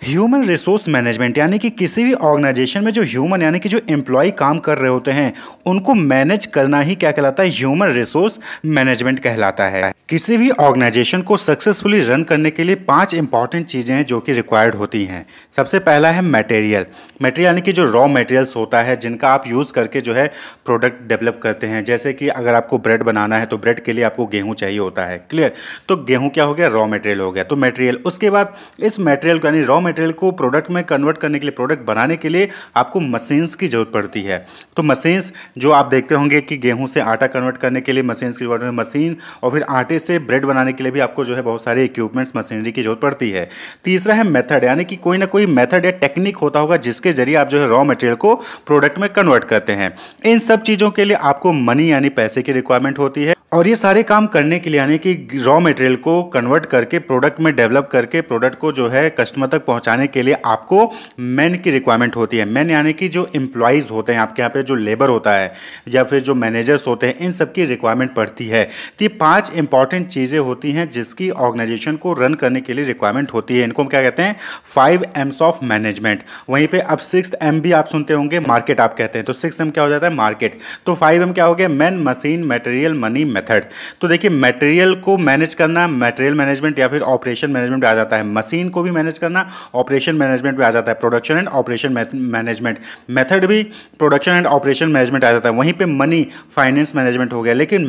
Human resource management यानी कि किसी भी ऑर्गेनाइजेशन में जो ह्यूमन यानी कि जो एम्प्लॉय काम कर रहे होते हैं उनको मैनेज करना ही क्या कहलाता है, ह्यूमन रिसोर्स मैनेजमेंट कहलाता है। किसी भी ऑर्गेनाइजेशन को सक्सेसफुली रन करने के लिए 5 इंपॉर्टेंट चीज़ें हैं जो कि रिक्वायर्ड होती हैं। सबसे पहला है मटेरियल। मटेरियल यानी कि जो रॉ मटेरियल्स होता है जिनका आप यूज़ करके जो है प्रोडक्ट डेवलप करते हैं। जैसे कि अगर आपको ब्रेड बनाना है तो ब्रेड के लिए आपको गेहूँ चाहिए होता है, क्लियर। तो गेहूँ क्या हो गया, रॉ मटेरियल हो गया। तो मटेरियल, उसके बाद इस मटेरियल को यानी रॉ मटेरियल को प्रोडक्ट में कन्वर्ट करने के लिए, प्रोडक्ट बनाने के लिए आपको मशीन्स की जरूरत पड़ती है। तो मशीन्स जो आप देखते होंगे कि गेहूं से आटा कन्वर्ट करने के लिए मशीन्स की जरूरत है, मशीन, और फिर आटे से ब्रेड बनाने के लिए भी आपको जो है बहुत सारे इक्विपमेंट्स, मशीनरी की जरूरत पड़ती है। तीसरा है मेथड, यानी कि कोई ना कोई मेथड या टेक्निक होता होगा जिसके जरिए आप जो है रॉ मटेरियल को प्रोडक्ट में कन्वर्ट करते हैं। इन सब चीज़ों के लिए आपको मनी यानी पैसे की रिक्वायरमेंट होती है। और ये सारे काम करने के लिए यानी कि रॉ मटेरियल को कन्वर्ट करके प्रोडक्ट में डेवलप करके प्रोडक्ट को जो है कस्टमर तक पहुंचाने के लिए आपको मैन की रिक्वायरमेंट होती है। मैन यानी कि जो एम्प्लॉयज़ होते हैं आपके यहाँ पे, जो लेबर होता है या फिर जो मैनेजर्स होते हैं, इन सब की रिक्वायरमेंट पड़ती है। तो ये 5 इंपॉर्टेंट चीज़ें होती हैं जिसकी ऑर्गेनाइजेशन को रन करने के लिए रिक्वायरमेंट होती है। इनको हम क्या कहते हैं, 5 M's ऑफ मैनेजमेंट। वहीं पर अब 6th M भी आप सुनते होंगे, मार्केट आप कहते हैं। तो 6th M क्या हो जाता है, मार्केट। तो 5 M क्या हो गया, man, machine, material, money, method. तो देखिए मटेरियल को मैनेज करना मटेरियल मैनेजमेंट या फिर ऑपरेशन मैनेजमेंट में आ जाता है। मशीन को भी मैनेज करना ऑपरेशन मैनेजमेंट में आ जाता है, production and operation management. Method भी प्रोडक्शन एंड ऑपरेशन मैनेजमेंट आ जाता है। वहीं पे मनी, फाइनेंस मैनेजमेंट हो गया। लेकिन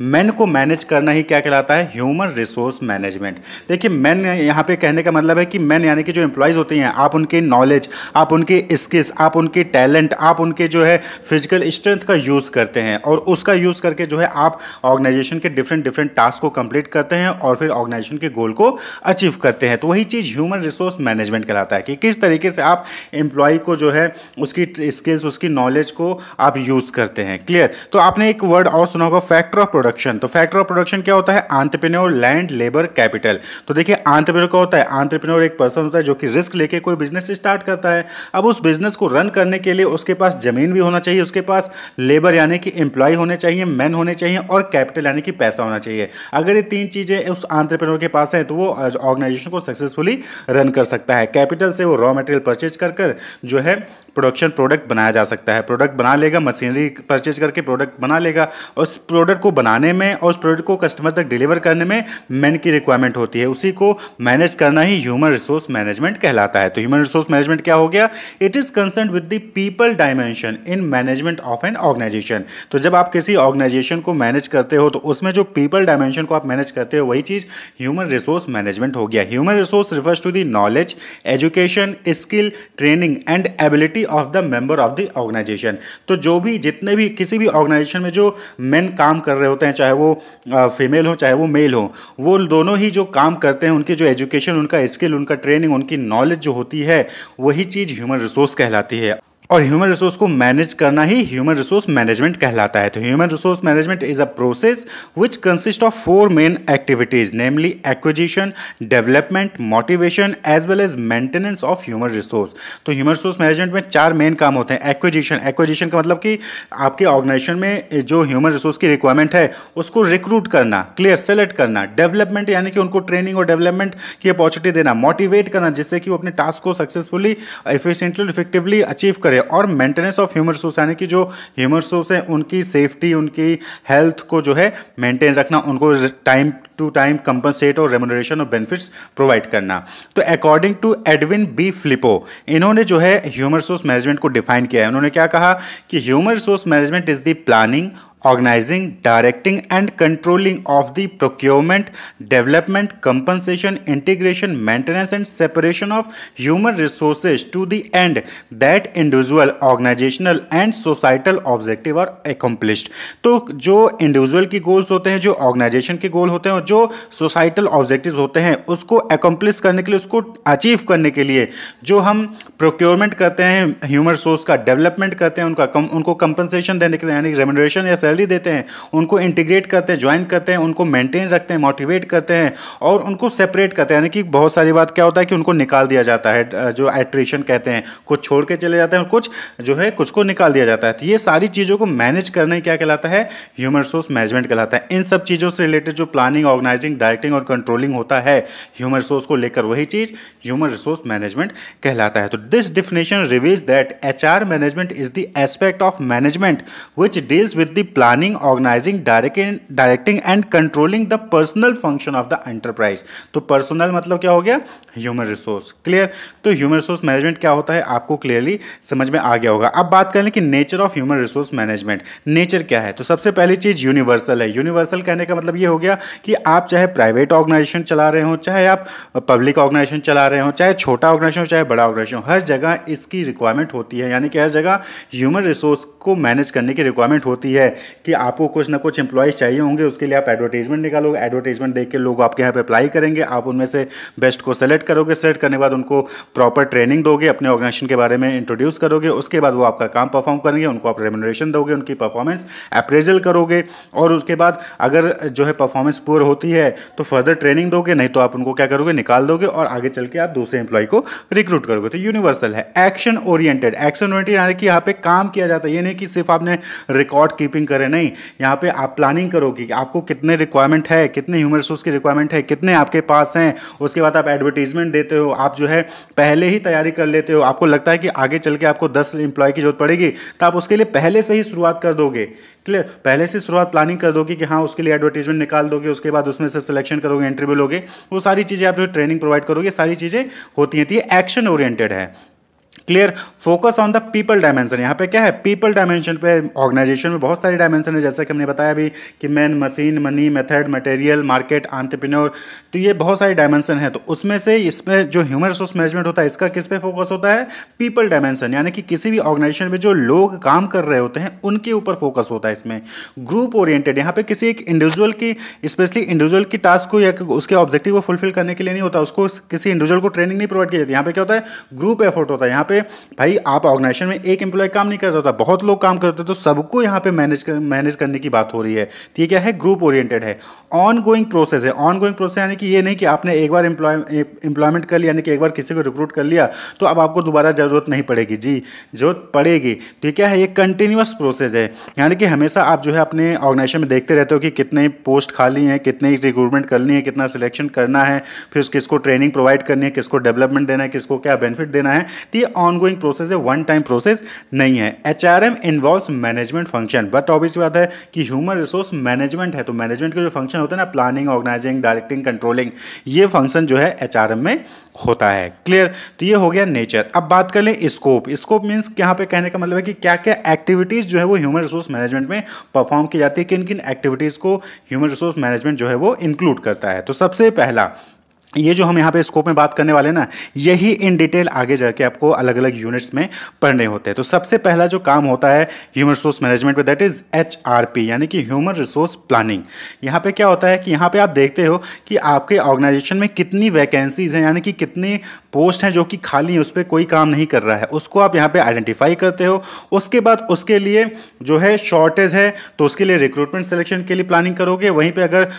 मैन को मैनेज करना ही क्या कहलाता है, ह्यूमन रिसोर्स मैनेजमेंट। देखिए मैन यहाँ पे कहने का मतलब है कि मैन यानी कि जो एम्प्लॉयज होते हैं, आप उनके नॉलेज, आप उनके स्किल्स, आप उनके टैलेंट, आप उनके जो है फिजिकल स्ट्रेंथ का यूज़ करते हैं और उसका यूज़ करके जो है आप ऑर्गेनाइजेशन के डिफरेंट टास्क को कंप्लीट करते हैं और फिर ऑर्गेनाइजेशन के गोल को अचीव करते हैं। तो वही चीज़ ह्यूमन रिसोर्स मैनेजमेंट कहलाता है कि किस तरीके से आप एम्प्लॉय को जो है उसकी स्किल्स, उसकी नॉलेज को आप यूज़ करते हैं, क्लियर। तो आपने एक वर्ड और सुना होगा, फैक्टर ऑफ प्रोडक्शन। तो फैक्टर ऑफ प्रोडक्शन क्या होता है, एंटरप्रेन्योर, लैंड, लेबर, कैपिटल। तो देखिए एंटरप्रेन्योर क्या होता है, एंटरप्रेन्योर एक पर्सन होता है जो कि रिस्क लेके कोई बिजनेस स्टार्ट करता है। अब उस बिजनेस को रन करने के लिए उसके पास जमीन भी होना चाहिए, उसके पास लेबर यानी कि एम्प्लॉय होने चाहिए, मैन होने चाहिए, और कैपिटल यानी कि पैसा होना चाहिए। अगर ये 3 चीजें उस एंटरप्रेन्योर के पास है तो वो ऑर्गेनाइजेशन को सक्सेसफुली रन कर सकता है। कैपिटल से वो रॉ मटेरियल परचेज कर जो है प्रोडक्शन प्रोडक्ट बनाया जा सकता है। प्रोडक्ट बना लेगा, मशीनरी परचेज करके प्रोडक्ट बना लेगा। उस प्रोडक्ट को बनाने में और उस प्रोडक्ट को कस्टमर तक डिलीवर करने में मैन की रिक्वायरमेंट होती है। उसी को मैनेज करना ही ह्यूमन रिसोर्स मैनेजमेंट कहलाता है। तो ह्यूमन रिसोर्स मैनेजमेंट क्या हो गया, it is concern with the people dimension in management of an organization. तो जब आप किसी ऑर्गेनाइजेशन को मैनेज करते हो तो उसमें जो पीपल डायमेंशन को आप मैनेज करते हो वही चीज ह्यूमन रिसोर्स मैनेजमेंट हो गया। Human resource refers to the knowledge, education, skill, training and ability of the member of the organisation. तो जो भी जितने भी किसी भी ऑर्गेनाइजेशन में जो मेन काम कर रहे होते हैं, चाहे वो फीमेल हो चाहे वो मेल हो, वो दोनों ही जो काम करते हैं, उनकी जो एजुकेशन, उनका स्किल, उनका ट्रेनिंग, उनकी नॉलेज जो होती है वही चीज ह्यूमन रिसोर्स कहलाती है। और ह्यूमन रिसोर्स को मैनेज करना ही ह्यूमन रिसोर्स मैनेजमेंट कहलाता है। तो human resource management is a process which consist of 4 main activities, namely acquisition, development, motivation as well as maintenance of human resource. तो ह्यूमन रिसोर्स मैनेजमेंट में 4 main काम होते हैं। एक्विजिशन का मतलब कि आपके ऑर्गेनाइजेशन में जो ह्यूमन रिसोर्स की रिक्वायरमेंट है उसको रिक्रूट करना, क्लियर, सेलेक्ट करना। डेवलपमेंट यानी कि उनको ट्रेनिंग और डेवलपमेंट की अपॉर्चुनिटी देना। मोटिवेट करना जिससे कि वो अपने टास्क को सक्सेसफुली, एफिशिएंटली, इफेक्टिवली अचीव करे। और मेंटेनेंस ऑफ ह्यूमन रिसोर्स यानी कि जो ह्यूमन रिसोर्स है उनकी सेफ्टी, उनकी हेल्थ को जो है मेंटेन रखना, उनको टाइम टू टाइम कंपनसेट और रेम्युनरेशन और बेनिफिट्स प्रोवाइड करना। तो अकॉर्डिंग टू एडविन बी फ्लिपो, इन्होंने जो है ह्यूमन रिसोर्स मैनेजमेंट को डिफाइन किया है। उन्होंने क्या कहा कि human resource management is the planning, organizing, directing and controlling of the procurement, development, compensation, integration, maintenance and separation of human resources to the end that individual, organizational and societal objective are accomplished। तो जो individual की goals होते हैं, जो organisation के गोल होते हैं और जो सोसाइटल ऑब्जेक्टिव्स होते हैं उसको अकम्प्लिश करने के लिए, उसको अचीव करने के लिए जो हम प्रोक्योरमेंट करते हैं ह्यूमन रिसोर्स का, डेवलपमेंट करते हैं उनको कंपनसेशन देने के लिए यानी रेम्युनरेशन या सैलरी देते हैं, उनको इंटीग्रेट करते हैं, ज्वाइन करते हैं, उनको मेंटेन रखते हैं, मोटिवेट करते हैं और उनको सेपरेट करते हैं। यानी कि बहुत सारी बात क्या होता है कि उनको निकाल दिया जाता है, जो एट्रिशन कहते हैं, कुछ छोड़ के चले जाते हैं और कुछ जो है कुछ को निकाल दिया जाता है। तो ये सारी चीज़ों को मैनेज करना ही क्या कहलाता है, ह्यूमन रिसोर्स मैनेजमेंट कहलाता है। इन सब चीज़ों से रिलेटेड जो प्लानिंग, ऑर्गेनाइजिंग, डायरेक्टिंग और कंट्रोलिंग होता है ह्यूमन रिसोर्स को लेकर, वही चीज ह्यूमन रिसोर्स मैनेजमेंट कहलाता है। तो this definition reveals that HR management is the aspect of management which deals with the planning, organizing, directing and controlling the personnel function of the enterprise. तो personnel मतलब क्या हो गया, ह्यूमन रिसोर्स। क्लियर। तो human resource management क्या होता है आपको क्लियरली समझ में आ गया होगा। अब बात करें कि nature of human resource management, nature क्या है। तो सबसे पहली चीज यूनिवर्सल है। यूनिवर्सल कहने का मतलब ये हो गया कि आप चाहे प्राइवेट ऑर्गेनाइजेशन चला रहे हो, चाहे आप पब्लिक ऑर्गेनाइजेशन चला रहे हो, चाहे छोटा ऑर्गेनाइजेशन हो, चाहे बड़ा ऑर्गेनाइजेशन हो, हर जगह इसकी रिक्वायरमेंट होती है। यानी कि हर जगह ह्यूमन रिसोर्स को मैनेज करने की रिक्वायरमेंट होती है कि आपको कुछ ना कुछ एम्प्लॉयज चाहिए होंगे, उसके लिए आप एडवर्टाइजमेंट निकालोगे, एडवर्टाइजमेंट देख के लोग आपके यहाँ पे अप्लाई करेंगे, आप उनमें से बेस्ट को सेलेक्ट करोगे, सेलेक्ट करने के बाद उनको प्रॉपर ट्रेनिंग दोगे, अपने ऑर्गेनाइजेशन के बारे में इंट्रोड्यूस करोगे, उसके बाद वो आपका काम परफॉर्म करेंगे, उनको आप रेम्यूनरेशन दोगे, उनकी परफॉर्मेंस अप्रेजल करोगे, और उसके बाद अगर जो है परफॉर्मेंस पुअर होती है तो फर्दर ट्रेनिंग दोगे, नहीं तो आप उनको क्या करोगे, निकाल दोगे, और आगे चल के आप दूसरे एम्प्लॉय को रिक्रूट करोगे। तो यूनिवर्सल है। एक्शन ओरिएंटेड, एक्शन ओरिएंटेड यानी कि यहाँ पे काम किया जाता है, ये नहीं कि सिर्फ आपने रिकॉर्ड कीपिंग करे, नहीं, यहाँ पे आप प्लानिंग करोगे कि आपको कितने रिक्वायरमेंट है, कितने ह्यूमन रिसोर्स की रिक्वायरमेंट है, कितने आपके पास हैं, उसके बाद आप एडवर्टीजमेंट देते हो, आप जो है पहले ही तैयारी कर लेते हो, आपको लगता है कि आगे चल के आपको 10 एम्प्लॉय की जरूरत पड़ेगी, तो आप उसके लिए पहले से ही शुरुआत कर दोगे। क्लियर। पहले से शुरुआत प्लानिंग कर दोगे कि हाँ उसके लिए एडवर्टीजमेंट निकाल दोगे, उसके बाद उसमें से सिलेक्शन करोगे, इंटरव्यू लोगे, वो सारी चीज़ें आप जो ट्रेनिंग प्रोवाइड करोगे, सारी चीज़ें होती हैं। तो ये एक्शन ओरिएंटेड है। Clear. Focus on the people dimension, यहाँ पे क्या है, पीपल डायमेंशन पे। ऑर्गेनाइजेशन में बहुत सारे डायमेंशन है, जैसा कि हमने बताया अभी कि man, machine, money, method, material, market, entrepreneur, तो ये बहुत सारे डायमेंशन है। तो उसमें से इसमें जो ह्यूमन रिसोर्स मैनेजमेंट होता है, इसका किस पे फोकस होता है, पीपल डायमेंशन, यानी कि किसी भी ऑर्गेनाइजेशन में जो लोग काम कर रहे होते हैं उनके ऊपर फोकस होता है इसमें। ग्रुप ओरिएंटेड, यहाँ पे किसी एक इंडिविजुअल की, स्पेशली इंडिविजुअल की टास्क को या उसके ऑब्जेक्टिव को फुलफिल करने के लिए नहीं होता, उसको किसी इंडिविजुअल को ट्रेनिंग नहीं प्रोवाइड की जाती। यहाँ पे क्या होता है, ग्रुप एफर्ट होता है। यहाँ पे भाई आप ऑर्गेनाइजेशन में एक एम्प्लॉय काम नहीं कर रहा होता, बहुत लोग काम करते हैं, तो सबको यहाँ पे मैनेज करने की बात हो रही है। तो ये क्या है, ग्रुप ओरिएंटेड है। ऑन गोइंग प्रोसेस है। ऑन गोइंग प्रोसेस यानी कि ये नहीं कि आपने एक बार एम्प्लॉयमेंट कर लिया, यानी कि एक बार किसी को रिक्रूट कर लिया तो अब आपको दोबारा जरूरत नहीं पड़ेगी, जी जरूरत पड़ेगी। तो क्या है, ये कंटिन्यूअस प्रोसेस है, यानी कि हमेशा आप जो है अपने ऑर्गेनाइजेशन में देखते रहते हो कि कितने पोस्ट खाली हैं, कितने रिक्रूटमेंट करनी है, कितना सिलेक्शन करना है, फिर किसको ट्रेनिंग प्रोवाइड करनी है, किसको डेवलपमेंट देना है, किसको क्या बेनिफिट देना है। तो ये ऑनगोइंग प्रोसेस है, वन टाइम प्रोसेस नहीं है। HRM involves management function, but obvious बात है कि ह्यूमन रिसोर्स मैनेजमेंट है, तो मैनेजमेंट के जो फंक्शन होते हैं ना, प्लानिंग, ऑर्गेनाइजिंग, डायरेक्टिंग, कंट्रोलिंग, ये फंक्शन जो है एचआरएम में होता है। क्लियर। तो ये हो गया नेचर। अब बात कर लें स्कोप। स्कोप मींस यहाँ पे कहने का मतलब है कि क्या क्या एक्टिविटीज जो है वो ह्यूमन रिसोर्स मैनेजमेंट में परफॉर्म की जाती है, किन किन एक्टिविटीज को ह्यूमन रिसोर्स मैनेजमेंट जो है वो इंक्लूड करता है। तो सबसे पहला ये जो हम यहाँ पे स्कोप में बात करने वाले ना, यही इन डिटेल आगे जाके आपको अलग अलग यूनिट्स में पढ़ने होते हैं। तो सबसे पहला जो काम होता है ह्यूमन रिसोर्स मैनेजमेंट में, दैट इज एचआरपी, यानी कि ह्यूमन रिसोर्स प्लानिंग। यहाँ पे क्या होता है कि यहाँ पे आप देखते हो कि आपके ऑर्गेनाइजेशन में कितनी वैकेंसीज हैं, यानी कि कितनी पोस्ट हैं जो कि खाली है, उस पर कोई काम नहीं कर रहा है, उसको आप यहाँ पे आइडेंटिफाई करते हो। उसके बाद उसके लिए जो है शॉर्टेज है, तो उसके लिए रिक्रूटमेंट सिलेक्शन के लिए प्लानिंग करोगे। वहीं पे अगर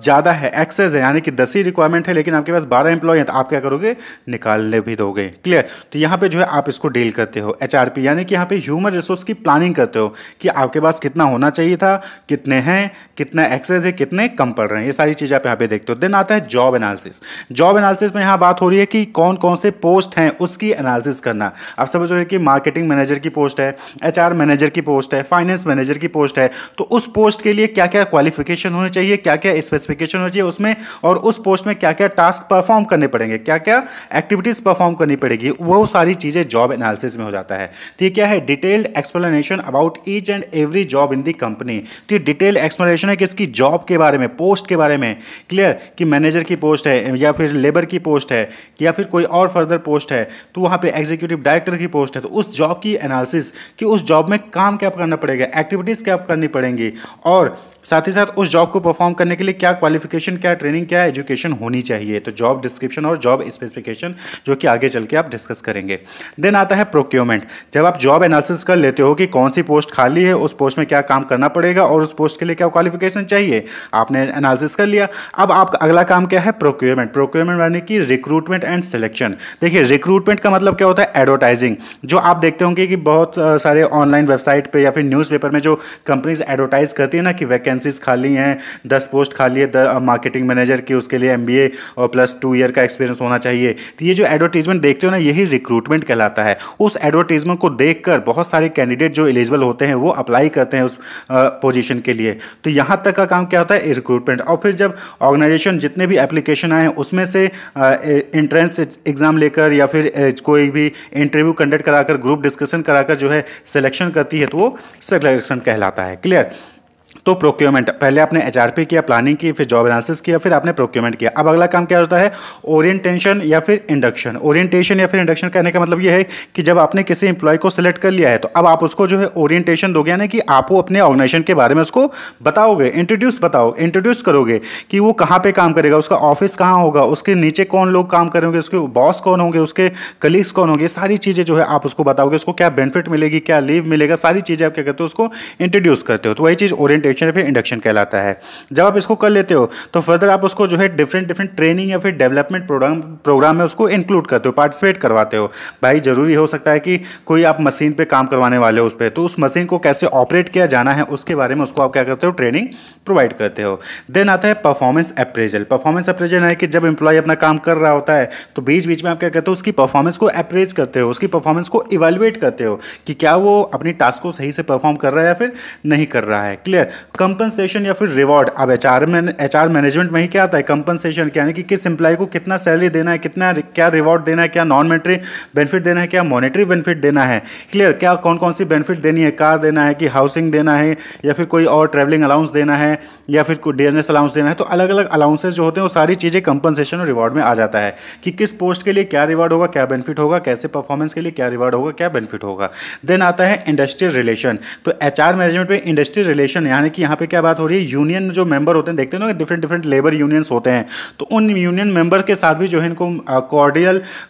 ज़्यादा है, एक्सेस है, यानी कि 10 ही रिक्वायरमेंट है लेकिन आपके पास 12 एम्प्लॉय हैं, तो आप क्या करोगे, निकालने भी दोगे। क्लियर। तो यहाँ पे जो है आप इसको डील करते हो एचआरपी, यानी कि यहाँ पे ह्यूमन रिसोर्स की प्लानिंग करते हो कि आपके पास कितना होना चाहिए था, कितने हैं, कितना एक्सेस है, कितने कम पड़ रहे हैं, ये सारी चीज़ें आप यहाँ पे देखते हो। देन आता है जॉब एनालिसिस। जॉब एनालिसिस में यहाँ बात हो रही है कि कौन कौन से पोस्ट हैं उसकी एनालिसिस करना। आप समझ रहे हो कि मार्केटिंग मैनेजर की पोस्ट है, एचआर मैनेजर की पोस्ट है, फाइनेंस मैनेजर की पोस्ट है, तो उस पोस्ट के लिए क्या क्या क्वालिफिकेशन होनी चाहिए, क्या क्या स्पेसिफिकेशन होनी चाहिए उसमें, और उस पोस्ट में क्या क्या टास्क परफॉर्म करने पड़ेंगे, क्या क्या एक्टिविटीज परफॉर्म करनी पड़ेगी, वो सारी चीजें जॉब एनालिसिस में हो जाता है। तो ये क्या है, detailed explanation about each and every job in the company. तो ये डिटेल एक्सप्लेनेशन है किसकी, जॉब के बारे में, पोस्ट के बारे में। क्लियर। कि मैनेजर की पोस्ट है, या फिर लेबर की पोस्ट है, या फिर कोई और फर्दर पोस्ट है, तो वहां पे एग्जीक्यूटिव डायरेक्टर की पोस्ट है, तो उस जॉब की एनालिसिस कि उस जॉब में काम क्या करना पड़ेगा, एक्टिविटीज क्या करनी पड़ेंगी, और साथ ही साथ उस जॉब को परफॉर्म करने के लिए क्या क्वालिफिकेशन, क्या ट्रेनिंग, क्या एजुकेशन होनी चाहिए। चाहिए, तो जॉब डिस्क्रिप्शन और जॉब स्पेसिफिकेशन जो कि आगे चल के आप डिस्कस करेंगे। देन आता है प्रोक्योरमेंट। जब आप जॉब एनालिसिस कर लेते हो कि कौन सी पोस्ट खाली है, उस पोस्ट में क्या काम करना पड़ेगा और उस पोस्ट के लिए क्या क्वालिफिकेशन चाहिए, आपने एनालिसिस कर लिया। अब आपका अगला काम क्या है? प्रोक्योरमेंट। प्रोक्योरमेंट यानी कि रिक्रूटमेंट एंड सिलेक्शन। देखिए रिक्रूटमेंट का मतलब क्या होता है? एडवर्टाइजिंग। जो आप देखते होंगे कि बहुत सारे ऑनलाइन वेबसाइट पे या फिर न्यूज़पेपर में जो कंपनीज एडवर्टाइज करती है ना कि वैकेंसीज खाली हैं, 10 पोस्ट खाली है मार्केटिंग मैनेजर की, उसके लिए MBA और प्लस 2 ईयर का एक्सपीरियंस होना चाहिए। तो ये जो एडवर्टीजमेंट देखते हो ना, यही रिक्रूटमेंट कहलाता है। उस एडवर्टीजमेंट को देखकर बहुत सारे कैंडिडेट जो एलिजिबल होते हैं वो अप्लाई करते हैं उस पोजीशन के लिए। तो यहाँ तक का काम क्या होता है? रिक्रूटमेंट। और फिर जब ऑर्गेनाइजेशन जितने भी एप्लीकेशन आए उसमें से एंट्रेंस एग्जाम लेकर या फिर कोई भी इंटरव्यू कंडक्ट कराकर, ग्रुप डिस्कशन कराकर जो है सिलेक्शन करती है, तो वो सिलेक्शन कहलाता है। क्लियर? तो प्रोक्योरमेंट, पहले आपने HRP किया, प्लानिंग की, फिर जॉब एनालिसिस किया, फिर आपने प्रोक्योरमेंट किया। अब अगला काम क्या होता है? ओरिएंटेशन या फिर इंडक्शन। ओरिएंटेशन या फिर इंडक्शन कहने का मतलब ये है कि जब आपने किसी एम्प्लॉय को सिलेक्ट कर लिया है तो अब आप उसको जो है ओरिएंटेशन दोगे, यानी कि आप वो अपने ऑर्गेनाइजेशन के बारे में उसको बताओगे, इंट्रोड्यूस करोगे कि वो कहाँ पे काम करेगा, उसका ऑफिस कहाँ होगा, उसके नीचे कौन लोग काम करेंगे, उसके बॉस कौन होंगे, उसके कलीग्स कौन होंगे, सारी चीज़ें जो है आप उसको बताओगे, उसको क्या बेनिफिट मिलेगी, क्या लीव मिलेगा, सारी चीज़ें आप क्या करते हो? उसको इंट्रोड्यूस करते हो। तो वही चीज़ ओरिएंटेशन या फिर इंडक्शन कहलाता है। जब आप इसको कर लेते हो तो फर्दर आप उसको जो है डिफरेंट ट्रेनिंग या फिर डेवलपमेंट प्रोग्राम में उसको इंक्लूड करते हो, पार्टिसिपेट करवाते हो। भाई जरूरी हो सकता है कि कोई आप मशीन पे काम करवाने वाले हो उस पर, तो उस मशीन को कैसे ऑपरेट किया जाना है उसके बारे में उसको आप क्या करते हो? ट्रेनिंग प्रोवाइड करते हो। देन आता है परफॉर्मेंस अप्रेजल। परफॉर्मेंस अप्रेजल है कि जब एम्प्लॉय अपना काम कर रहा होता है तो बीच बीच में आप क्या करते हो? उसकी परफॉर्मेंस को अप्रेज करते हो, उसकी परफॉर्मेंस को इवेलुएट करते हो कि क्या वो अपनी टास्क को सही से परफॉर्म कर रहा है या फिर नहीं कर रहा है। क्लियर? कंपनसेशन या फिर रिवॉर्ड। अब HR मैनेजमेंट में ही क्या आता है? कंपनसेशन, यानी कि किस एम्प्लॉय को कितना सैलरी देना है, कितना क्या रिवॉर्ड देना है, क्या नॉन मॉनेटरी बेनिफिट देना है, क्या मॉनेटरी बेनिफिट देना है। क्लियर? क्या कौन कौन सी बेनिफिट देनी है, कार देना है कि हाउसिंग देना है या फिर कोई और ट्रैवलिंग अलाउंस देना है या फिर कोई डियरनेस अलाउंस देना है। तो अलग अलग अलाउंसेस जो होते हैं वो सारी चीज़ें कंपनसेशन और रिवॉर्ड में आ जाता है कि किस पोस्ट के लिए क्या रिवॉर्ड होगा, क्या बेनिफिट होगा, कैसे परफॉर्मेंस के लिए क्या रिवॉर्ड होगा, क्या बेनिफिट होगा। देन आता है इंडस्ट्रियल रिलेशन। तो HR मैनेजमेंट में इंडस्ट्रियल रिलेशन, यानी कि यहाँ पे क्या बात हो रही है? यूनियन जो मेंबर होते हैं, देखते हैं ना डिफरेंट लेबर यूनियंस होते हैं, तो उन यूनियन मेंबर के साथ भी जो है इनको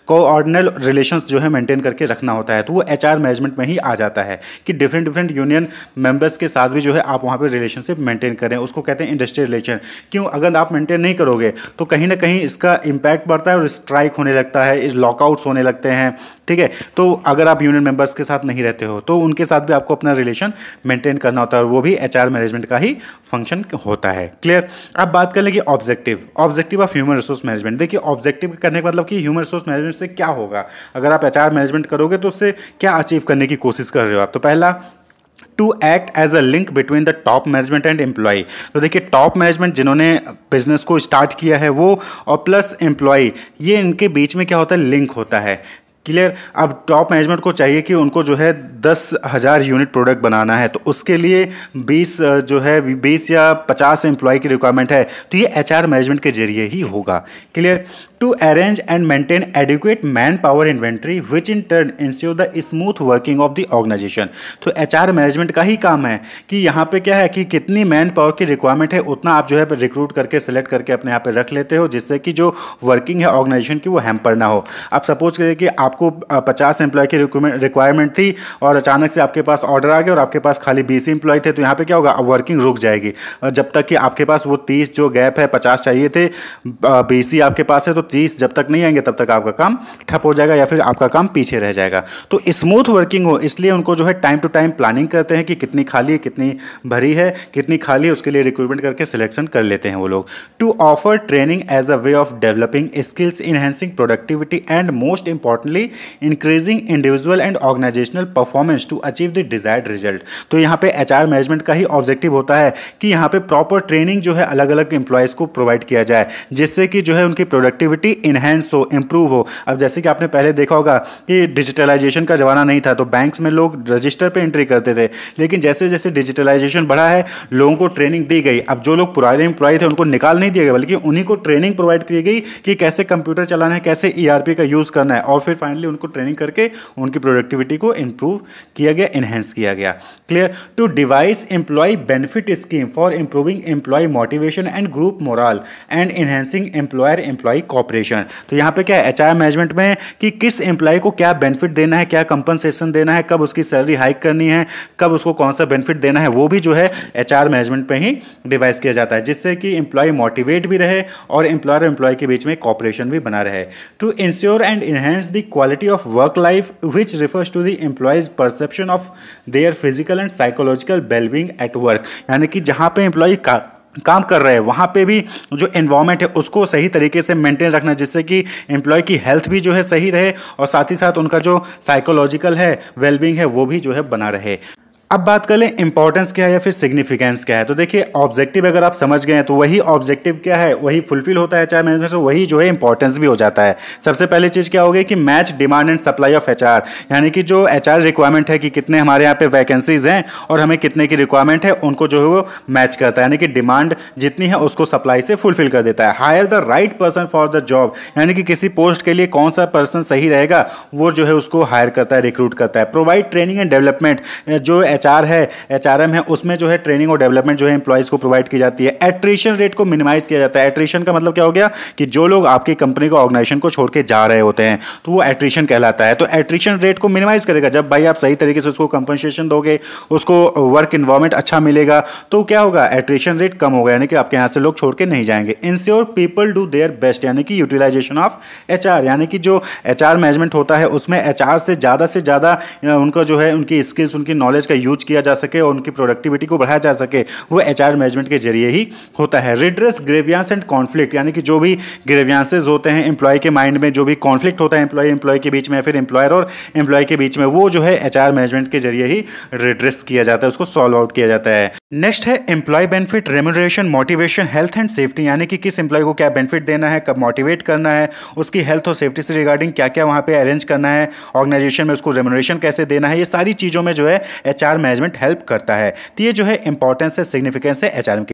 कोऑर्डिनल रिलेशंस जो है मेंटेन करके रखना होता है। तो वो HR मैनेजमेंट में ही आ जाता है कि डिफरेंट यूनियन मेंबर्स के साथ भी जो है आप वहाँ पे रिलेशनशिप मेंटेन करें, उसको कहते हैं इंडस्ट्रियल रिलेशन। क्यों? अगर आप मेंटेन नहीं करोगे तो कहीं ना कहीं इसका इंपैक्ट बढ़ता है और स्ट्राइक होने लगता है, लॉकआउट्स होने लगते हैं। ठीक है? तो अगर आप यूनियन मेंबर्स के साथ नहीं रहते हो तो उनके साथ भी आपको अपना रिलेशन मेंटेन करना होता है और वो भी HR मैनेजमेंट का ही फंक्शन होता है। क्लियर? अब बात कर लेंगे objective of human resource management. देखिए ऑब्जेक्टिव करने का मतलब कि ह्यूमन रिसोर्स मैनेजमेंट से क्या होगा, अगर आप HR मैनेजमेंट करोगे तो उससे क्या अचीव करने की कोशिश कर रहे हो आप। तो पहला, to act as a link between the top management and employ. तो देखिए टॉप मैनेजमेंट जिन्होंने बिजनेस को स्टार्ट किया है वो और प्लस एम्प्लॉय, ये इनके बीच में क्या होता है? लिंक होता है। क्लियर? अब टॉप मैनेजमेंट को चाहिए कि उनको जो है 10,000 यूनिट प्रोडक्ट बनाना है, तो उसके लिए 20 या 50 एम्प्लॉय की रिक्वायरमेंट है, तो ये HR मैनेजमेंट के जरिए ही होगा। Clear? To arrange and maintain adequate man power inventory which in turn ensure the smooth working of the organisation. तो HR मैनेजमेंट का ही काम है कि यहाँ पे क्या है कि कितनी मैन पावर की रिक्वायरमेंट है उतना आप जो है रिक्रूट करके सिलेक्ट करके अपने यहाँ पे रख लेते हो, जिससे कि जो वर्किंग है ऑर्गेनाइजेशन की वो हैम्पर ना हो। आप सपोज करिए कि आपको 50 एम्प्लॉय की रिक्वायरमेंट थी और अचानक से आपके पास ऑर्डर आ गया और आपके पास खाली 20 एम्प्लॉय थे, तो यहाँ पे क्या होगा? वर्किंग रुक जाएगी जब तक कि आपके पास वो 30 जो गैप है, 50 चाहिए थे, 20 ही आपके पास है, तो 30 जब तक नहीं आएंगे तब तक आपका काम ठप हो जाएगा या फिर आपका काम पीछे रह जाएगा। तो स्मूथ वर्किंग हो इसलिए उनको जो है टाइम टू टाइम प्लानिंग करते हैं कि कितनी खाली है, कितनी भरी है, कितनी खाली है, उसके लिए रिक्रूटमेंट करके सिलेक्शन कर लेते हैं वो लोग। To offer training as a way of developing skills, enhancing productivity and most importantly increasing individual and organisational performance to achieve the desired result. तो यहाँ पे HR मैनेजमेंट का ही ऑब्जेक्टिव होता है कि यहाँ पे प्रॉपर ट्रेनिंग जो है अलग अलग एम्प्लॉयज़ को प्रोवाइड किया जाए, जिससे कि जो है उनकी प्रोडक्टिविटी प्रोडक्टिविटी इनहेंस हो, इंप्रूव हो। अब जैसे कि आपने पहले देखा होगा कि डिजिटलाइजेशन का ज़माना नहीं था, तो बैंक्स में लोग रजिस्टर पे एंट्री करते थे, लेकिन जैसे जैसे डिजिटलाइजेशन बढ़ा है लोगों को ट्रेनिंग दी गई। अब जो लोग पुराने एम्प्लॉय थे उनको निकाल नहीं दिया गया, बल्कि उन्हीं को ट्रेनिंग प्रोवाइड की गई कि कैसे कंप्यूटर चलाना है, कैसे ERP का यूज़ करना है, और फिर फाइनली उनको ट्रेनिंग करके उनकी प्रोडक्टिविटी को इंप्रूव किया गया, इनहेंस किया गया। Clear. To devise employ benefit scheme for improving employ motivation and group morale and enhancing employer employ cooperation. तो यहाँ पे क्या है HR मैनेजमेंट में कि किस एम्प्लॉय को क्या बेनिफिट देना है, क्या कंपनसेशन देना है, कब उसकी सैलरी हाइक करनी है, कब उसको कौन सा बेनिफिट देना है, वो भी जो है HR मैनेजमेंट पे ही डिवाइस किया जाता है, जिससे कि एम्प्लॉय मोटिवेट भी रहे और एम्प्लॉयर और एम्प्लॉय के बीच में कॉपरेशन भी बना रहे। To ensure and enhance the quality of work life which refers to the employees perception of their physical and psychological wellbeing at work. यानी कि जहाँ पे एम्प्लॉय काम कर रहे हैं वहाँ पे भी जो एनवायरनमेंट है उसको सही तरीके से मेंटेन रखना, जिससे कि एम्प्लॉय की हेल्थ भी जो है सही रहे और साथ ही साथ उनका जो साइकोलॉजिकल है वेलबींग है वो भी जो है बना रहे। अब बात कर लें इंपॉर्टेंस क्या है या फिर सिग्निफिकेंस क्या है। तो देखिए ऑब्जेक्टिव अगर आप समझ गए हैं तो वही ऑब्जेक्टिव क्या है वही फुलफिल होता है HR मैनेजमेंट से, वही जो है इंपॉर्टेंस भी हो जाता है। सबसे पहली चीज़ क्या होगी कि match demand and supply of HR, यानी कि जो HR रिक्वायरमेंट है कि कितने हमारे यहाँ पे वैकेंसीज हैं और हमें कितने की रिक्वायरमेंट है उनको जो है वो मैच करता है, यानी कि डिमांड जितनी है उसको सप्लाई से फुलफिल कर देता है। Hire the right person for the job, यानी कि किसी पोस्ट के लिए कौन सा पर्सन सही रहेगा वो जो है उसको हायर करता है, रिक्रूट करता है। प्रोवाइड ट्रेनिंग एंड डेवलपमेंट, जो HR है HRM है उसमें जो है ट्रेनिंग और डेवलपमेंट जो है एम्प्लॉइज को प्रोवाइड की जाती है। एट्रिशन रेट को मिनिमाइज किया जाता है। एट्रिशन का मतलब क्या हो गया कि जो लोग आपकी कंपनी को ऑर्गेनाइजेशन को छोड़ के जा रहे होते हैं तो वो एट्रिशन कहलाता है। तो एट्रिशन रेट को मिनिमाइज करेगा, जब भाई आप सही तरीके से उसको कंपनसेशन दोगे, उसको वर्क इन्वायरमेंट अच्छा मिलेगा तो क्या होगा एट्रिशन रेट कम होगा, यानी कि आपके यहाँ से लोग छोड़ के नहीं जाएंगे। Ensure people do their best, यानी कि यूटिलाइजेशन ऑफ HR, यानी कि जो HR मैनेजमेंट होता है उसमें HR से ज़्यादा उनका जो है उनकी स्किल्स उनकी नॉलेज का यूज किया जा सके और उनकी प्रोडक्टिविटी को बढ़ाया जा सके, वो HR मैनेजमेंट के जरिए ही होता है। रिड्रेस ग्रेवियांस एंड कॉन्फ्लिक्ट, यानी कि जो भी ग्रेवियांसेस होते हैं एम्प्लॉय के माइंड में, जो भी कॉन्फ्लिक्ट होता है एम्प्लॉय के बीच में, फिर एम्प्लॉयर और एम्प्लॉय के बीच में, वो जो है HR मैनेजमेंट के जरिए ही रिड्रेस किया जाता है, उसको सॉल्व आउट किया जाता है। नेक्स्ट है employ benefit, remuneration, motivation, health and safety, यानी कि किस एम्प्लॉय को क्या बेनिफिट देना है, कब मोटिवेट करना है, उसकी हेल्थ और सेफ्टी से रिगार्डिंग क्या क्या वहाँ पे अरेंज करना है, ऑर्गेनाइजेशन में उसको रेम्यूनरेशन कैसे देना है, ये सारी चीज़ों में जो है HR मैनेजमेंट हेल्प करता है। तो ये जो है इंपॉर्टेंस है, सिग्निफिकेंस है HRM की।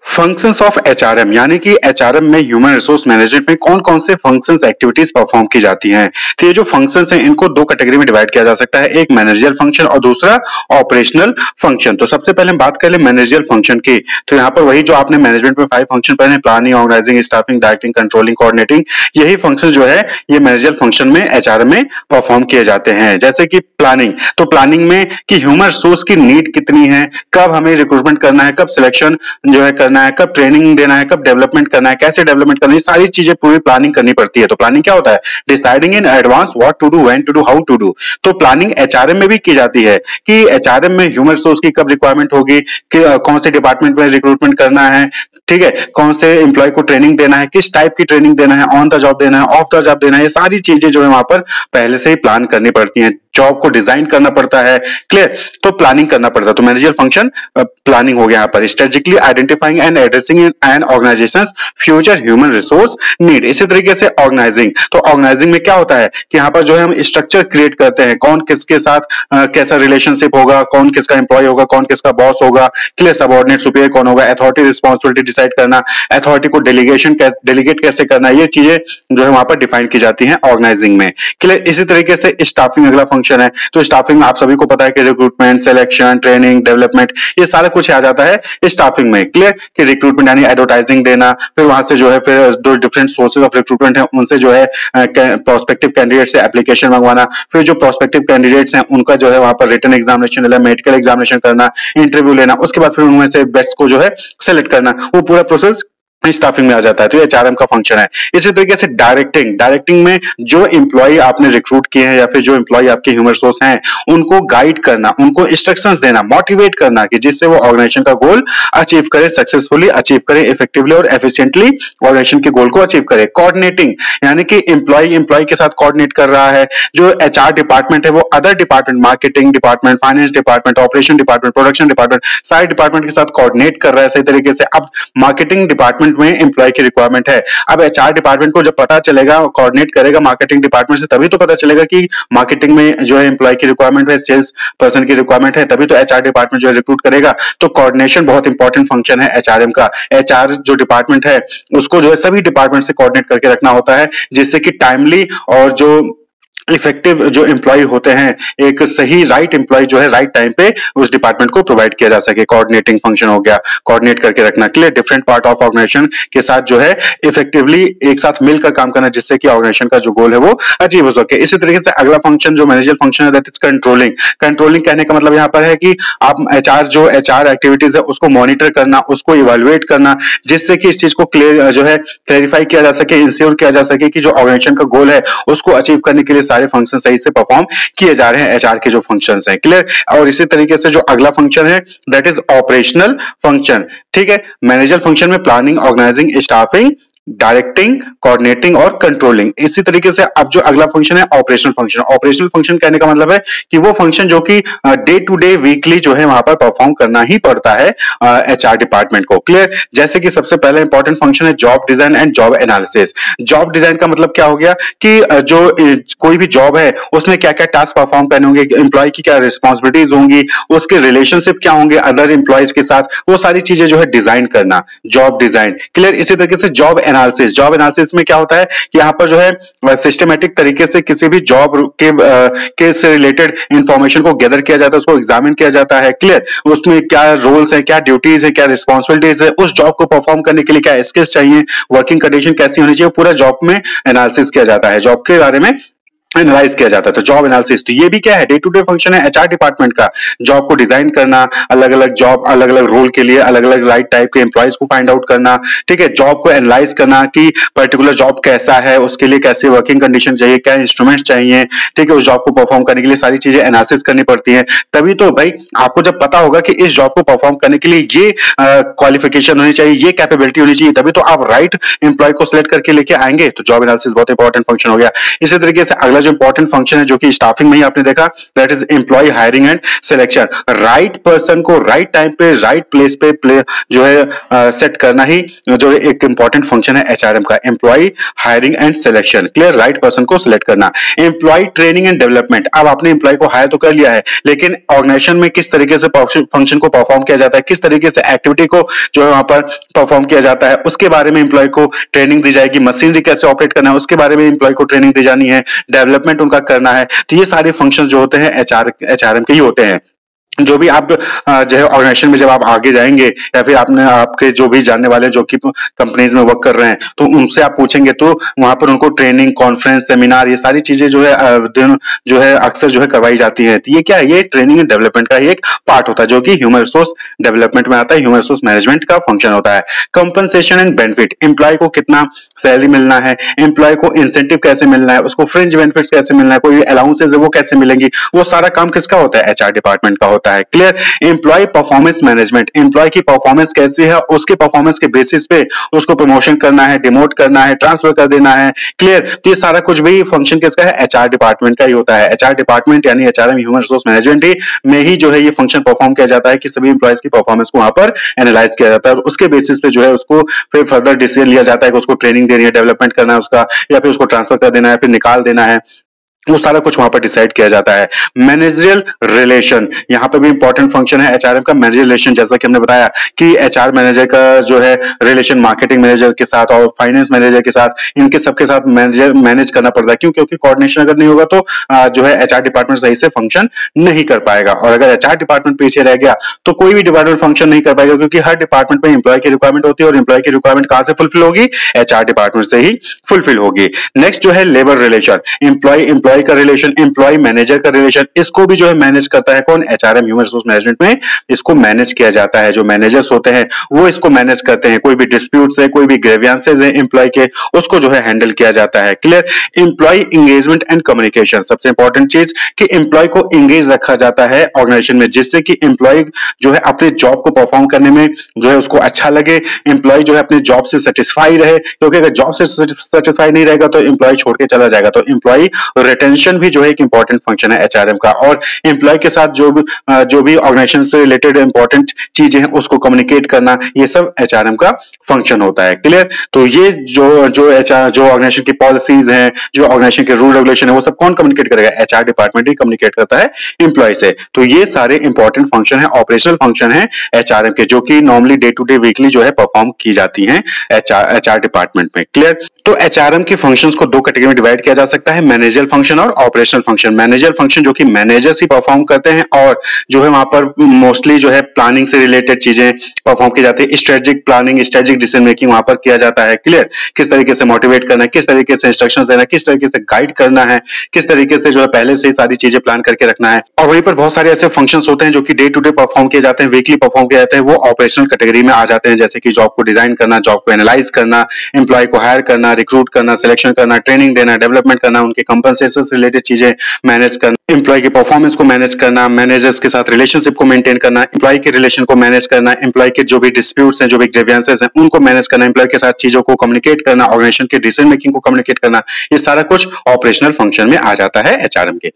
फंक्शंस ऑफ HRM, यानी कि HRM में ह्यूमन रिसोर्स मैनेजमेंट में कौन कौन से फंक्शंस एक्टिविटीज परफॉर्म की जाती हैं। तो ये जो फंक्शंस हैं इनको दो कैटेगरी में डिवाइड किया जा सकता है, एक मैनेजरियल फंक्शन और दूसरा ऑपरेशनल फंक्शन। तो सबसे पहले हम बात कर ले मैनेजरियल फंक्शन की। तो यहाँ पर वही जो आपने मैनेजमेंट में 5 फंक्शन पढ़े, planning, organising, staffing, directing, controlling, coordinating, यही फंक्शन जो है ये मैनेजरियल फंक्शन में HRM में परफॉर्म किए जाते हैं। जैसे कि प्लानिंग, तो प्लानिंग में कि ह्यूमन रिसोर्स की नीड कितनी है, कब हमें रिक्रूटमेंट करना है, कब सिलेक्शन जो है करना है, कब ट्रेनिंग देना है, कब डेवलपमेंट करना है, कैसे डेवलपमेंट करना है, सारी चीजें पूरी प्लानिंग करनी पड़ती है। तो प्लानिंग क्या होता है, deciding in advance what to do, when to do, how to do. तो प्लानिंग HRM में भी की जाती है कि HRM में ह्यूमन रिसोर्स की कब रिक्वायरमेंट होगी, कि कौन से डिपार्टमेंट में रिक्रूटमेंट करना है, ठीक है, कौन से एम्प्लॉय को ट्रेनिंग देना है, किस टाइप की ट्रेनिंग देना है, ऑन द जॉब देना है, ऑफ द जॉब देना है, ये सारी चीजें जो है वहां पर पहले से ही प्लान करनी पड़ती हैं। जॉब को डिजाइन करना पड़ता है, क्लियर, तो प्लानिंग करना पड़ता है। तो मैनेजरियल फंक्शन प्लानिंग हो गया यहाँ पर, strategically identifying and addressing an organisation's future human resource need. इसी तरीके से ऑर्गेनाइजिंग, तो ऑर्गेनाइजिंग में क्या होता है कि यहाँ पर जो है हम स्ट्रक्चर क्रिएट करते हैं, कौन किसके साथ कैसा रिलेशनशिप होगा, कौन किसका एम्प्लॉय होगा, कौन किसका बॉस होगा, क्लियर, सबऑर्डिनेट सुपीरियर कौन होगा, अथॉरिटी रिस्पॉन्सिबिलिटी डिसाइड करना, अथॉरिटी को डेलीगेट कैसे करना, ये चीजें जो है वहां पर डिफाइन की जाती हैं ऑर्गेनाइजिंग में, क्लियर। इसी तरीके से स्टाफिंग अगला फंक्शन है। तो स्टाफिंग में आप सभी को पता है कि रिक्रूटमेंट, सिलेक्शन, ट्रेनिंग, डेवलपमेंट, ये सारा कुछ आ जाता है स्टाफिंग में, क्लियर, कि रिक्रूटमेंट यानी एडवर्टाइजिंग देना, फिर वहां से जो है फिर दो डिफरेंट सोर्सेज ऑफ रिक्रूटमेंट है उनसे जो है प्रोस्पेक्टिव कैंडिडेट से एप्लीकेशन मंगवाना, फिर जो प्रोस्पेक्टिव कैंडिडेट्स हैं उनका जो है वहां पर रिटन एग्जामिनेशन लेना, मेडिकल एग्जामिनेशन करना, इंटरव्यू लेना, उसके बाद फिर उनमें से बेस्ट को जो है सेलेक्ट करना, वो पूरा प्रोसेस स्टाफिंग में आ जाता है। तो ये HRM का फंक्शन है। इसी तरीके से डायरेक्टिंग में जो एम्प्लॉय आपने रिक्रूट किए हैं या फिर जो एम्प्लॉय आपके ह्यूमन रिसोर्स हैं उनको गाइड करना, उनको इंस्ट्रक्शंस देना, मोटिवेट करना कि जिससे वो ऑर्गेनाइजेशन का गोल अचीव करे, सक्सेसफुली अचीव करे, इफेक्टिवली और एफिशिएंटली ऑर्गेनाइजेशन के गोल को अचीव करे। कोऑर्डिनेटिंग, यानी कि एम्प्लॉय के साथ कोऑर्डिनेट कर रहा है, जो HR डिपार्टमेंट है वो other department, marketing department, finance department, operation department, production department, सारे डिपार्टमेंट के साथ कोऑर्डिनेट कर रहा है सही तरीके से। अब मार्केटिंग डिपार्टमेंट डिपार्टमेंट में एम्प्लॉय की रिक्वायरमेंट है। अब एचआर डिपार्टमेंट को जब पता चलेगा, कोऑर्डिनेट करेगा मार्केटिंग डिपार्टमेंट से, तभी तो पता चलेगा कि मार्केटिंग में जो है एम्प्लॉय की रिक्वायरमेंट है, सेल्स पर्सन की रिक्वायरमेंट है, तभी तो एचआर डिपार्टमेंट जो है रिक्रूट करेगा। तो कोऑर्डिनेशन बहुत इंपॉर्टेंट फंक्शन है एचआरएम का। एचआर जो डिपार्टमेंट है उसको जो है सभी डिपार्टमेंट से कोऑर्डिनेट करके रखना होता है, जिससे कि टाइमली और जो इफेक्टिव जो एम्प्लॉय होते हैं, एक सही राइट एम्प्लॉय जो है राइट टाइम पे उस डिपार्टमेंट को प्रोवाइड किया जा सके। कोऑर्डिनेटिंग फंक्शन हो गया, कोऑर्डिनेट करके रखना, clear, different part of organisation के साथ जो है इफेक्टिवली एक साथ मिलकर काम करना, जिससे कि ऑर्गेनाइजेशन का जो गोल है वो अचीव हो सके। इसी तरीके से अगला फंक्शन जो मैनेजर फंक्शन है, दैट इज कंट्रोलिंग। कंट्रोलिंग कहने का मतलब यहाँ पर है कि आप एचआर एक्टिविटीज है उसको मॉनिटर करना, उसको इवेलुएट करना, जिससे कि इस चीज को क्लियर जो है क्लेरिफाई किया जा सके, इंश्योर किया जा सके कि जो ऑर्गेनाइजेशन का गोल है उसको अचीव करने के लिए सारे फंक्शन सही से परफॉर्म किए जा रहे हैं, एचआर के जो फंक्शंस हैं, क्लियर। और इसी तरीके से जो अगला फंक्शन है दैट इज ऑपरेशनल फंक्शन, ठीक है। मैनेजर फंक्शन में planning, organising, staffing, directing, coordinating और कंट्रोलिंग। इसी तरीके से अब जो अगला फंक्शन है ऑपरेशनल फंक्शन। ऑपरेशनल फंक्शन कहने का मतलब है कि वो फंक्शन जो कि डे टू डे वीकली जो है वहां पर परफॉर्म करना ही पड़ता है एचआर डिपार्टमेंट को, क्लियर। जैसे कि सबसे पहले इंपॉर्टेंट फंक्शन है job design and job analysis. Job design का मतलब क्या हो गया कि जो कोई भी जॉब है उसमें क्या क्या टास्क परफॉर्म करने होंगे, एम्प्लॉय की क्या रिस्पॉन्सिबिलिटीज होंगी, उसके रिलेशनशिप क्या होंगे अदर एम्प्लॉयज के साथ, वो सारी चीजें जो है डिजाइन करना, जॉब डिजाइन, क्लियर। इसी तरीके से जॉब एनालिसिस। जॉब एनालिसिस में क्या होता है कि यहाँ पर जो है सिस्टमैटिक तरीके से किसी भी जॉब के से रिलेटेड इंफॉर्मेशन को गैदर किया जाता है, उसको एग्जामिन किया जाता है, क्लियर। उसमें क्या रोल्स है, क्या ड्यूटीज है, क्या रिस्पॉन्सिबिलिटीज है, उस जॉब को परफॉर्म करने के लिए क्या स्किल्स चाहिए, वर्किंग कंडीशन कैसी होनी चाहिए, पूरा जॉब में एनालिसिस किया जाता है, जॉब के बारे में एनालाइज किया जाता है। तो जॉब एनालिसिस, तो ये भी क्या है, डे टू डे फंक्शन है एचआर डिपार्टमेंट का। जॉब को डिजाइन करना, अलग अलग जॉब, अलग अलग रोल के लिए अलग अलग राइट टाइप के एम्प्लॉयज को फाइंड आउट करना, ठीक है। जॉब को एनालाइज करना कि पर्टिकुलर जॉब कैसा है, उसके लिए कैसे वर्किंग कंडीशन चाहिए, क्या इंस्ट्रूमेंट्स चाहिए, ठीक है। उस जॉब को परफॉर्म करने के लिए सारी चीजें एनालिसिस करनी पड़ती है। तभी तो भाई आपको जब पता होगा कि इस जॉब को परफॉर्म करने के लिए ये क्वालिफिकेशन होनी चाहिए, ये कैपेबिलिटी होनी चाहिए, तभी तो आप राइट एम्प्लॉय को सिलेक्ट करके लेके आएंगे। तो जॉब एनालिसिस बहुत इंपॉर्टेंट फंक्शन हो गया। इसी तरीके से अगला जो इंपॉर्टेंट फंक्शन है जो कि स्टाफिंग में ही आपने देखा, that is employ hiring and selection. Right person को राइट टाइम पे राइट प्लेस पे जो है सेट करना ही जो एक इंपॉर्टेंट फंक्शन है एचआरएम का, employ hiring and selection, clear. Right person को सिलेक्ट करना। Employ training and development. अब आपने एम्प्लॉय को हायर तो कर लिया है, लेकिन ऑर्गेनाइजेशन में किस तरीके से फंक्शन को परफॉर्म किया जाता है, किस तरीके से एक्टिविटी को जो है वहां पर परफॉर्म किया जाता है, उसके बारे में एम्प्लॉय को ट्रेनिंग दी जाएगी। मशीनरी कैसे ऑपरेट करना है उसके बारे में एम्प्लॉय को ट्रेनिंग दी जानी है, डेवलपमेंट उनका करना है। तो ये सारे फंक्शंस जो होते हैं एचआरएम के ही होते हैं। जो भी आप जो है ऑर्गेनाइजेशन में जब आप आगे जाएंगे या फिर आपने आपके जो भी जानने वाले जो कि कंपनीज में वर्क कर रहे हैं, तो उनसे आप पूछेंगे तो वहां पर उनको ट्रेनिंग, कॉन्फ्रेंस, सेमिनार, ये सारी चीजें जो है अक्सर जो है करवाई जाती है। तो ये क्या है, ये ट्रेनिंग एंड डेवलपमेंट का एक पार्ट होता है जो कि ह्यूमन रिसोर्स डेवलपमेंट में आता है, ह्यूमन रिसोर्स मैनेजमेंट का फंक्शन होता है। Compensation and benefit. एम्प्लॉय को कितना सैलरी मिलना है, एम्प्लॉय को इंसेंटिव कैसे मिलना है, उसको फ्रिंज बेनिफिट्स कैसे मिलना है, कोई अलाउंसेस है वो कैसे मिलेंगी, वो सारा काम किसका होता है, एचआर डिपार्टमेंट का होता है, clear. Employ performance management. Employ की परफॉर्मेंस कैसी है, उसके परफॉर्मेंस के बेसिस पे उसको प्रमोशन करना है, डिमोट करना है, ट्रांसफर कर देना है, क्लियर। तो ये सारा कुछ भी फंक्शन किसका है, एचआर डिपार्टमेंट का ही होता है। एचआर डिपार्टमेंट यानी एचआरएम, ह्यूमन रिसोर्स मैनेजमेंट ही में ही जो है ये फंक्शन परफॉर्म किया जाता है कि सभी एम्प्लॉयज की परफॉर्मेंस को वहां पर एनालाइज किया जाता है और उसके बेसिस पे जो है उसको फिर फर्दर डिसीजन लिया जाता है कि उसको ट्रेनिंग देनी है, डेवलपमेंट करना है उसका, या फिर उसको ट्रांसफर कर देना है, फिर निकाल देना है, वो सारा कुछ वहां पर डिसाइड किया जाता है। मैनेजरियल रिलेशन, यहां पर भी इंपॉर्टेंट फंक्शन है एचआरएम का, मैनेजरियल रिलेशन। जैसा कि हमने बताया कि एचआर मैनेजर का जो है रिलेशन मार्केटिंग मैनेजर के साथ और फाइनेंस मैनेजर के साथ, इनके सबके साथ मैनेज करना पड़ता है। क्यों? क्योंकि कोऑर्डिनेशन अगर नहीं होगा तो जो है एचआर डिपार्टमेंट सही से फंक्शन नहीं कर पाएगा, और अगर एचआर डिपार्टमेंट पीछे रह गया तो कोई भी डिपार्टमेंट फंक्शन नहीं कर पाएगा, क्योंकि हर डिपार्टमेंट में एम्प्लॉय की रिक्वायरमेंट होती है और एम्प्लॉय की रिक्वायरमेंट कहां से फुलफिल होगी, एचआर डिपार्टमेंट से ही फुलफिल होगी। नेक्स्ट जो है लेबर रिलेशन, एम्प्लॉय का रिलेशन, एम्प्लॉय मैनेजर का रिलेशन, इसको भी जो है मैनेज करता है कौन, एचआरएम, ह्यूमन रिसोर्स मैनेजमेंट में इसको मैनेज किया जाता है। जो मैनेजर्स होते हैं वो इसको मैनेज करते हैं। कोई भी डिस्प्यूट्स है, कोई भी ग्रीवेंसेस है एम्प्लॉय के, उसको जो है हैंडल किया जाता है, clear. Employ engagement and communication, सबसे इंपॉर्टेंट चीज कि एम्प्लॉय को एंगेज रखा जाता है ऑर्गेनाइजेशन में, जिससे कि एम्प्लॉय जो है अपने जॉब को परफॉर्म करने में जो है उसको अच्छा लगे, एम्प्लॉय जो है अपने जॉब से सेटिस्फाई रहे, क्योंकि अगर जॉब से सेटिस्फाई नहीं रहेगा तो एम्प्लॉय छोड़ के चला जाएगा। तो एम्प्लॉय रिटेंशन भी जो है एक इंपॉर्टेंट फंक्शन है एचआरएम का, और एम्प्लॉय के साथ जो भी ऑर्गेनाइजेशन से रिलेटेड इंपॉर्टेंट चीजें हैं उसको कम्युनिकेट करना, ये सब एचआरएम का फंक्शन होता है। क्लियर? तो ये जो ऑर्गेनाइजेशन की पॉलिसीज हैं, जो ऑर्गेनाइजेशन के रूल रेगुलेशन है, वो सब कौन कम्युनिकेट करेगा? एचआर डिपार्टमेंट ही कम्युनिकेट करता है एम्प्लॉय से। तो ये सारे इंपॉर्टेंट फंक्शन है, ऑपरेशनल फंक्शन है एचआरएम के, जो कि normally day to day weekly जो है परफॉर्म की जाती हैं एचआर डिपार्टमेंट में। क्लियर? तो एचआरएम के फंक्शंस को दो कैटेगरी में डिवाइड किया जा सकता है, मैनेजर फंक्शन और ऑपरेशनल फंक्शन। मैनेजर फंक्शन जो कि मैनेजर्स ही परफॉर्म करते हैं, और जो है वहां पर मोस्टली जो है प्लानिंग से रिलेटेड चीजें परफॉर्म की जाती है। Strategic planning, strategic decision making वहां पर किया जाता है। क्लियर? किस तरीके से मोटिवेट करना है, किस तरीके से इंस्ट्रक्शंस देना है, किस तरीके से गाइड करना है, किस तरीके से जो है पहले से ही सारी चीजें प्लान करके रखना है। और वहीं पर बहुत सारे ऐसे फंक्शंस होते हैं जो कि डे टू डे परफॉर्म किए जाते हैं, वीकली परफॉर्म किए जाते हैं, वो ऑपरेशनल कैटेगरी में आ जाते हैं, जैसे कि जॉब को डिजाइन करना, जॉब को एनालाइज करना, एम्प्लॉय को हायर करना, रिक्रूट करना, सिलेक्शन करना, ट्रेनिंग देना, डेवलपमेंट करना, उनके कंपनसेशन से रिलेटेड चीजें मैनेज करना, एम्प्लॉय की परफॉर्मेंस को मैनेज करना, मैनेजर्स के साथ रिलेशनशिप को मेंटेन करना, एम्प्लॉय के रिलेशन को मैनेज करना, एम्प्लॉय के जो भी डिस्प्यूट्स हैं, जो भी ग्रीवेंसेस हैं, उनको मैनेज करना, एम्प्लॉय के साथ चीजों को कम्युनिकेट करना, ऑर्गेनाइजेशन के डिसीजन मेकिंग को कम्युनिकेट करना, ये सारा कुछ ऑपरेशनल फंक्शन में आ जाता है एचआरएम के।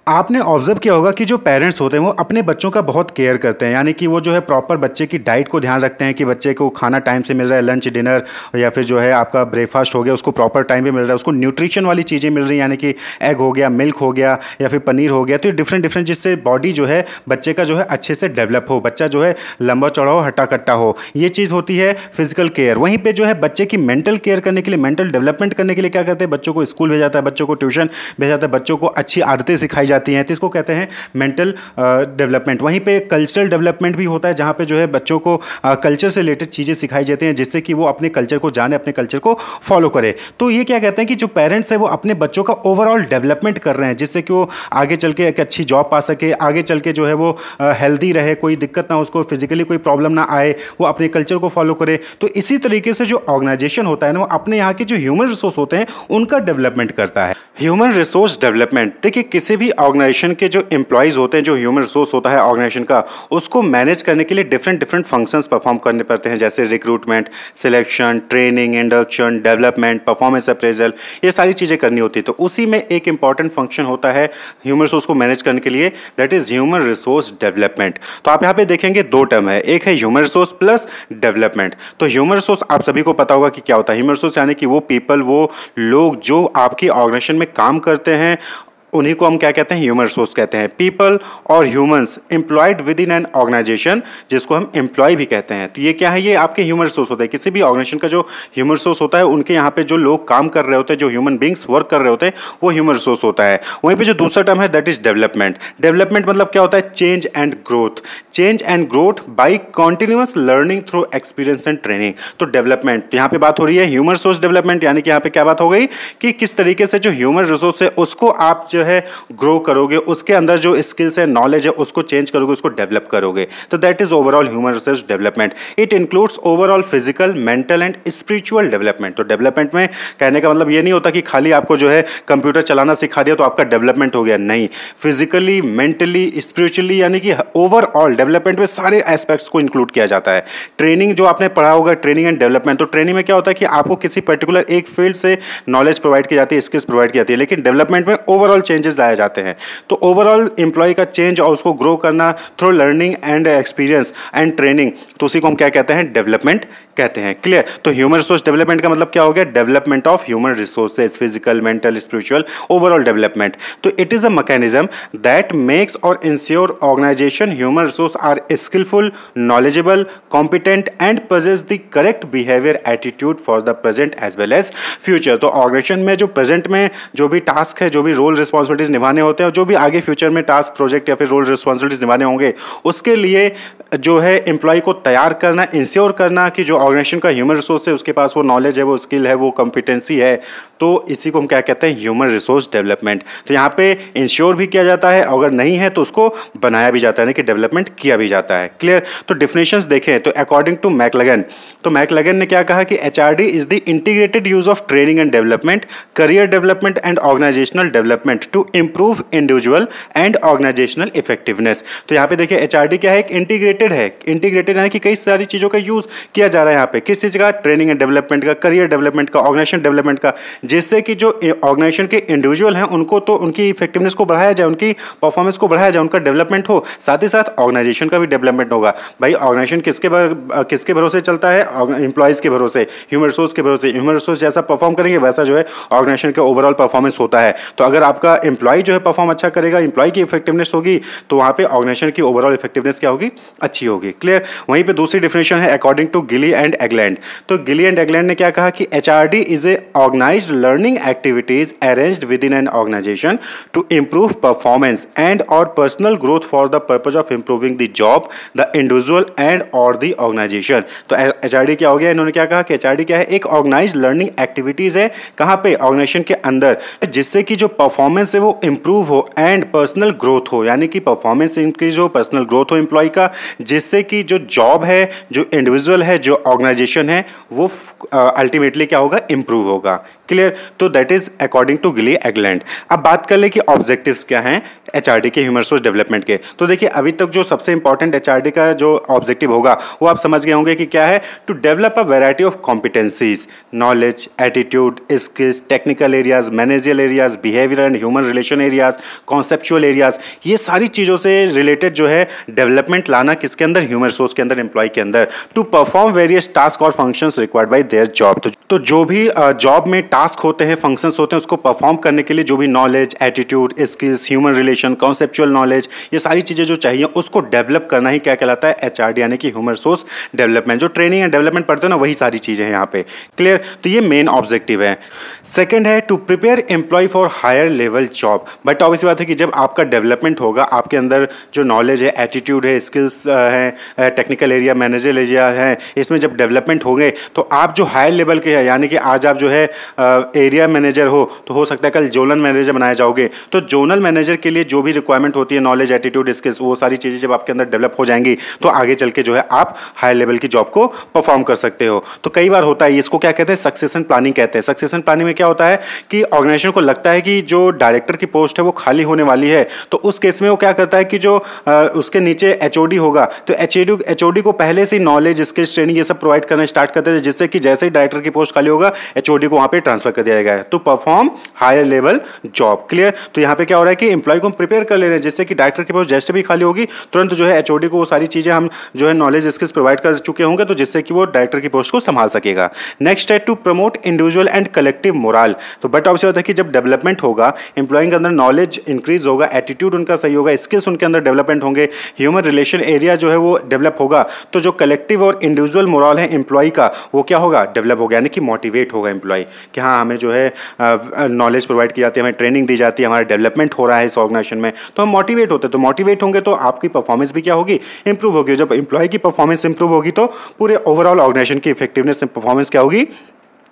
आपने ऑब्जर्व किया होगा कि जो पेरेंट्स होते हैं वो अपने बच्चों का बहुत केयर करते हैं, यानी कि वो जो है प्रॉपर बच्चे की डाइट को ध्यान रखते हैं कि बच्चे को खाना टाइम से मिल रहा है, लंच डिनर या फिर जो है आपका ब्रेकफास्ट हो गया उसको प्रॉपर टाइम पे मिल रहा है, उसको न्यूट्रिशन वाली चीज़ें मिल रही हैं, यानी कि एग हो गया, मिल्क हो गया या फिर पनीर हो गया। तो ये डिफरेंट जिससे बॉडी जो है बच्चे का जो है अच्छे से डेवलप हो, बच्चा जो है लंबा चौड़ा हो, हट्टा कट्टा हो, ये चीज़ होती है फिजिकल केयर। वहीं पर जो है बच्चे की मेंटल केयर करने के लिए, मेंटल डेवलपमेंट करने के लिए क्या करते हैं, बच्चों को स्कूल भेजा जाता है, बच्चों को ट्यूशन भेजा जाता है, बच्चों को अच्छी आदतें सिखाई जाती हैं, तो इसको कहते हैं मेंटल डेवलपमेंट। वहीं पे कल्चरल डेवलपमेंट भी होता है, जहां पे जो है बच्चों को कल्चर से रिलेटेड चीज़ें सिखाई जाती हैं, जिससे कि वो अपने कल्चर को जाने, अपने कल्चर को फॉलो करे। तो ये क्या कहते हैं कि जो पेरेंट्स हैं वो अपने बच्चों का ओवरऑल डेवलपमेंट कर रहे हैं, जिससे कि वो आगे चल के एक अच्छी जॉब पा सके, आगे चल के जो है वो हेल्दी रहे, कोई दिक्कत ना हो, उसको फिजिकली कोई प्रॉब्लम ना आए, वो अपने कल्चर को फॉलो करे। तो इसी तरीके से जो ऑर्गेनाइजेशन होता है ना, वो अपने यहाँ के जो ह्यूमन रिसोर्स होते हैं उनका डेवलपमेंट करता है। ह्यूमन रिसोर्स डेवलपमेंट, देखिए किसी भी ऑर्गेनाइजेशन के जो एम्प्लॉइज होते हैं, जो ह्यूमन रिसोर्स होता है ऑर्गेनाइजेशन का, उसको मैनेज करने के लिए डिफरेंट फंक्शंस परफॉर्म करने पड़ते हैं, जैसे recruitment, selection, training, induction, development, performance appraisal, ये सारी चीज़ें करनी होती है। तो उसी में एक इंपॉर्टेंट फंक्शन होता है ह्यूमन रिसोर्स को मैनेज करने के लिए, that is human resource development. तो आप यहाँ पे देखेंगे दो टर्म है, एक है ह्यूमन रिसोर्स प्लस डेवलपमेंट। तो ह्यूमन रिसोर्स आप सभी को पता होगा कि क्या होता है। ह्यूमन रिसोर्स यानी कि वो पीपल, वो लोग जो आपकी ऑर्गेनाइजेशन में काम करते हैं, उन्हीं को हम क्या कहते हैं, ह्यूमन रिसोर्स कहते हैं। पीपल और humans employed within an organisation, जिसको हम एम्प्लॉय भी कहते हैं। तो ये क्या है, ये आपके ह्यूमन रिसोर्स होते हैं। किसी भी ऑर्गेनाइजेशन का जो ह्यूमन रिसोर्स होता है, उनके यहाँ पे जो लोग काम कर रहे होते हैं, जो ह्यूमन बींग्स वर्क कर रहे होते हैं, वो ह्यूमन रिसोर्स होता है। वहीं पे जो दूसरा टर्म है दैट इज डेवलपमेंट। डेवलपमेंट मतलब क्या होता है, change and growth. Change and growth by continuous learning through experience and training. तो डेवलपमेंट, तो यहाँ पे बात हो रही है ह्यूमन रिसोर्स डेवलपमेंट, यानी कि यहाँ पे क्या बात हो गई कि किस तरीके से जो ह्यूमन रिसोर्स है उसको आप जो है ग्रो करोगे, उसके अंदर जो स्किल्स है, नॉलेज है, उसको चेंज करोगे, उसको डेवलप करोगे। तो that is overall human resource development. It includes overall physical, mental and spiritual development. तो डेवलपमेंट में कहने का मतलब ये नहीं होता कि खाली आपको जो है कंप्यूटर चलाना सिखा दिया तो आपका डेवलपमेंट हो गया, नहीं। फिजिकली, मेंटली, स्पिरिचुअली, यानी कि ओवरऑल डेवलपमेंट में सारे एस्पेक्ट्स को इंक्लूड किया जाता है। ट्रेनिंग जो आपने पढ़ा होगा, ट्रेनिंग एंड डेवलपमेंट, तो ट्रेनिंग में क्या होता है कि आपको किसी पर्टिकुलर एक फील्ड से नॉलेज प्रोवाइड की जाती है, स्किल्स प्रोवाइड की जाती है, लेकिन डेवलपमेंट में ओवरऑल चेंजेस लाए जाते हैं। तो ओवरऑल एम्प्लॉय का चेंज और उसको ग्रो करना through learning and experience and training, तो उसी को हम क्या कहते हैं, डेवलपमेंट कहते हैं। क्लियर? तो ह्यूमन रिसोर्स डेवलपमेंट का मतलब क्या हो गया, development of human resources, physical, mental, spiritual, overall development. तो it is a mechanism that makes और ensure organisation human resource are skilful, knowledgeable, competent and possess the correct behavior attitude for the present as well as future। तो organisation में जो present में जो भी task है, जो भी रोल रिस्पॉन्सिबिलिटीज निभाने होते हैं, जो भी आगे फ्यूचर में टास्क, प्रोजेक्ट या फिर रोल रिस्पॉन्सिबिलिटीज निभाने होंगे, उसके लिए जो है एम्प्लॉय को तैयार करना, इंश्योर करना कि जो ऑर्गेनाइजेशन का ह्यूमन रिसोर्स है उसके पास वो नॉलेज है, वो स्किल है, वो कॉम्पिटेंसी है। तो इसी को हम क्या कहते हैं, ह्यूमन रिसोर्स डेवलपमेंट। तो यहाँ पे इंश्योर भी किया जाता है, अगर नहीं है तो उसको बनाया भी जाता है, कि डेवलपमेंट किया भी जाता है। क्लियर? तो डिफिनेशंस देखें तो अकॉर्डिंग टू मैकलेगन, तो मैकलेगन ने क्या कहा कि HRD is the integrated use of training and development, career development and organisational development to improve individual and organisational effectiveness. तो यहाँ पे देखिए एचआरडी क्या है, एक इंटीग्रेटेड इंटीग्रेटेड है। इंटीग्रेटेड यानी कि कई सारी चीज़ों का यूज़ किया जा रहा है यहाँ पे। किस चीज़ का? ट्रेनिंग एंड डेवलपमेंट का, करियर डेवलपमेंट का, ऑर्गेनाइजेशन डेवलपमेंट का, जिससे कि जो ऑर्गेनाइजेशन के इंडिविजुअल हैं उनको तो उनकी इफेक्टिवनेस को बढ़ाया जाए, उनकी परफॉर्मेंस को बढ़ाया जाए, उनका डेवलपमेंट हो, साथ ही साथ ऑर्गेनाइजेशन का भी डेवलपमेंट होगा। भाई ऑर्गेनाइजेशन किसके भरोसे चलता है? एम्प्लॉयज़ के भरोसे, ह्यूमन रिसोर्स के भरोसे। ह्यूमन रिसोर्स जैसा परफॉर्म करेंगे वैसा जो है ऑर्गेनाइजेशन का ओवरऑल परफॉर्मेंस होता है। तो अगर आपका एम्प्लॉय जो है परफॉर्म अच्छा करेगा, एम्प्लॉय की इफेक्टिवनेस होगी, तो वहाँ पे ऑर्गेनाइजेशन की ओवरऑल इफेक्टिवनेस क्या होगी? अच्छी होगी। क्लियर? वहीं पे दूसरी डिफिनेशन है according to Gilley and Eggland. तो गिली एंड एगलैंड ने क्या कहा कि HRD is a organised learning activities arranged within an organisation to improve performance and और personal growth for the purpose of improving the job, the individual and और the organisation. तो HRD क्या हो गया? इन्होंने क्या कहा कि एचआरडी क्या है? एक ऑर्गेनाइज्ड लर्निंग एक्टिविटीज है। कहाँ पे? ऑर्गेनाइजेशन के अंदर, जिससे कि जो परफॉर्मेंस है वो इंप्रूव हो एंड पर्सनल ग्रोथ हो, यानी कि परफॉर्मेंस इंक्रीज हो, पर्सनल ग्रोथ हो एम्प्लॉय का, जिससे कि जो जॉब है, जो इंडिविजुअल है, जो ऑर्गेनाइजेशन है, वो अल्टीमेटली क्या होगा? इंप्रूव होगा। क्लियर? तो दैट इज अकॉर्डिंग टू गिली एगलैंड। अब बात कर ले कि ऑब्जेक्टिव्स क्या हैं एचआरडी के, ह्यूमन रिसोर्स डेवलपमेंट के। तो देखिए अभी तक जो सबसे इंपॉर्टेंट एचआरडी का जो ऑब्जेक्टिव होगा वो आप समझ गए होंगे कि क्या है? To develop a variety of competencies, knowledge, attitude, skills, technical areas, managerial areas, behaviour and human relation areas, conceptual areas, ये सारी चीज़ों से रिलेटेड जो है डेवलपमेंट लाना किसके अंदर? ह्यूमन रिसोर्स के अंदर, एम्प्लॉय के अंदर। टू परफॉर्म वेरियस टास्क और functions required by their job. तो जो भी जॉब में टास्क होते हैं, फंक्शंस होते हैं, उसको परफॉर्म करने के लिए जो भी knowledge, attitude, skills, human relation, conceptual knowledge, ये सारी चीज़ें जो चाहिए उसको डेवलप करना ही क्या कहलाता है? एचआरडी यानी कि ह्यूमन रिसोर्स डेवलपमेंट। जो ट्रेनिंग एंड डेवलपमेंट पढ़ते हैं ना, वही सारी चीज़ें हैं यहाँ पे। क्लियर? तो ये मेन ऑब्जेक्टिव है। सेकंड है to prepare employ for higher level job. But obvious बात है कि जब आपका डेवलपमेंट होगा, आपके अंदर जो नॉलेज है, एटीट्यूड है, स्किल्स है, टेक्निकल एरिया, मैनेजर एरिया है, इसमें जब डेवलपमेंट होंगे तो आप जो हायर लेवल के हैं, यानी कि आज आप जो है एरिया मैनेजर हो, तो हो सकता है कल जोनल मैनेजर बनाए जाओगे। तो जोनल मैनेजर के लिए जो भी रिक्वायरमेंट होती है, नॉलेज, एटीट्यूड, स्किल्स, वो सारी चीज़ें जब आपके अंदर डेवलप हो जाएंगी तो आगे चल के जो है आप हायर लेवल की जॉब को परफॉर्म कर सकते हो। तो कई बार होता है, इसको क्या कहते हैं? सक्सेशन प्लानिंग कहते हैं। सक्सेशन प्लानिंग में क्या होता है कि ऑर्गेनाइजेशन को लगता है कि जो डायरेक्टर की पोस्ट है वो खाली होने वाली है, तो उस केस में वो क्या करता है कि जो उसके नीचे एचओडी होगा, तो एचओडी को पहले से नॉलेज, स्किल्स, ट्रेनिंग ये सब प्रोवाइड करना स्टार्ट करते हैं, जिससे कि जैसे ही डायरेक्टर की पोस्ट खाली होगा एचओडी को वहां पे ट्रांसफर कर दिया जाएगा to perform higher level job. Clear? तो यहाँ पे क्या हो रहा है कि एम्प्लॉय को हम प्रिपेयर कर ले रहे हैं, जिससे कि डायरेक्टर की पोस्ट जैसे भी खाली होगी तुरंत जो है एचओडी को वो सारी चीजें हम जो है नॉलेज, स्किल्स प्रोवाइड कर चुके होंगे, तो जिससे कि वो डायरेक्टर की पोस्ट को संभाल सकेगा। नेक्स्ट है to promote individual and collective morale. तो बट ऑब्वियस होता है कि जब डेवलपमेंट होगा, एम्प्लॉय के अंदर नॉलेज इंक्रीज होगा, एटीट्यूड उनका सही होगा, स्किल्स उनके अंदर डेवलपमेंट होंगे, ह्यूमन रिलेशन एरिया जो है वो डेवलप होगा, तो जो कलेक्टिव और इंडिविजुअल मोरल है एम्प्लॉय का, वो क्या होगा? डेवलप होगा, यानी कि मोटिवेट होगा एम्प्लॉय कि हाँ हमें जो है नॉलेज प्रोवाइड की जाती है, हमें ट्रेनिंग दी जाती है, हमारा डेवलपमेंट हो रहा है इस ऑर्गेनाइजेशन में, तो हम मोटिवेट होते हैं। तो मोटिवेट होंगे तो आपकी परफॉर्मेंस भी क्या होगी? इंप्रूव होगी। जब एम्प्लॉय की परफॉर्मेंस इंप्रूव होगी तो पूरे ओवरऑल ऑर्गेनाइजेशन की इफेक्टिवनेस परफॉर्मेंस क्या होगी?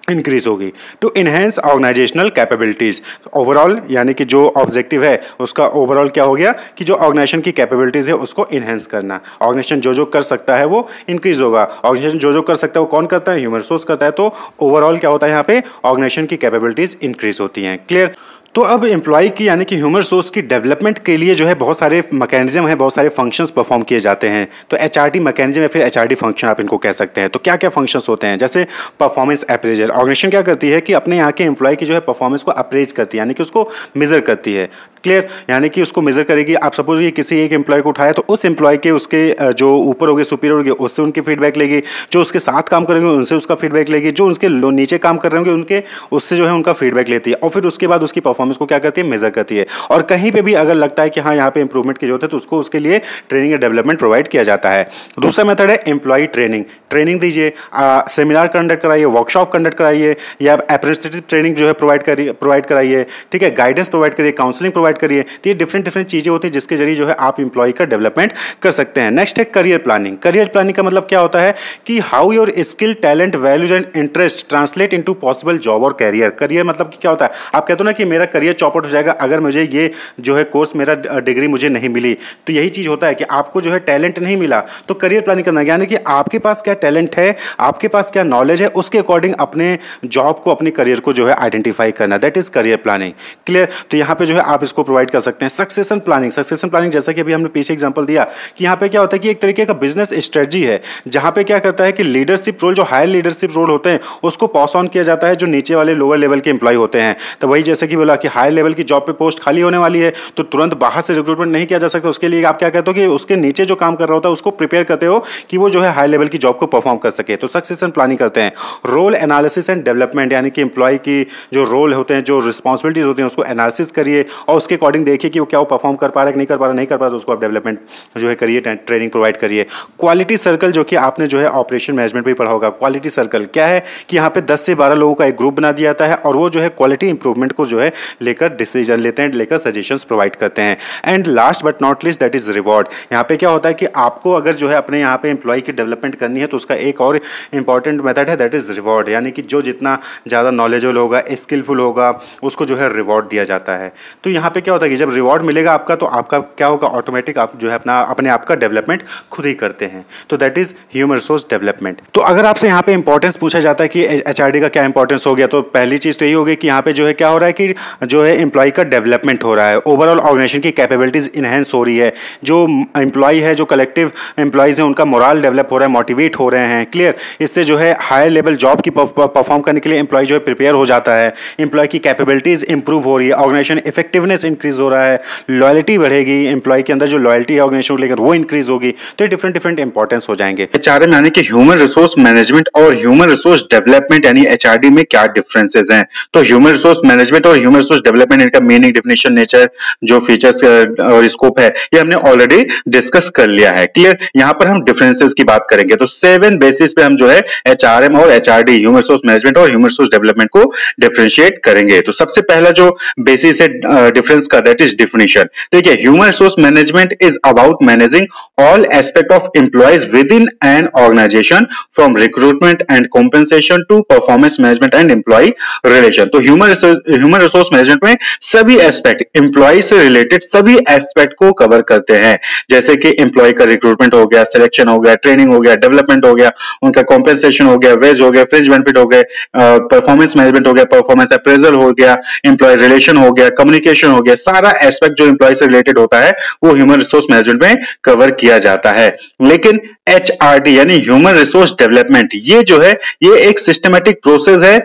इंक्रीज होगी। To enhance organisational capabilities. Overall यानी कि जो ऑब्जेक्टिव है उसका ओवरऑल क्या हो गया कि जो ऑर्गेनाइजेशन की कैपेबिलिटीज है उसको इनहेंस करना। ऑर्गेनाइजेशन जो कर सकता है वो इंक्रीज होगा। ऑर्गेनाइजेशन जो कर सकता है वो कौन करता है? ह्यूमन रिसोर्स करता है। तो ओवरऑल क्या होता है यहाँ पे? ऑर्गेनाइजेशन की कैपेबिलिटीज इंक्रीज होती हैं। क्लियर? तो अब एम्प्लॉय की यानी कि ह्यूमन रिसोर्स की डेवलपमेंट के लिए जो है बहुत सारे मैकेनिज्म हैं, बहुत सारे फंक्शंस परफॉर्म किए जाते हैं। तो एचआरडी मैकेनिज्म या फिर एचआरडी फंक्शन आप इनको कह सकते हैं। तो क्या क्या फंक्शंस होते हैं? जैसे परफॉर्मेंस अप्रेजल। ऑर्गेनाइजेशन क्या करती है कि अपने यहाँ के एम्प्लॉय की जो है परफॉर्मेंस को अप्रेज करती है, यानी कि उसको मेजर करती है। क्लियर? यानी कि उसको मेजर करेगी। आप सपोज ये किसी एक एम्प्लॉय को उठाया तो उस एम्प्लॉय के उसके जो ऊपर होंगे, सुपीरियर होंगे, उससे उनकी फीडबैक लेगी, जो उसके साथ काम करेंगे उनसे उसका फीडबैक लेगी, जो उसके नीचे काम कर रहे होंगे उनके उससे जो है उनका फीडबैक लेती है, और फिर उसके बाद उसकी परफॉर्मेंस को क्या करती है? मेजर करती है। और कहीं पे भी अगर लगता है कि हाँ यहाँ पे इंप्रूवमेंट की जरूरत है तो उसको उसके लिए ट्रेनिंग या डेवलपमेंट प्रोवाइड किया जाता है। दूसरा मेथड है एम्प्लॉय ट्रेनिंग। ट्रेनिंग दीजिए, सेमिनार कंडक्ट कराइए, वर्कशॉप कंडक्ट कराइए, या अप्रेंटिसशिप ट्रेनिंग जो है प्रोवाइड कराइए, ठीक है, गाइडेंस प्रोवाइड करिए, काउंसलिंग प्रोवाइड करिए। तो ये डिफरेंट चीजें होती है जिसके जरिए जो है आप इंप्लॉय का डेवलपमेंट कर सकते हैं। नेक्स्ट है करियर प्लानिंग। करियर प्लानिंग का मतलब क्या होता है कि how your skill, talent, values and interest translate into possible job और कैरियर। करियर मतलब क्या होता है? आप कहते हो ना कि मेरा करियर चौपट हो जाएगा अगर मुझे ये जो है कोर्स मेरा डिग्री मुझे नहीं मिली। तो यही चीज़ होता है कि आपको जो है टैलेंट नहीं मिला तो करियर प्लानिंग करना, यानी कि आपके पास क्या टैलेंट है, आपके पास क्या नॉलेज है, उसके अकॉर्डिंग अपने जॉब को, अपने करियर को जो है आइडेंटिफाई करना, that is career planning. Clear? तो यहाँ पे जो है आप इसको प्रोवाइड कर सकते हैं। सक्सेशन प्लानिंग, सक्सेशन प्लानिंग जैसा कि अभी हमने पीछे एग्जांपल दिया कि यहाँ पे क्या होता है कि एक तरीके का बिजनेस स्ट्रेटजी है जहाँ पे क्या करता है कि लीडरशिप रोल, जो हायर लीडरशिप रोल होते हैं उसको पास ऑन किया जाता है जो नीचे वाले लोअर लेवल के एम्प्लॉय होते हैं। तो वही जैसे कि बोला कि हायर लेवल की जॉब पे पोस्ट खाली होने वाली है तो तुरंत बाहर से रिक्रूटमेंट नहीं किया जा सकता, उसके लिए आप क्या कहते हो कि उसके नीचे जो काम कर रहा होता है उसको प्रिपेयर करते हो कि वो जो है हाई लेवल की जॉब को परफॉर्म कर सके। तो सक्सेशन प्लानिंग करते हैं। रोल एनालिसिस एंड डेवलपमेंट, यानी कि एम्प्लॉय की जो रोल होते हैं, जो रिस्पॉन्सिबिलिटीज होती हैं उसको एनालिसिस करिए और उसके अकॉर्डिंग देखिए कि वो क्या वो परफॉर्म कर पा रहा है, नहीं कर पा रहा, नहीं कर पा रहा तो उसको आप डेवलपमेंट जो है करिए, ट्रेनिंग प्रोवाइड करिए। क्वालिटी सर्कल, जो कि आपने जो है ऑपरेशन मैनेजमेंट में पढ़ा होगा। क्वालिटी सर्कल क्या है कि यहाँ पे 10 से 12 लोगों का एक ग्रुप बना दिया जाता है और वो जो है क्वालिटी इंप्रूवमेंट को जो है लेकर डिसीजन लेते हैं, लेकर सजेशंस प्रोवाइड करते हैं। And last but not least that is reward. यहाँ पे क्या होता है कि आपको अगर जो है अपने यहाँ पे एम्प्लॉय की डेवलपमेंट करनी है तो उसका एक और इंपॉर्टेंट मेथड है, दैट इज रिवॉर्ड, यानी कि जो जितना ज़्यादा नॉलेजेबल होगा, स्किलफुल होगा, उसको जो है रिवॉर्ड दिया जाता है। तो यहाँ पे क्या होता है कि जब रिवॉर्ड मिलेगा आपका तो आपका क्या होगा, ऑटोमेटिक आप जो है अपने आप का डेवलपमेंट खुद ही करते हैं। तो that is human resource development. तो अगर आपसे यहाँ पे इंपॉर्टेंस पूछा जाता है कि एचआरडी का क्या इंपॉर्टेंस हो गया, तो पहली चीज़ तो यही होगी कि यहाँ पे जो है क्या हो रहा है कि जो है एम्प्लॉय का डेवलपमेंट हो रहा है, ओवरऑल ऑर्गेनाइजेशन की कैपेबिलिटीज इनहेंस हो रही है, जो एम्प्लॉय है, जो कलेक्टिव एम्प्लॉयज हैं उनका मोरल डेवलप हो रहा है, मोटिवेट हो रहे हैं। क्लियर? इससे जो है हायर लेवल जॉब की परफॉर्म करने के लिए एम्प्लॉय जो है प्रिपेयर हो जाता है, एम्प्लॉय की कैपेबिलिटीज इंप्रूव हो रही है, ऑर्गेनाइजेशन इफेक्टिवनेस इंक्रीज हो रहा है, लॉयल्टी बढ़ेगी, एम्प्लॉय के अंदर जो लॉयल्टी है ऑर्गेनाइजेशन को लेकर वो इंक्रीज होगी। तो ये डिफरेंट इंपॉर्टेंस हो जाएंगे। एचआरएम यानी कि ह्यूमन रिसोर्स मैनेजमेंट और ह्यूमन रिसोर्स डेवलपमेंट यानी एचआरडी में क्या डिफरेंसेस हैं? तो ह्यूमन रिसोर्स मैनेजमेंट और ह्यूमन रिसोर्स डेवलपमेंट, इनका मीनिंग, डेफिनेशन, नेचर, जो फीचर्स और स्कोप है, ये हमने ऑलरेडी डिस्कस कर लिया है। क्लियर? यहाँ पर हम डिफरेंसेस की बात करेंगे। तो 7 बेसिस पे हम जो है एचआरएम और एचआरडी, ह्यूमन रिसोर्स मैनेजमेंट और ह्यूमन रिसोर्स डेवलपमेंट को डिफरेंशिएट करेंगे। तो सबसे पहला जो बेसिस है डिफरेंस का, दैट इज डिफिनेशन। देखिए, human resource management is about managing all aspect of employees within an organisation from recruitment and compensation to performance management and employ relation. तो ह्यूमन रिसोर्स मैनेजमेंट में सभी aspect, employ से related सभी aspect को cover करते हैं, जैसे कि एम्प्लॉय का रिक्रूटमेंट हो गया, सिलेक्शन हो गया, ट्रेनिंग हो गया, डेवलपमेंट हो गया, उनका कॉम्पेंसेशन हो गया, वेज हो गया, फ्रिंज बेनिफिट हो गए, परफॉर्मेंस मैनेजमेंट हो गया, परफॉर्मेंस अप्रेजल हो गया, एम्प्लॉय रिलेशन हो गया, कम्युनिकेशन हो गया, सारा एस्पेक्ट जो एम्प्लॉय से रिलेटेड होता है वो ह्यूमन रिसोर्स मैनेजमेंट में कवर किया जाता है। लेकिन एचआरडी यानी ह्यूमन रिसोर्स डेवलपमेंट, ये जो है ये एक सिस्टमैटिक प्रोसेस है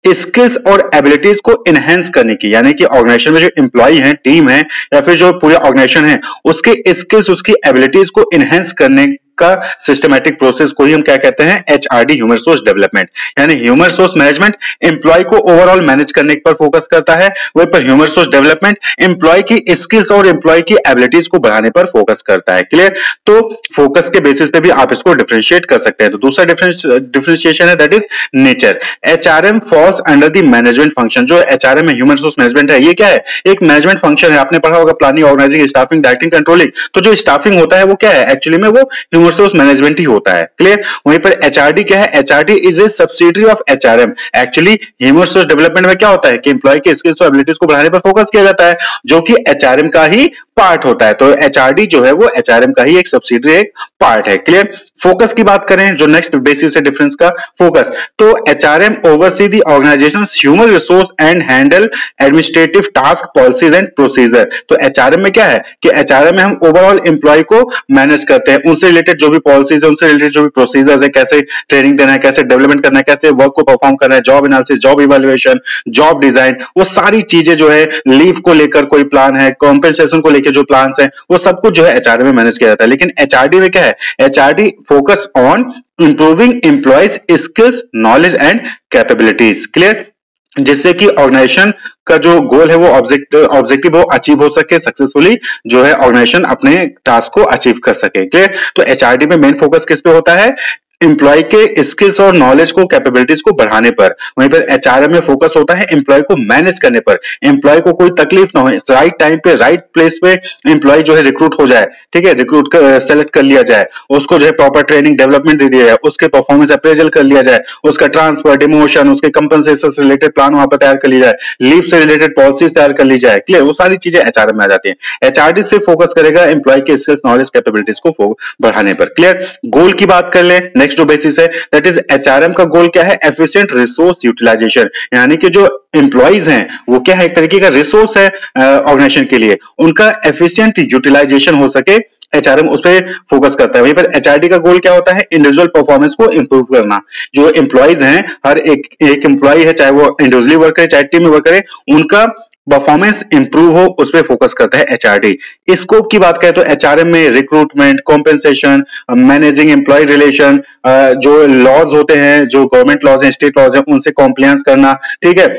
स्किल्स और एबिलिटीज को इनहेंस करने की, यानी कि ऑर्गेनाइजेशन में जो एम्प्लॉय हैं, टीम है या फिर जो पूरे ऑर्गेनाइजेशन है, उसके स्किल्स, उसकी एबिलिटीज को इनहेंस करने का सिस्टमैटिक प्रोसेस को ही हम क्या कहते हैं, एचआरडी, ह्यूमन रिसोर्स डेवलपमेंट। यानी ह्यूमन रिसोर्स मैनेजमेंट एम्प्लॉय को ओवरऑल मैनेज करने पर फोकस करता है, वहीं पर ह्यूमन रिसोर्स डेवलपमेंट एम्प्लॉय की स्किल्स और एम्प्लॉय की एबिलिटीज को बढ़ाने पर फोकस करता है। क्लियर? तो फोकस के बेसिस पे भी आप इसको डिफरेंशिएट कर सकते हैं। तो दूसरा डिफरेंशिएशन है, that is nature. HRM falls under the management function. जो एचआरएम है, ह्यूमन रिसोर्स मैनेजमेंट है, ये क्या है, एक मैनेजमेंट फंक्शन है। आपने पढ़ा होगा planning, organising, staffing, directing, controlling. तो जो स्टाफिंग होता है वो क्या है, एक्चुअली में वो ह्यूमन रिसोर्स मैनेजमेंट ही होता है। क्लियर? वहीं पर एचआरडी क्या है, HRD is A subsidiary of HRM. Actually human resource development में क्या होता है कि एम्प्लॉय के स्किल्स और एबिलिटीज को बढ़ाने पर फोकस किया जाता है, जो कि एचआरएम का ही पार्ट होता है। तो एचआरडी जो है वो एचआरएम का ही एक सब्सिडियरी, एक पार्ट है। क्लियर? फोकस की बात करें, जो नेक्स्ट बेसिस है डिफरेंस का, फोकस, तो HRM oversee the organisations human resource and handle administrative task, policies and procedure. तो एचआरएम में क्या है कि एचआरएम में हम ओवरऑल एम्प्लॉय को मैनेज करते हैं, उनसे रिलेटेड जो भी पॉलिसीज है, उनसे रिलेटेड जो भी प्रोसीजर्स है, कैसे ट्रेनिंग देना है, कैसे डेवलपमेंट करना है, कैसे वर्क को परफॉर्म करना है, job analysis, job evaluation, job design, वो सारी चीजें जो है, लीव को लेकर कोई प्लान है, कॉम्पेंसेशन को लेकर जो प्लान्स है, वो सब कुछ जो है एचआरएम में मैनेज किया जाता है। लेकिन एचआरडी में क्या है, HRD focus on improving employees skills, knowledge and capabilities. Clear? जिससे कि ऑर्गेनाइजेशन का जो गोल है वो ऑब्जेक्टिव वो अचीव हो सके, सक्सेसफुली जो है ऑर्गेनाइजेशन अपने टास्क को अचीव कर सके। क्लियर? तो एचआरडी में मेन फोकस किस पे होता है, एम्प्लॉय के स्किल्स और नॉलेज को कैपेबिलिटीज को बढ़ाने पर। वहीं पर एचआरएम में फोकस होता है एम्प्लॉय को मैनेज करने पर, एम्प्लॉय को कोई तकलीफ ना हो, राइट टाइम पे राइट प्लेस पे एम्प्लॉय जो है रिक्रूट हो जाए, ठीक है, रिक्रूट सेलेक्ट कर लिया जाए, उसको जो है प्रॉपर ट्रेनिंग डेवलपमेंट दे दिया जाए, उसके परफॉर्मेंस अप्रेजल कर लिया जाए, उसका ट्रांसफर डिमोशन उसके कंपनसेशन से रिलेटेड प्लान वहां पर तैयार कर लिया जाए, लीव से रिलेटेड पॉलिसीज तैयार कर ली जाए। क्लियर, वो सारी चीजें एचआरएम में आ जाती है। एचआरडी से फोकस करेगा एम्प्लॉय के स्किल्स नॉलेज कैपेबिलिटीज को बढ़ाने पर। क्लियर, गोल की बात कर ले, नेक्स्ट जो बेसिस है दैट इज एचआरएम का गोल क्या है, एफिशिएंट रिसोर्स यूटिलाइजेशन, यानी कि जो एम्प्लॉइज हैं वो क्या है, एक तरीके का रिसोर्स है ऑर्गेनाइजेशन के लिए, उनका एफिशिएंट यूटिलाइजेशन हो सके, एचआरएम उस पर फोकस करता है। वहीं पर एचआरडी का गोल क्या होता है, इंडिविजुअल परफॉर्मेंस को इंप्रूव करना। जो एम्प्लॉइज हैं, हर एक एम्प्लॉय है, चाहे वो इंडिविजुअली वर्क करे चाहे टीम में वर्क करे, उनका परफॉर्मेंस इंप्रूव हो उस पर फोकस करता है एचआरडी। स्कोप की बात करें तो एचआरएम में recruitment, compensation, managing employ relation, जो लॉज होते हैं, जो गवर्नमेंट लॉज हैं, स्टेट लॉज हैं, उनसे कॉम्प्लायंस करना, ठीक है,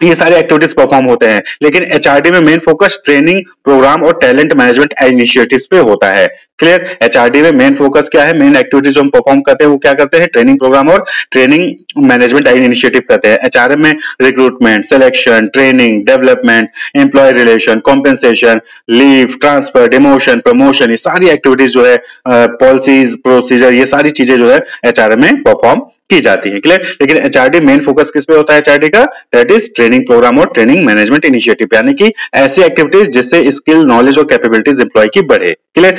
ये सारे एक्टिविटीज परफॉर्म होते हैं। लेकिन एचआरडी में मेन फोकस ट्रेनिंग प्रोग्राम और टैलेंट मैनेजमेंट इनिशिएटिव्स पे होता है। क्लियर, एचआरडी में मेन फोकस क्या है, मेन एक्टिविटीज जो हम परफॉर्म करते हैं वो क्या करते हैं, ट्रेनिंग प्रोग्राम और ट्रेनिंग मैनेजमेंट इनिशिएटिव करते हैं। एचआरएम में recruitment, selection, training, development, employ relation, compensation, leave, transfer, demotion, promotion, ये सारी एक्टिविटीज जो है, पॉलिसीज, प्रोसीजर, ये सारी चीजें जो है एचआरएम में परफॉर्म की जाती है। क्लियर, लेकिन एचआरडी मेन फोकस किस पे होता है एचआरडी का, दैट इज ट्रेनिंग प्रोग्राम और ट्रेनिंग मैनेजमेंट इनिशिएटिव, यानी कि ऐसी एक्टिविटीज जिससे स्किल, नॉलेज और कैपेबिलिटीज एम्प्लॉय की बढ़े। क्लियर,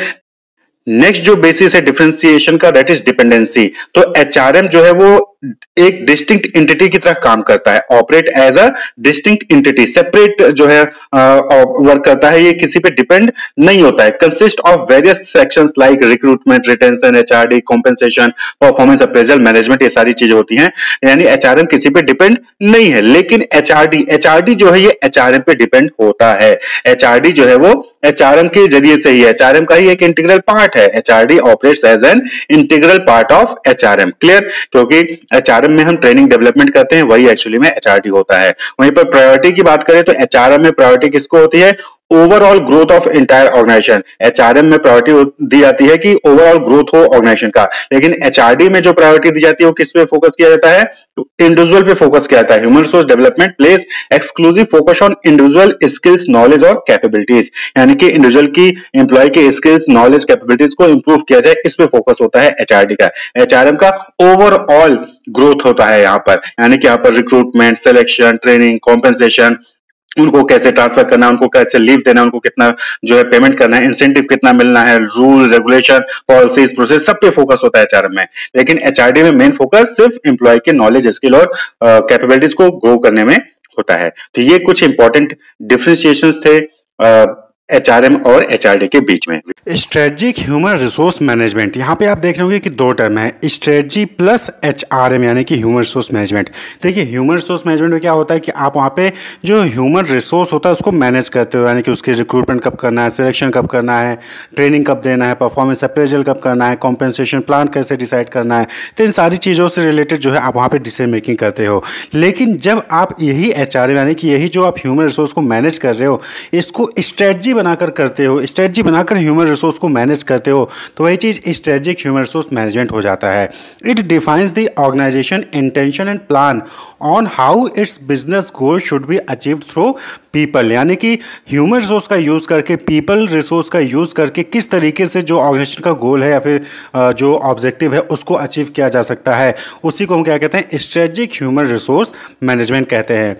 नेक्स्ट जो बेसिस है डिफरेंशिएशन का दैट इज डिपेंडेंसी। तो एचआरएम जो है वो एक डिस्टिंक्ट एंटिटी की तरह काम करता है, operate as a distinct entity, separate जो है वर्क करता है, ये किसी पे डिपेंड नहीं होता है। Consist of various sections like recruitment, retention, HRD, compensation, performance appraisal, management, ये सारी चीजें होती हैं। यानी एचआरएम किसी पे डिपेंड नहीं है, लेकिन एचआरडी जो है ये एचआरएम पे डिपेंड होता है। एचआरडी जो है वो एचआरएम के जरिए से ही, एचआरएम का ही एक इंटीग्रल पार्ट है। HRD operates as an integral part of HRM. Clear, क्योंकि एचआरएम में हम ट्रेनिंग डेवलपमेंट करते हैं, वही एक्चुअली में एचआरडी होता है। वहीं पर प्रायोरिटी की बात करें तो एचआरएम में प्रायोरिटी किसको होती है, overall growth of entire organisation. HRM में प्रायोरिटी दी जाती है कि ओवरऑल ग्रोथ हो ऑर्गेनाइजेशन का, लेकिन एचआरडी में जो प्रायोरिटी दी जाती है वो किस पे फोकस किया जाता है, इंडिविजुअल पे फोकस किया जाता है। Human resource development place exclusive focus on individual skills, knowledge और कैपेबिलिटीज, यानी कि इंडिविजुअल की एम्प्लॉय के स्किल्स, नॉलेज, कैपेबिलिटीज को इंप्रूव किया जाए, इस पे फोकस होता है एचआरडी का। एचआरएम का ओवरऑल ग्रोथ होता है यहाँ पर, यानी कि यहाँ पर रिक्रूटमेंट, सिलेक्शन, ट्रेनिंग, कॉम्पेंसेशन, उनको कैसे ट्रांसफर करना है, उनको कैसे लीव देना है, उनको कितना जो है पेमेंट करना है, इंसेंटिव कितना मिलना है, रूल, रेगुलेशन, पॉलिसीज, प्रोसेस, सब पे फोकस होता है एचआरएम में। लेकिन एचआरडी में मेन फोकस सिर्फ एम्प्लॉय के नॉलेज, स्किल और कैपेबिलिटीज को ग्रो करने में होता है। तो ये कुछ इंपॉर्टेंट डिफरेंशिएशंस थे एचआरएम और एचआरडी के बीच में। स्ट्रेटजिक ह्यूमन रिसोर्स मैनेजमेंट, यहाँ पे आप देख रहे होंगे कि दो टर्म है, स्ट्रेटजी प्लस एचआरएम, यानी कि ह्यूमन रिसोर्स मैनेजमेंट। देखिए ह्यूमन रिसोर्स मैनेजमेंट में क्या होता है कि आप वहाँ पे जो ह्यूमन रिसोर्स होता है उसको मैनेज करते हो, यानी कि उसकी रिक्रूटमेंट कब करना है, सिलेक्शन कब करना है, ट्रेनिंग कब देना है, परफॉर्मेंस अप्रेजल कब करना है, कॉम्पेंसेशन प्लान कैसे डिसाइड करना है, तो इन सारी चीज़ों से रिलेटेड जो है आप वहाँ पर डिसीजन मेकिंग करते हो। लेकिन जब आप यही एचआरएम, यानी कि यही जो आप ह्यूमन रिसोर्स को मैनेज कर रहे हो, इसको स्ट्रेटजी बनाकर करते हो, स्ट्रेटजी बनाकर ह्यूमन रिसोर्स को मैनेज करते हो, तो वही चीज़ स्ट्रेटजिक ह्यूमन रिसोर्स मैनेजमेंट हो जाता है। It defines the organisation intention and plan on how its business goal should be achieved through people, यानी कि ह्यूमन रिसोर्स का यूज़ करके, पीपल रिसोर्स का यूज़ करके किस तरीके से जो ऑर्गेनाइजेशन का गोल है या फिर जो ऑब्जेक्टिव है उसको अचीव किया जा सकता है, उसी को हम क्या कहते हैं, स्ट्रेटजिक ह्यूमन रिसोर्स मैनेजमेंट कहते हैं।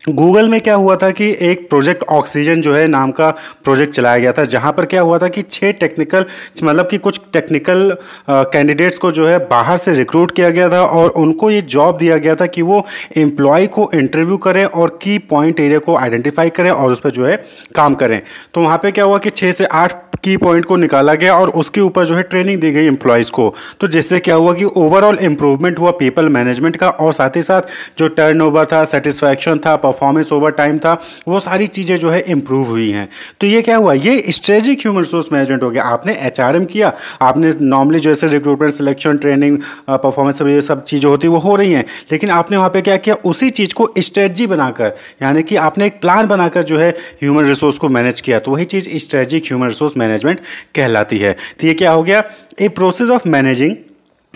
गूगल में क्या हुआ था कि एक प्रोजेक्ट ऑक्सीजन जो है नाम का प्रोजेक्ट चलाया गया था, जहां पर क्या हुआ था कि 6 टेक्निकल, मतलब कि कुछ टेक्निकल कैंडिडेट्स को जो है बाहर से रिक्रूट किया गया था और उनको ये जॉब दिया गया था कि वो एम्प्लॉय को इंटरव्यू करें और की पॉइंट एरिया को आइडेंटिफाई करें और उस पर जो है काम करें। तो वहाँ पे क्या हुआ कि 6 से 8 की पॉइंट को निकाला गया और उसके ऊपर जो है ट्रेनिंग दी गई एम्प्लॉयज़ को। तो जिससे क्या हुआ कि ओवरऑल इंप्रूवमेंट हुआ पीपल मैनेजमेंट का, और साथ ही साथ जो टर्नओवर था, सेटिस्फैक्शन था, परफॉर्मेंस ओवर टाइम था, वो सारी चीज़ें जो है इंप्रूव हुई हैं। तो ये क्या हुआ, ये स्ट्रेटजिक ह्यूमन रिसोर्स मैनेजमेंट हो गया। आपने एचआरएम किया, आपने नॉर्मली जैसे रिक्रूटमेंट, सिलेक्शन, ट्रेनिंग, परफॉर्मेंस, ये सब चीज़ें होती वो हो रही हैं, लेकिन आपने वहाँ पे क्या किया, उसी चीज़ को स्ट्रेटजी बनाकर, यानी कि आपने एक प्लान बनाकर जो है ह्यूमन रिसोर्स को मैनेज किया, तो वही चीज़ स्ट्रेटजिक ह्यूमन रिसोर्स मैनेजमेंट कहलाती है। तो ये क्या हो गया, a process of managing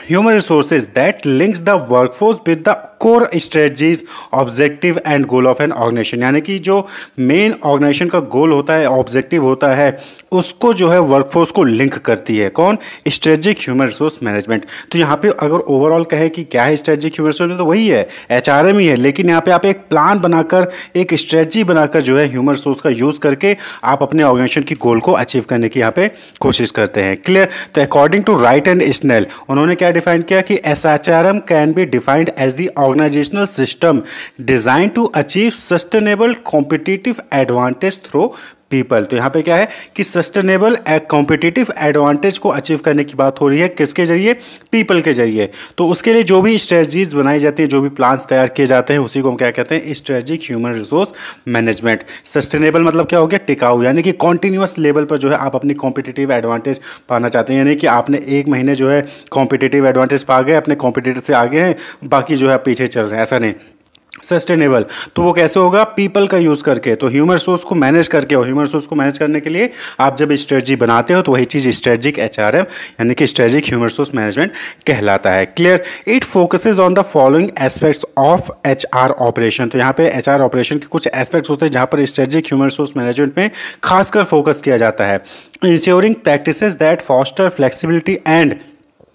human resources that links the workforce with the core strategies, objective and goal of an organization। यानी कि जो मेन ऑर्गेनाइजेशन का गोल होता है, ऑब्जेक्टिव होता है, उसको जो है वर्कफोर्स को लिंक करती है कौन? Strategic human resource management. तो यहाँ पे अगर ओवरऑल कहे कि क्या है स्ट्रेटेजिक ह्यूमन रिसोर्स, तो वही है, एचआरएम ही है, लेकिन यहाँ पे आप एक प्लान बनाकर, एक स्ट्रेटजी बनाकर जो है ह्यूमन रिसोर्स का यूज करके आप अपने ऑर्गेनाइजेशन की गोल को अचीव करने की यहाँ पे कोशिश करते हैं। क्लियर? तो according to Wright and Snell, उन्होंने क्या डिफाइन किया कि SHRM can be defined as the organisational system design to achieve sustainable competitive advantage through people. तो यहाँ पे क्या है कि सस्टेनेबल कॉम्पिटिटिव एडवांटेज को अचीव करने की बात हो रही है, किसके जरिए? पीपल के जरिए। तो उसके लिए जो भी स्ट्रेटजीज बनाई जाती है, जो भी प्लान्स तैयार किए जाते हैं, उसी को हम क्या कहते हैं? Strategic human resource management. Sustainable मतलब क्या हो गया? टिकाऊ, यानी कि कॉन्टिन्यूअस लेवल पर जो है आप अपनी कॉम्पिटिटिव एडवांटेज पाना चाहते हैं, यानी कि आपने एक महीने जो है कॉम्पिटिटिव एडवांटेज पा गए, अपने कॉम्पिटिटर से आगे हैं, बाकी जो है पीछे चल रहे हैं, ऐसा नहीं। सस्टेनेबल तो वो कैसे होगा? पीपल का यूज करके, तो ह्यूमन रिसोर्स को मैनेज करके। और ह्यूमन रिसोर्स को मैनेज करने के लिए आप जब स्ट्रेटजी बनाते हो तो वही चीज स्ट्रेटजिक एचआरएम यानी कि स्ट्रेटजिक ह्यूमन रिसोर्स मैनेजमेंट कहलाता है। Clear? It focuses on the following aspects of HR operation. तो यहाँ पे एचआर ऑपरेशन के कुछ एस्पेक्ट्स होते हैं जहाँ पर स्ट्रेटजिक ह्यूमन रिसोर्स मैनेजमेंट में खासकर फोकस किया जाता है। Ensuring practices that foster flexibility and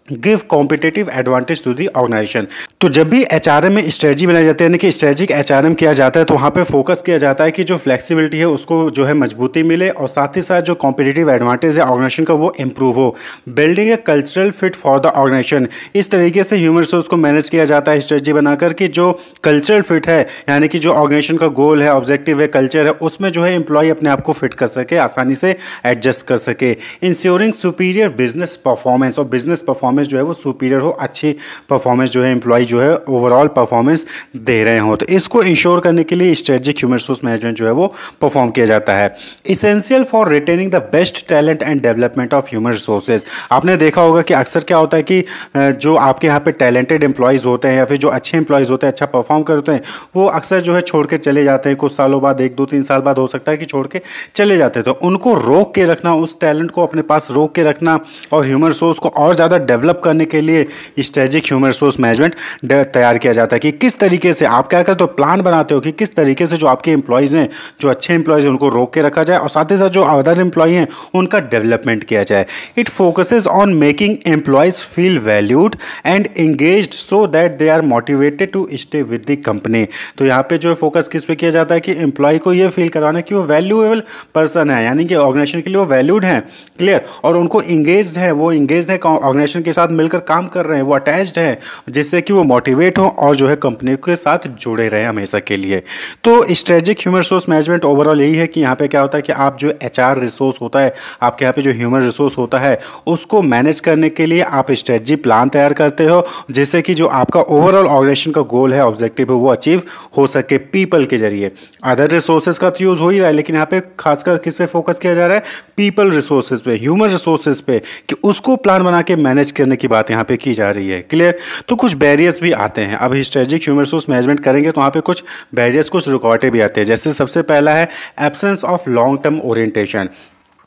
give competitive advantage to the organisation. तो जब भी एचआरएम में स्ट्रेटजी बनाई जाती है, यानी कि स्ट्रेटजिक एचआरएम किया जाता है, तो वहाँ पे फोकस किया जाता है कि जो फ्लेक्सिबिलिटी है उसको जो है मजबूती मिले, और साथ ही साथ जो कॉम्पिटेटिव एडवांटेज है ऑर्गेनाइजेशन का वो इंप्रूव हो। Building a cultural fit for the organisation, इस तरीके से ह्यूमन रिसोर्स को मैनेज किया जाता है स्ट्रेटजी बनाकर कि जो कल्चरल फिट है, यानी कि जो ऑर्गेनाइजेशन का गोल है, ऑब्जेक्टिव है, कल्चर है, उसमें जो है एम्प्लॉय अपने आप को फिट कर सके, आसानी से एडजस्ट कर सके। इंश्योरिंग सुपीरियर बिजनेस परफॉर्मेंस, और बिजनेस परफॉर्मेंस जो है वो सुपीरियर हो, अच्छी परफॉर्मेंस जो है एम्प्लॉय जो है ओवरऑल परफॉर्मेंस दे रहे हो, तो इसको इंश्योर करने के लिए स्ट्रेटजिक ह्यूमन रिसोर्स मैनेजमेंट जो है वो परफॉर्म किया जाता है। Essential for retaining the best talent and development of human resources. आपने देखा होगा कि अक्सर क्या होता है कि जो आपके यहाँ पे टैलेंटेड एम्प्लॉयज़ होते हैं या फिर जो अच्छे एम्प्लॉयज़ होते हैं, अच्छा परफॉर्म करते हैं, वो अक्सर जो है छोड़ के चले जाते हैं, कुछ सालों बाद, 1-2-3 साल बाद हो सकता है कि छोड़ के चले जाते हैं। तो उनको रोक के रखना, उस टैलेंट को अपने पास रोक के रखना और ह्यूमन रिसोर्स को और ज़्यादा डेवलप करने के लिए स्ट्रेटेजिक ह्यूमन रिसोर्स मैनेजमेंट तैयार किया जाता है कि किस तरीके से आप क्या करते हो, प्लान बनाते हो कि किस तरीके से जो आपके एम्प्लॉयज़ हैं, जो अच्छे एम्प्लॉयज़ हैं, उनको रोक के रखा जाए और साथ ही साथ जो अदर एम्प्लॉय हैं उनका डेवलपमेंट किया जाए। It focuses on making employees feel valued and engaged so that they are motivated to stay with the company. तो यहाँ पे जो है फोकस किस पे किया जाता है कि एम्प्लॉय को ये फील कराना कि वो वैल्यूएबल पर्सन है, यानी कि ऑर्गेनाइजेशन के लिए वो वैल्यूड हैं। क्लियर? और उनको इंगेज्ड है, वो इंगेज्ड है ऑर्गेनाइजेशन के साथ मिलकर काम कर रहे हैं, वो अटैच्ड है, जिससे कि वो मोटिवेट हो और जो है कंपनी के साथ जुड़े रहे हमेशा के लिए। तो strategic human resource management overall यही है कि यहाँ पे क्या होता है कि आप जो एचआर रिसोर्स होता है, आपके यहाँ पे जो ह्यूमन रिसोर्स होता है, उसको मैनेज करने के लिए आप स्ट्रेटजी प्लान तैयार करते हो, जिससे कि जो आपका ओवरऑल ऑर्गेनाइजेशन का गोल है, ऑब्जेक्टिव है, वो अचीव हो सके पीपल के जरिए। अदर रिसोर्सेज का तो यूज हो ही रहा है, लेकिन यहाँ पे खासकर किस पे फोकस किया जा रहा है? पीपल रिसोर्सेज पे, ह्यूमन रिसोर्सेज पे, कि उसको प्लान बना के मैनेज करने की बात यहाँ पे की जा रही है। क्लियर? तो कुछ बैरियर्स भी आते हैं। अब स्ट्रेटेजिक ह्यूमन रिसोर्स मैनेजमेंट करेंगे तो वहाँ पे कुछ बैरियर्स, कुछ रुकावटें भी आते हैं। जैसे सबसे पहला है absence of long term orientation,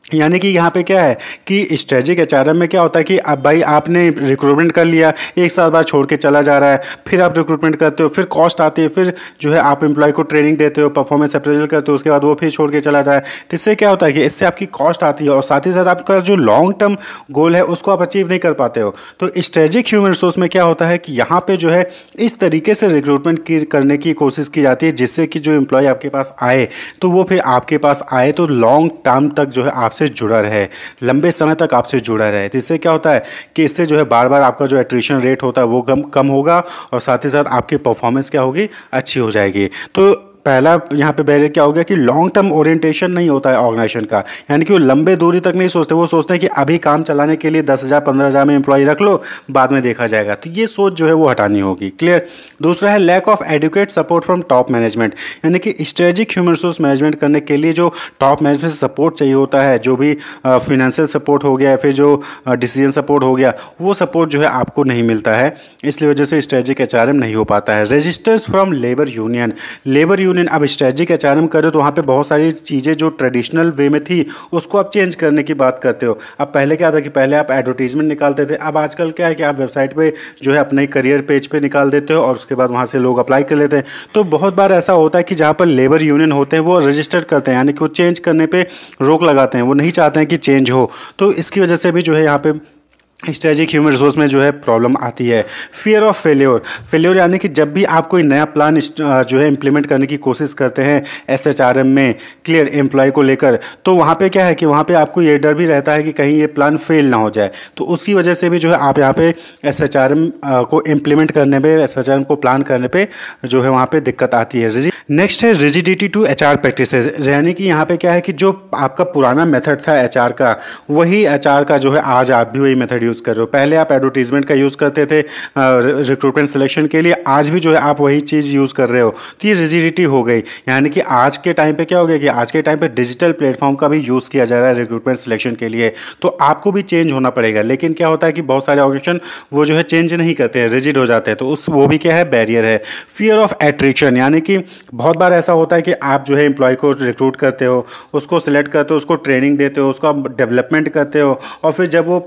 यानी कि यहाँ पे क्या है कि स्ट्रेटेजिक एचआरएम में क्या होता है कि अब भाई आपने रिक्रूटमेंट कर लिया, एक साल बाद छोड़ के चला जा रहा है, फिर आप रिक्रूटमेंट करते हो, फिर कॉस्ट आती है, फिर जो है आप एम्प्लॉय को ट्रेनिंग देते हो, परफॉर्मेंस अप्रेजल करते हो, उसके बाद वो फिर छोड़ के चला जाए। तो इससे क्या होता है कि इससे आपकी कॉस्ट आती है और साथ ही साथ आपका जो लॉन्ग टर्म गोल है उसको आप अचीव नहीं कर पाते हो। तो स्ट्रेटेजिक ह्यूमन रिसोर्स में क्या होता है कि यहाँ पर जो है इस तरीके से रिक्रूटमेंट करने की कोशिश की जाती है जिससे कि जो एम्प्लॉय आपके पास आए तो वो फिर आपके पास आए तो लॉन्ग टर्म तक जो है से जुड़ा रहे, लंबे समय तक आपसे जुड़ा रहे। तो इससे क्या होता है कि इससे जो है बार बार आपका जो एट्रिशन रेट होता है वो कम होगा और साथ ही साथ आपकी परफॉर्मेंस क्या होगी, अच्छी हो जाएगी। तो पहला यहाँ पे बैरियर क्या हो गया कि लॉन्ग टर्म ओरिएंटेशन नहीं होता है ऑर्गेनाइजेशन का, यानी कि वो लंबे दूरी तक नहीं सोचते, वो सोचते हैं कि अभी काम चलाने के लिए 10,000 15,000 में एम्प्लॉय रख लो, बाद में देखा जाएगा। तो ये सोच जो है वो हटानी होगी। क्लियर? दूसरा है lack of adequate support from top management, यानी कि स्ट्रेटेजिक ह्यूमन रिसोर्स मैनेजमेंट करने के लिए जो टॉप मैनेजमेंट से सपोर्ट चाहिए होता है, जो भी फिनेंशियल सपोर्ट हो गया, फिर जो डिसीजन सपोर्ट हो गया, वो सपोर्ट जो है आपको नहीं मिलता है, इसलिए वजह से स्ट्रेटेजिक एचआरएम नहीं हो पाता है। Resistance from labour union union अब स्ट्रेटजिक एचआरएम कर रहे हो तो वहाँ पे बहुत सारी चीज़ें जो ट्रेडिशनल वे में थी उसको आप चेंज करने की बात करते हो। अब पहले क्या था कि पहले आप एडवर्टीजमेंट निकालते थे, अब आजकल क्या है कि आप वेबसाइट पे जो है अपने करियर पेज पे निकाल देते हो और उसके बाद वहाँ से लोग अप्लाई कर लेते हैं। तो बहुत बार ऐसा होता है कि जहाँ पर लेबर यूनियन होते हैं वो रजिस्टर करते हैं, यानी कि वो चेंज करने पे रोक लगाते हैं, वो नहीं चाहते हैं कि चेंज हो। तो इसकी वजह से भी जो है यहाँ पे स्ट्रेटजिक ह्यूमन रिसोर्स में जो है प्रॉब्लम आती है। फियर ऑफ फेल्योर यानी कि जब भी आप कोई नया प्लान जो है इम्प्लीमेंट करने की कोशिश करते हैं एसएचआरएम में क्लियर एम्प्लॉय को लेकर, तो वहाँ पे क्या है कि वहाँ पे आपको ये डर भी रहता है कि कहीं ये प्लान फेल ना हो जाए। तो उसकी वजह से भी जो है आप यहाँ पे एसएचआरएम को इम्प्लीमेंट करने पे, एसएचआरएम को प्लान करने पे जो है वहाँ पे दिक्कत आती है। नेक्स्ट है रिजिडिटी टू एचआर प्रैक्टिसेस, यानी कि यहाँ पे क्या है कि जो आपका पुराना मेथड था एचआर का, वही एचआर का जो है आज आप भी वही मेथड यूज़ कर रहे हो। पहले आप एडवर्टीजमेंट का यूज़ करते थे रिक्रूटमेंट सिलेक्शन के लिए, आज भी जो है आप वही चीज़ यूज़ कर रहे हो। तो ये रिजिडिटी हो गई, यानी कि आज के टाइम पे क्या हो गया कि आज के टाइम पे डिजिटल प्लेटफॉर्म का भी यूज़ किया जा रहा है रिक्रूटमेंट सिलेक्शन के लिए, तो आपको भी चेंज होना पड़ेगा। लेकिन क्या होता है कि बहुत सारे ऑर्गेनाइजेशन वो जो है चेंज नहीं करते हैं, रिजिड हो जाते हैं, तो उस वो भी क्या है बैरियर है। फियर ऑफ एट्रिक्शन, यानी कि बहुत बार ऐसा होता है कि आप जो है एम्प्लॉय को रिक्रूट करते हो, उसको सिलेक्ट करते हो, उसको ट्रेनिंग देते हो, उसका डेवलपमेंट करते हो, और फिर जब वो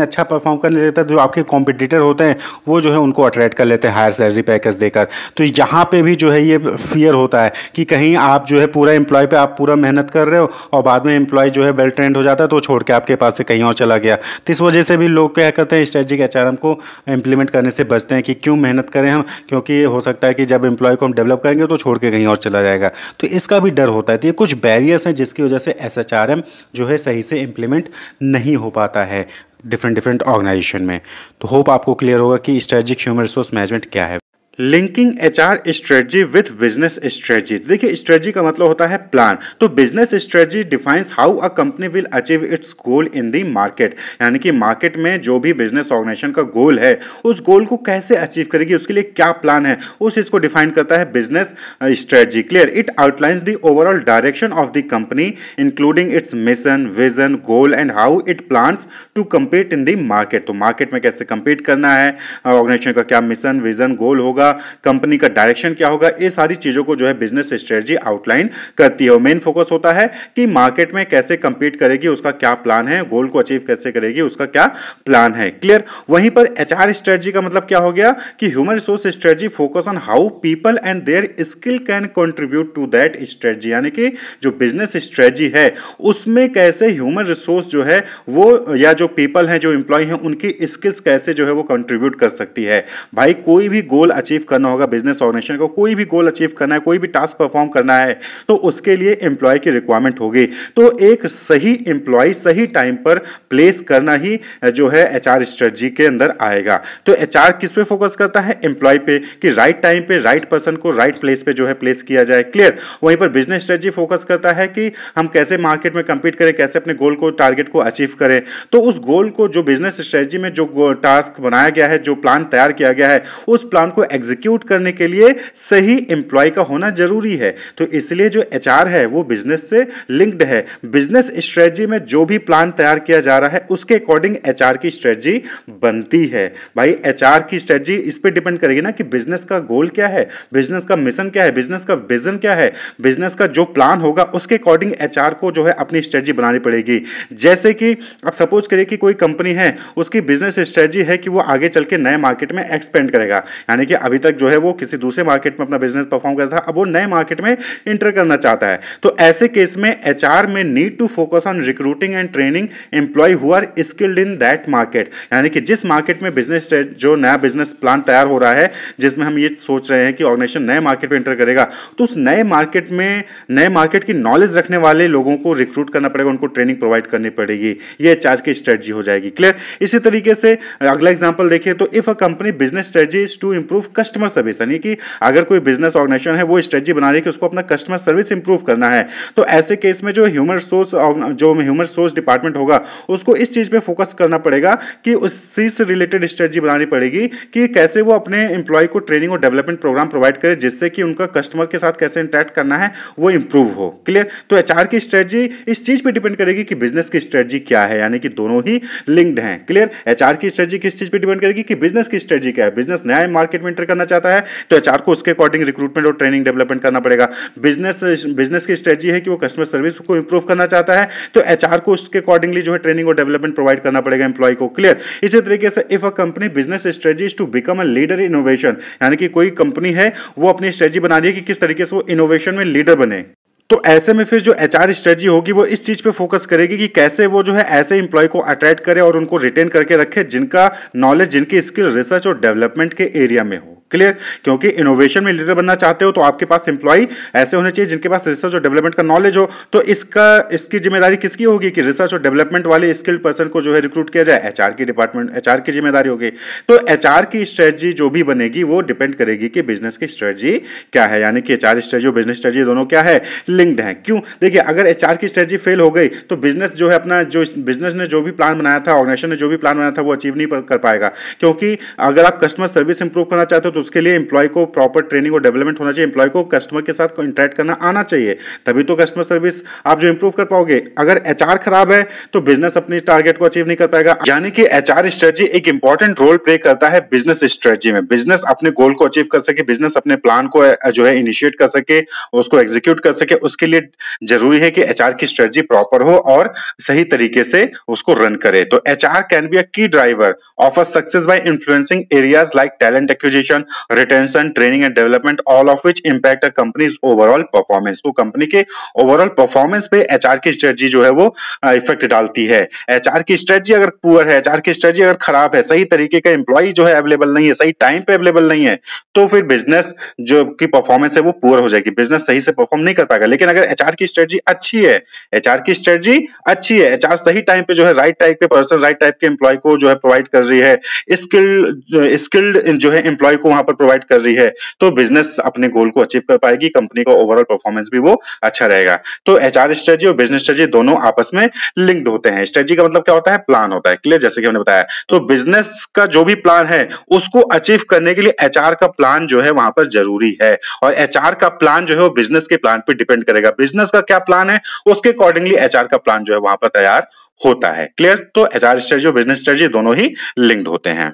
अच्छा परफॉर्म करने लगता है तो जो आपके कॉम्पिटिटर होते हैं वो जो है उनको अट्रैक्ट कर लेते हैं हायर सैलरी पैकेज देकर। तो यहाँ पे भी जो है ये फियर होता है कि कहीं आप जो है पूरा एम्प्लॉय पे आप पूरा मेहनत कर रहे हो और बाद में एम्प्लॉय जो है वेल ट्रेंड हो जाता है तो छोड़ के आपके पास से कहीं और चला गया। तो इस वजह से भी लोग क्या करते हैं स्ट्रेटजिक एचआरएम को इम्प्लीमेंट करने से बचते हैं कि क्यों मेहनत करें हम, क्योंकि हो सकता है कि जब एम्प्लॉय को हम डेवलप करेंगे तो छोड़ के कहीं और चला जाएगा। तो इसका भी डर होता है। तो ये कुछ बैरियर्स हैं जिसकी वजह से एसएचआरएम जो है सही से इम्प्लीमेंट नहीं हो पाता है डिफरेंट ऑर्गेनाइजेशन में। तो होप आपको क्लियर होगा कि स्ट्रेटजिक ह्यूमन रिसोर्स मैनेजमेंट क्या है। Linking HR strategy with business strategy. देखिए स्ट्रेटजी का मतलब होता है प्लान, तो business strategy defines how a company will achieve it's goal in the market, यानी कि मार्केट में जो भी बिजनेस ऑर्गेनाइजेशन का गोल है उस गोल को कैसे अचीव करेगी, उसके लिए क्या प्लान है, उस चीज को डिफाइन करता है business strategy. Clear, it outlines the overall direction of the company including its mission, vision, goal and how it plans to compete in the market. तो मार्केट में कैसे कम्पीट करना है, ऑर्गेनाइजेशन का क्या मिशन, विजन, गोल होगा, कंपनी का direction क्या होगा, ये सारी चीजों को जो है बिजनेस स्ट्रेटजी आउटलाइन करती है। मेन फोकस होता है कि मार्केट में कैसे कंपीट करेगी, उसका क्या प्लान है, गोल को अचीव कैसे करेगी, उसका क्या प्लान है। क्लियर। वहीं पर एचआर स्ट्रेटजी का मतलब क्या हो गया कि human resource strategy focus on how people and their skill can contribute to that strategy, यानी कि जो बिजनेस स्ट्रेटजी है उसमें कैसे ह्यूमन रिसोर्स जो है वो या जो पीपल हैं, जो एम्प्लॉय हैं, उनकी स्किल्स कैसे जो है वो कंट्रीब्यूट कर सकती है। भाई कोई भी गोल अचीव करना होगा बिजनेस ऑर्गेनाइजेशन को, कोई भी गोल अचीव करना है, कोई भी टास्क परफॉर्म करना है, तो उसके लिए एम्प्लॉय की रिक्वायरमेंट होगी। तो एक सही एम्प्लॉय सही टाइम पर प्लेस करना ही जो है एचआर स्ट्रेटजी के अंदर आएगा। तो एचआर किस पे फोकस करता है, एम्प्लॉय पे, कि राइट टाइम पे राइट पर्सन को राइट प्लेस पे जो है प्लेस किया जाए। क्लियर। वहीं पर बिजनेस स्ट्रेटजी फोकस करता है कि हम कैसे मार्केट में कंपीट करें, कैसे अपने गोल को, टारगेट को अचीव करें। तो उस गोल को जो बिजनेस स्ट्रेटजी में जो टास्क बनाया गया है, जो प्लान तैयार किया गया है, उस प्लान को एग्जीक्यूट करने के लिए सही एम्प्लॉय का होना जरूरी है। तो इसलिए जो एचआर है वो बिजनेस से लिंक्ड है। बिजनेस स्ट्रेटजी में जो भी प्लान तैयार किया जा रहा है उसके अकॉर्डिंग एचआर की स्ट्रेटजी बनती है। भाई एचआर की स्ट्रेटजी इस पे डिपेंड करेगी ना कि बिजनेस का गोल क्या है, बिजनेस का मिशन क्या है, बिजनेस का विजन क्या है, बिजनेस का जो प्लान होगा उसके अकॉर्डिंग एचआर को जो है अपनी स्ट्रेटजी बनानी पड़ेगी। जैसे कि अब सपोज करिए कि कोई कंपनी है, उसकी बिजनेस स्ट्रेटजी है कि वो आगे चल के नए मार्केट में एक्सपेंड करेगा, यानी कि अभी तक जो है वो किसी दूसरे मार्केट में अपना बिजनेस परफॉर्म करता था, अब वो नए मार्केट में इंटर करना चाहता है। तो ऐसे केस में एचआर में need to focus on recruiting and training employ who are skilled in that market, यानी कि जिस मार्केट में बिजनेस जो नया बिजनेस प्लान तैयार हो रहा है, जिसमें हम ये सोच रहे हैं कि ऑर्गेनाइजेशन नए मार्केट में इंटर करेगा, तो उस नए मार्केट में नए मार्केट की नॉलेज रखने वाले लोगों को रिक्रूट करना पड़ेगा, उनको ट्रेनिंग प्रोवाइड करनी पड़ेगी। ये एचआर की स्ट्रेटजी हो जाएगी। क्लियर। इसी तरीके से अगला एग्जांपल देखिए, तो if a company business strategy is to improve customer service, यानी कि अगर कोई बिजनेस ऑर्गेनाइजेशन है वो स्ट्रेटजी बना रही है कि उसको अपना कस्टमर सर्विस इंप्रूव करना है, तो ऐसे केस में जो ह्यूमन रिसोर्स डिपार्टमेंट होगा उसको इस चीज पे फोकस करना पड़ेगा कि उसी से रिलेटेड स्ट्रेटजी बनानी पड़ेगी कि कैसे वो अपने एम्प्लॉय को ट्रेनिंग और डेवलपमेंट प्रोग्राम प्रोवाइड करे, जिससे कि उनका कस्टमर के साथ कैसे इंटरेक्ट करना है वो इंप्रूव हो। क्लियर। तो एचआर की स्ट्रेटजी इस चीज पे डिपेंड करेगी कि बिजनेस की स्ट्रेटजी क्या है, यानी कि दोनों ही लिंक्ड हैं। क्लियर। एचआर की स्ट्रेटजी किस चीज पे डिपेंड करेगी कि बिजनेस की स्ट्रेटजी क्या है, बिजनेस नया मार्केट में एंटर करना चाहता है तो एचआर को उसके अकॉर्डिंग रिक्रूटमेंट और ट्रेनिंग डेवलपमेंट करना पड़ेगा। बिजनेस की स्ट्रेटजी है कि वो कस्टमर सर्विस को इंप्रूव करना चाहता है तो एचआर को उसके अकॉर्डिंगली जो है ट्रेनिंग और डेवलपमेंट प्रोवाइड करना पड़ेगा एम्प्लॉय को। क्लियर। इसी तरीके से if a company business strategy is to become a leader innovation, यानी कि कोई कंपनी है वो अपनी स्ट्रेटजी बना रही है कि किस तरीके से वो इनोवेशन में लीडर बने, तो ऐसे में फिर जो एचआर स्ट्रेटजी होगी वो इस चीज पे फोकस करेगी कि कैसे वो जो है ऐसे इंप्लॉय को अट्रैक्ट करे और उनको रिटेन करके रखे जिनका नॉलेज, जिनकी स्किल रिसर्च और डेवलपमेंट के एरिया में हो। क्लियर। क्योंकि इनोवेशन में लीडर बनना चाहते हो तो आपके पास एम्प्लॉय ऐसे होने चाहिए जिनके पास रिसर्च और डेवलपमेंट का नॉलेज हो। तो इसकी जिम्मेदारी किसकी होगी कि रिसर्च और डेवलपमेंट वाले स्किल्ड पर्सन को जो है रिक्रूट किया जाए, एचआर की डिपार्टमेंट, एचआर की जिम्मेदारी होगी। तो एचआर की स्ट्रेटजी जो भी बनेगी वो डिपेंड करेगी कि बिजनेस की स्ट्रेटजी क्या है, यानी कि एचआर स्ट्रेटजी और बिजनेस स्ट्रेटजी दोनों क्या है, लिंक्ड है। क्यों? देखिए, अगर एचआर की स्ट्रेटजी फेल हो गई तो बिजनेस जो है अपना जो बिजनेस ने जो भी प्लान बनाया था, ऑर्गेनाइजेशन ने जो भी प्लान बनाया था वो अचीव नहीं कर पाएगा। क्योंकि अगर आप कस्टमर सर्विस इंप्रूव करना चाहते हो तो उसके लिए एम्प्लॉय को प्रॉपर ट्रेनिंग और डेवलपमेंट होना चाहिए, एम्प्लॉय को कस्टमर के साथ इंटरेक्ट करना आना चाहिए, तभी तो कस्टमर सर्विस आप जो इंप्रूव कर पाओगे। अगर एचआर खराब है तो बिजनेस अपनी टारगेट को अचीव नहीं कर पाएगा। यानी कि एचआर स्ट्रेटजी एक इंपॉर्टेंट रोल प्ले करता है बिजनेस स्ट्रेटजी में। बिजनेस अपने गोल को अचीव कर सके, बिजनेस अपने प्लान को जो है इनिशिएट कर सके, उसको एग्जीक्यूट कर सके, उसके लिए जरूरी है कि एचआर की स्ट्रेटजी प्रॉपर हो और सही तरीके से उसको रन करे। तो HR can be a key driver of a success by influencing areas like talent acquisition, retention, training and development, all of which impact a company's overall performance. तो कंपनी के ओवरऑल परफॉर्मेंस पे HR की strategy जो है वो effect डालती है। HR की स्ट्रेटजी अगर पुअर है, एचआर की स्ट्रेटजी अगर खराब है, सही तरीके का एम्प्लॉय जो है अवेलेबल नहीं है, सही टाइम पे अवेलेबल नहीं है, तो फिर बिजनेस जो की परफॉर्मेंस है वो पुअर हो जाएगी, बिजनेस सही से परफॉर्म नहीं कर पाएगा। लेकिन अगर एचआर की स्ट्रेटजी अच्छी है, एचआर की स्ट्रेटजी अच्छी है, एचआर सही टाइम पे जो है राइट टाइप के पर्सन, राइट टाइप के एम्प्लॉय को जो है प्रोवाइड कर रही है, स्किल्ड जो है एम्प्लॉय को वहां पर प्रोवाइड कर रही है, तो बिजनेस अपने गोल को अचीव कर पाएगी, कंपनी का ओवरऑल परफॉर्मेंस भी वो अच्छा रहेगा। तो एचआर स्ट्रेटजी और बिजनेस स्ट्रेटजी दोनों आपस में लिंक्ड होते हैं। स्ट्रेटजी का मतलब क्या होता है? प्लान होता है। क्लियर, जैसे कि हमने बताया। तो बिजनेस का जो भी प्लान है उसको अचीव करने के लिए एचआर का प्लान जो है वहां पर जरूरी है, और एचआर का प्लान जो है वो बिजनेस के प्लान पे डिपेंड करेगा। बिजनेस का क्या प्लान है उसके अकॉर्डिंगली एचआर का प्लान जो है वहां पर तैयार होता है। क्लियर। तो एचआर स्ट्रेटजी और बिजनेस स्ट्रेटजी दोनों ही लिंक्ड होते हैं।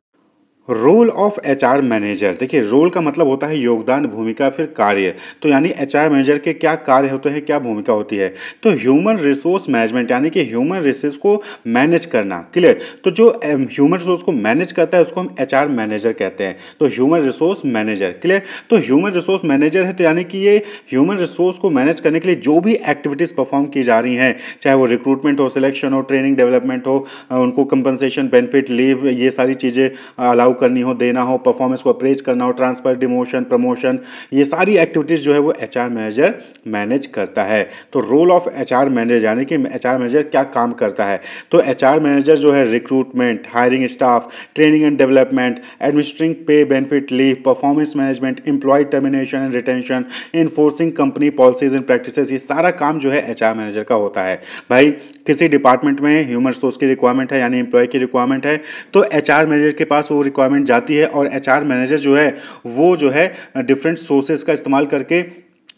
Role of HR manager. देखिए, रोल का मतलब होता है योगदान, भूमिका, फिर कार्य। तो यानी एचआर मैनेजर के क्या कार्य होते हैं, क्या भूमिका होती है? तो ह्यूमन रिसोर्स मैनेजमेंट, यानी कि ह्यूमन रिसोर्स को मैनेज करना। क्लियर। तो जो ह्यूमन रिसोर्स को मैनेज करता है उसको हम एचआर मैनेजर कहते हैं। तो ह्यूमन रिसोर्स मैनेजर। क्लियर। तो ह्यूमन रिसोर्स मैनेजर है तो यानी कि ये ह्यूमन रिसोर्स को मैनेज करने के लिए जो भी एक्टिविटीज परफॉर्म की जा रही हैं, चाहे वो रिक्रूटमेंट हो, सिलेक्शन हो, ट्रेनिंग डेवलपमेंट हो, उनको कंपनसेशन, बेनिफिट, लीव, ये सारी चीजें अलाउ करनी हो, देना हो, परफॉर्मेंस को अप्रेज करना हो, ट्रांसफर, डिमोशन, प्रमोशन, ये सारी एक्टिविटीज जो है वो एचआर मैनेजर मैनेज करता है। तो रोल ऑफ एचआर मैनेजर, यानी कि एचआर मैनेजर क्या काम करता है? तो एचआर मैनेजर जो है recruitment, hiring staff, training and development, administering pay, benefit, leave, performance management, employ termination and retention, enforcing company policies and practices, ये सारा काम जो है एचआर मैनेजर का होता है। भाई, किसी डिपार्टमेंट में ह्यूमन रिसोर्स की रिक्वायरमेंट है, यानी एम्प्लॉय की रिक्वायरमेंट है, तो एचआर मैनेजर के पास वो रिक्वायरमेंट जाती है, और एचआर मैनेजर जो है वो जो है डिफरेंट सोर्सेज का इस्तेमाल करके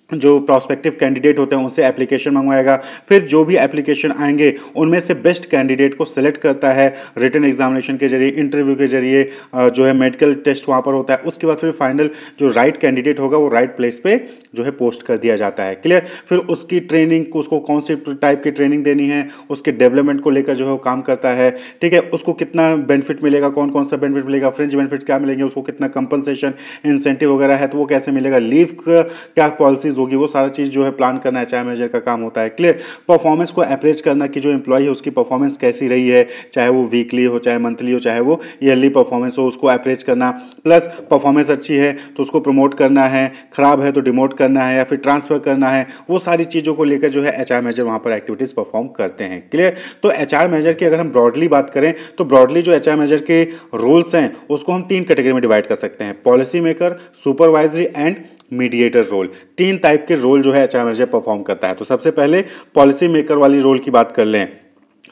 जो प्रोस्पेक्टिव कैंडिडेट होते हैं उनसे एप्लीकेशन मंगवाएगा। फिर जो भी एप्लीकेशन आएंगे उनमें से बेस्ट कैंडिडेट को सिलेक्ट करता है, रिटन एग्जामिनेशन के जरिए, इंटरव्यू के जरिए, जो है मेडिकल टेस्ट वहाँ पर होता है। उसके बाद फिर फाइनल जो राइट कैंडिडेट होगा वो राइट प्लेस पे जो है पोस्ट कर दिया जाता है। क्लियर। फिर उसकी ट्रेनिंग, उसको कौन सी टाइप की ट्रेनिंग देनी है, उसके डेवलपमेंट को लेकर जो है वो काम करता है। ठीक है। उसको कितना बेनिफिट मिलेगा, कौन कौन सा बेनिफिट मिलेगा, फ्रिंज बेनिफिट क्या मिलेंगे, उसको कितना कंपनसेशन, इंसेंटिव वगैरह है तो वो कैसे मिलेगा, लीव क्या पॉलिसीज होगी, वो सारा चीज जो है प्लान करना एचआर मैनेजर का काम होता है। क्लियर। परफॉर्मेंस को अप्रेज करना कि जो एम्प्लॉय है उसकी परफॉर्मेंस कैसी रही है, चाहे वो वीकली हो, चाहे मंथली हो, चाहे वो ईयरली परफॉर्मेंस हो, उसको अप्रेज करना। प्लस परफॉर्मेंस अच्छी है तो उसको प्रमोट करना है, खराब है तो डिमोट करना है या फिर ट्रांसफर करना है। वो सारी चीजों को लेकर जो है एचआर मैनेजर वहां पर एक्टिविटीज परफॉर्म करते हैं। क्लियर। तो एचआर मैनेजर की अगर हम ब्रॉडली बात करें तो ब्रॉडली जो एचआर मैनेजर के रोल्स हैं उसको हम 3 कैटेगरी में डिवाइड कर सकते हैं: policy maker, supervisory and mediator role. 3 type के रोल जो है एचआर मैनेजर परफॉर्म करता है। तो सबसे पहले पॉलिसी मेकर वाली रोल की बात कर लें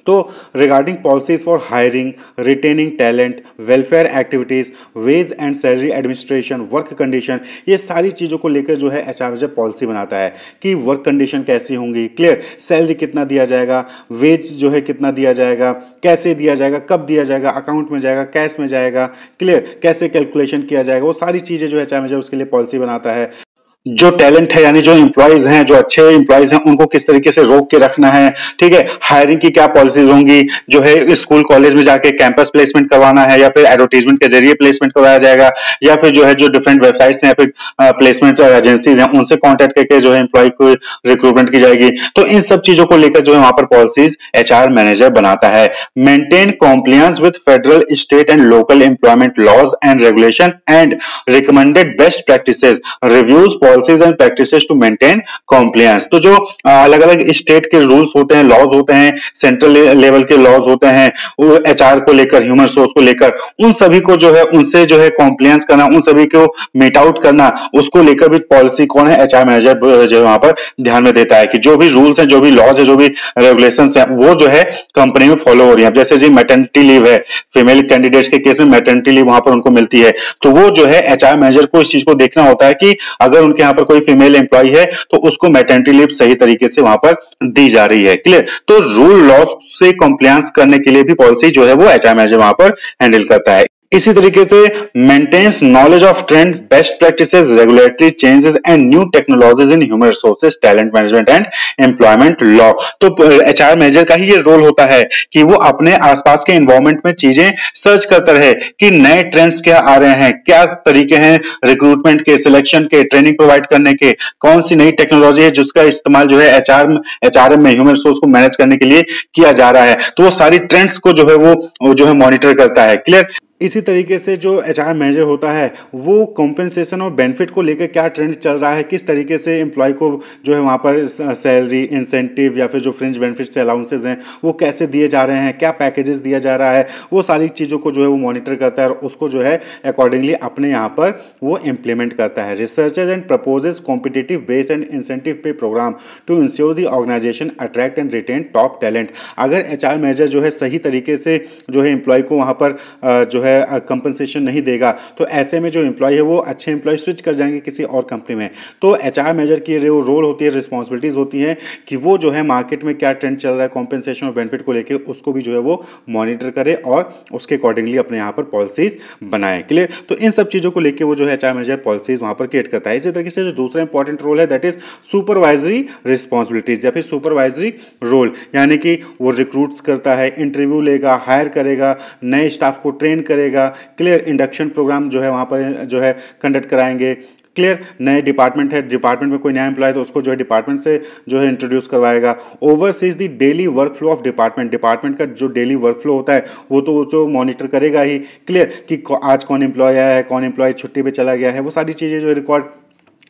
तो regarding policies for hiring, retaining talent, welfare activities, wage and salary administration, work condition, ये सारी चीज़ों को लेकर जो है एचआर मैनेजर पॉलिसी बनाता है कि वर्क कंडीशन कैसी होंगी, क्लियर, सैलरी कितना दिया जाएगा, वेज जो है कितना दिया जाएगा, कैसे दिया जाएगा, कब दिया जाएगा, अकाउंट में जाएगा, कैश में जाएगा, क्लियर, कैसे कैलकुलेशन किया जाएगा, वो सारी चीज़ें जो है एचआर मैनेजर उसके लिए पॉलिसी बनाता है। जो टैलेंट है यानी जो एम्प्लॉयज हैं, जो अच्छे एम्प्लॉयज हैं, उनको किस तरीके से रोक के रखना है, ठीक है, हायरिंग की क्या पॉलिसीज होंगी, जो है स्कूल कॉलेज में जाके कैंपस प्लेसमेंट करवाना है या फिर एडवर्टीजमेंट के जरिए प्लेसमेंट करवाया जाएगा, या फिर जो है जो डिफरेंट वेबसाइट्स हैं या फिर प्लेसमेंट एजेंसीज हैं उनसे कॉन्टेक्ट करके जो है एम्प्लॉय को रिक्रूटमेंट की जाएगी। तो इन सब चीजों को लेकर जो है वहां पर पॉलिसीज एचआर मैनेजर बनाता है। Maintain compliance with federal, state and local employment laws and regulation and recommended best practices, reviews policies and practices to maintain compliance. तो जो अलग अलग स्टेट के रूल्स होते हैं, लॉज होते हैं, सेंट्रल लेवल के लॉज होते हैं, वो एचआर को लेकर, ह्यूमन रिसोर्स को लेकर, उन सभी को जो है उनसे जो है कॉम्प्लायंस करना, उन सभी को मीट आउट करना, उसको लेकर भी पॉलिसी कौन है, एचआर मैनेजर जो वहां पर ध्यान में देता है कि जो भी रूल्स हैं, जो भी लॉज है, जो भी रेगुलेशंस हैं, वो जो है कंपनी में फॉलो हो रही है। जैसे जी मैटरनिटी लीव है, फीमेल कैंडिडेट्स के केस में मैटरनिटी लीव वहां पर उनको मिलती है, तो वो जो है एचआर मैनेजर को इस चीज को देखना होता है कि अगर उनके यहाँ पर कोई फीमेल एम्प्लॉय है तो उसको मैटरनिटी लीव सही तरीके से वहां पर दी जा रही है, क्लियर। तो रूल लॉ से कंप्लायंस करने के लिए भी पॉलिसी जो है वो एचआर मैनेजर वहां पर हैंडल करता है। इसी तरीके से maintains knowledge of trend, best practices, regulatory changes and new technologies in human resources, talent management and employment law. तो एचआर मैनेजर का ही ये रोल होता है कि वो अपने आसपास के एनवायरमेंट में चीजें सर्च करता रहे कि नए ट्रेंड्स क्या आ रहे हैं, क्या तरीके हैं रिक्रूटमेंट के, सिलेक्शन के, ट्रेनिंग प्रोवाइड करने के, कौन सी नई टेक्नोलॉजी है जिसका इस्तेमाल जो है एचआरएम में, ह्यूमन रिसोर्स को मैनेज करने के लिए किया जा रहा है। तो वो सारी ट्रेंड्स को जो है वो जो है मॉनिटर करता है, क्लियर। इसी तरीके से जो एचआर मैनेजर होता है वो कॉम्पेंसेशन और बेनिफिट को लेकर क्या ट्रेंड चल रहा है, किस तरीके से एम्प्लॉय को जो है वहाँ पर सैलरी, इंसेंटिव या फिर जो फ्रिंज बेनिफिट्स अलाउंसेज हैं वो कैसे दिए जा रहे हैं, क्या पैकेजेस दिया जा रहा है, वो सारी चीज़ों को जो है वो मॉनिटर करता है और उसको जो है अकॉर्डिंगली अपने यहाँ पर वो इम्प्लीमेंट करता है। Researches and proposes competitive base and incentive pay program to ensure the organisation attract and retain top talent. अगर एचआर मैनेजर जो है सही तरीके से जो है एम्प्लॉय को वहाँ पर जो है कंपनसेशन नहीं देगा तो ऐसे में जो एम्प्लॉय है वो अच्छे एम्प्लॉय स्विच कर जाएंगे किसी और कंपनी में। तो एचआर मैनेजर की जो रोल होती है, रिस्पॉन्सिबिलिटीज होती है कि वो जो है मार्केट में क्या ट्रेंड चल रहा है कॉम्पनसेशन और बेनिफिट को लेकर उसको भी जो है वो मॉनिटर करे और उसके अकॉर्डिंगली अपने यहाँ पर पॉलिसीज बनाए, क्लियर। तो इन सब चीज़ों को लेकर वो जो है एचआर मैनेजर पॉलिसीज वहाँ पर क्रिएट करता है। इसी तरीके से जो दूसरा इंपॉर्टेंट रोल है दैट इज सुपरवाइजरी रिस्पॉन्सिबिलिटीज या फिर सुपरवाइजरी रोल, यानी कि वो रिक्रूट्स करता है, इंटरव्यू लेगा, हायर करेगा, नए स्टाफ को ट्रेन करेगा, क्लियर, इंडक्शन प्रोग्राम जो है वहाँ पर जो है कंडक्ट कराएंगे, क्लियर, नए डिपार्टमेंट है, डिपार्टमेंट में कोई नया एम्प्लॉय तो उसको जो है डिपार्टमेंट से जो है इंट्रोड्यूस करवाएगा। Overseas the daily work flow of department, department का जो डेली वर्क फ्लो होता है वो तो जो मॉनिटर करेगा ही, क्लियर, कि आज कौन एम्प्लॉय आया है, कौन एम्प्लॉय छुट्टी पे चला गया है, वो सारी चीज़ें जो है रिकॉर्ड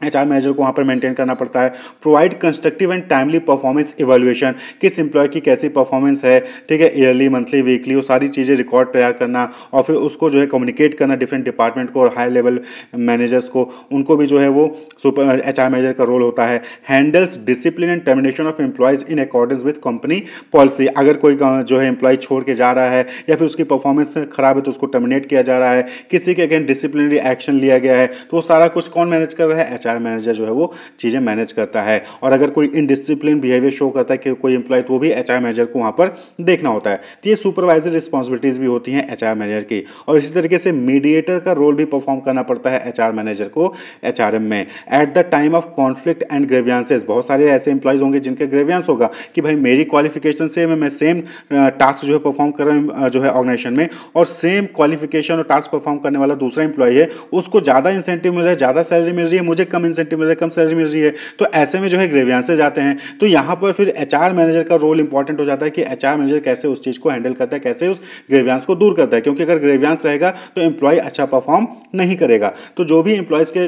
एचआर मैनेजर को वहाँ पर मेंटेन करना पड़ता है। Provide constructive and timely performance evaluation, किस एम्प्लॉय की कैसी परफॉर्मेंस है, ठीक है, ईयरली, मंथली, वीकली, वो सारी चीज़ें रिकॉर्ड तैयार करना और फिर उसको जो है कम्युनिकेट करना डिफरेंट डिपार्टमेंट को और हाई लेवल मैनेजर्स को, उनको भी जो है वो सुपर एचआर मैनेजर का रोल होता है। Handles discipline and termination of employees in accordance with company policy, अगर कोई जो है एम्प्लॉय छोड़ के जा रहा है या फिर उसकी परफॉर्मेंस खराब है तो उसको टर्मिनेट किया जा रहा है, किसी के अगेंस्ट डिसिप्लिनरी एक्शन लिया गया है, तो वो सारा कुछ कौन मैनेज कर रहा है, एचआर मैनेजर जो है वो चीजें मैनेज करता है। और अगर कोई इनडिसिप्लिन बिहेवियर शो करता है कि कोई एम्प्लॉय, तो वो भी एचआर मैनेजर को वहां पर देखना होता है। तो ये सुपरवाइजर रिस्पॉन्सिबिलिटीज भी होती हैं एचआर मैनेजर की। और इसी तरीके से मीडिएटर का रोल भी परफॉर्म करना पड़ता है एचआर मैनेजर को एचआरएम में। At the time of conflict and grievances, बहुत सारे ऐसे एम्प्लॉयज होंगे जिनके ग्रेवियंस होगा कि भाई मेरी क्वालिफिकेशन से मैं सेम टास्क जो है परफॉर्म कर रहा हूं जो है ऑर्गेनाइजेशन में, और सेम क्वालिफिकेशन और टास्क परफॉर्म करने वाला दूसरा एम्प्लॉय है, उसको ज्यादा इंसेंटिव मिल रहा है, ज्यादा सैलरी मिल रही है, मुझे कम इंसेंटिव मिल रहा है, कम सैलरी मिल रही है, तो ऐसे में जो है ग्रेवियंसेस आते हैं। तो यहां पर फिर एचआर मैनेजर का रोल इंपॉर्टेंट हो जाता है कि एचआर मैनेजर कैसे उस चीज को हैंडल करता है, कैसे उस ग्रेवियंस को दूर करता है, क्योंकि अगर ग्रेवियंस रहेगा तो एम्प्लॉय अच्छा परफॉर्म नहीं करेगा। तो जो भी एम्प्लॉयज के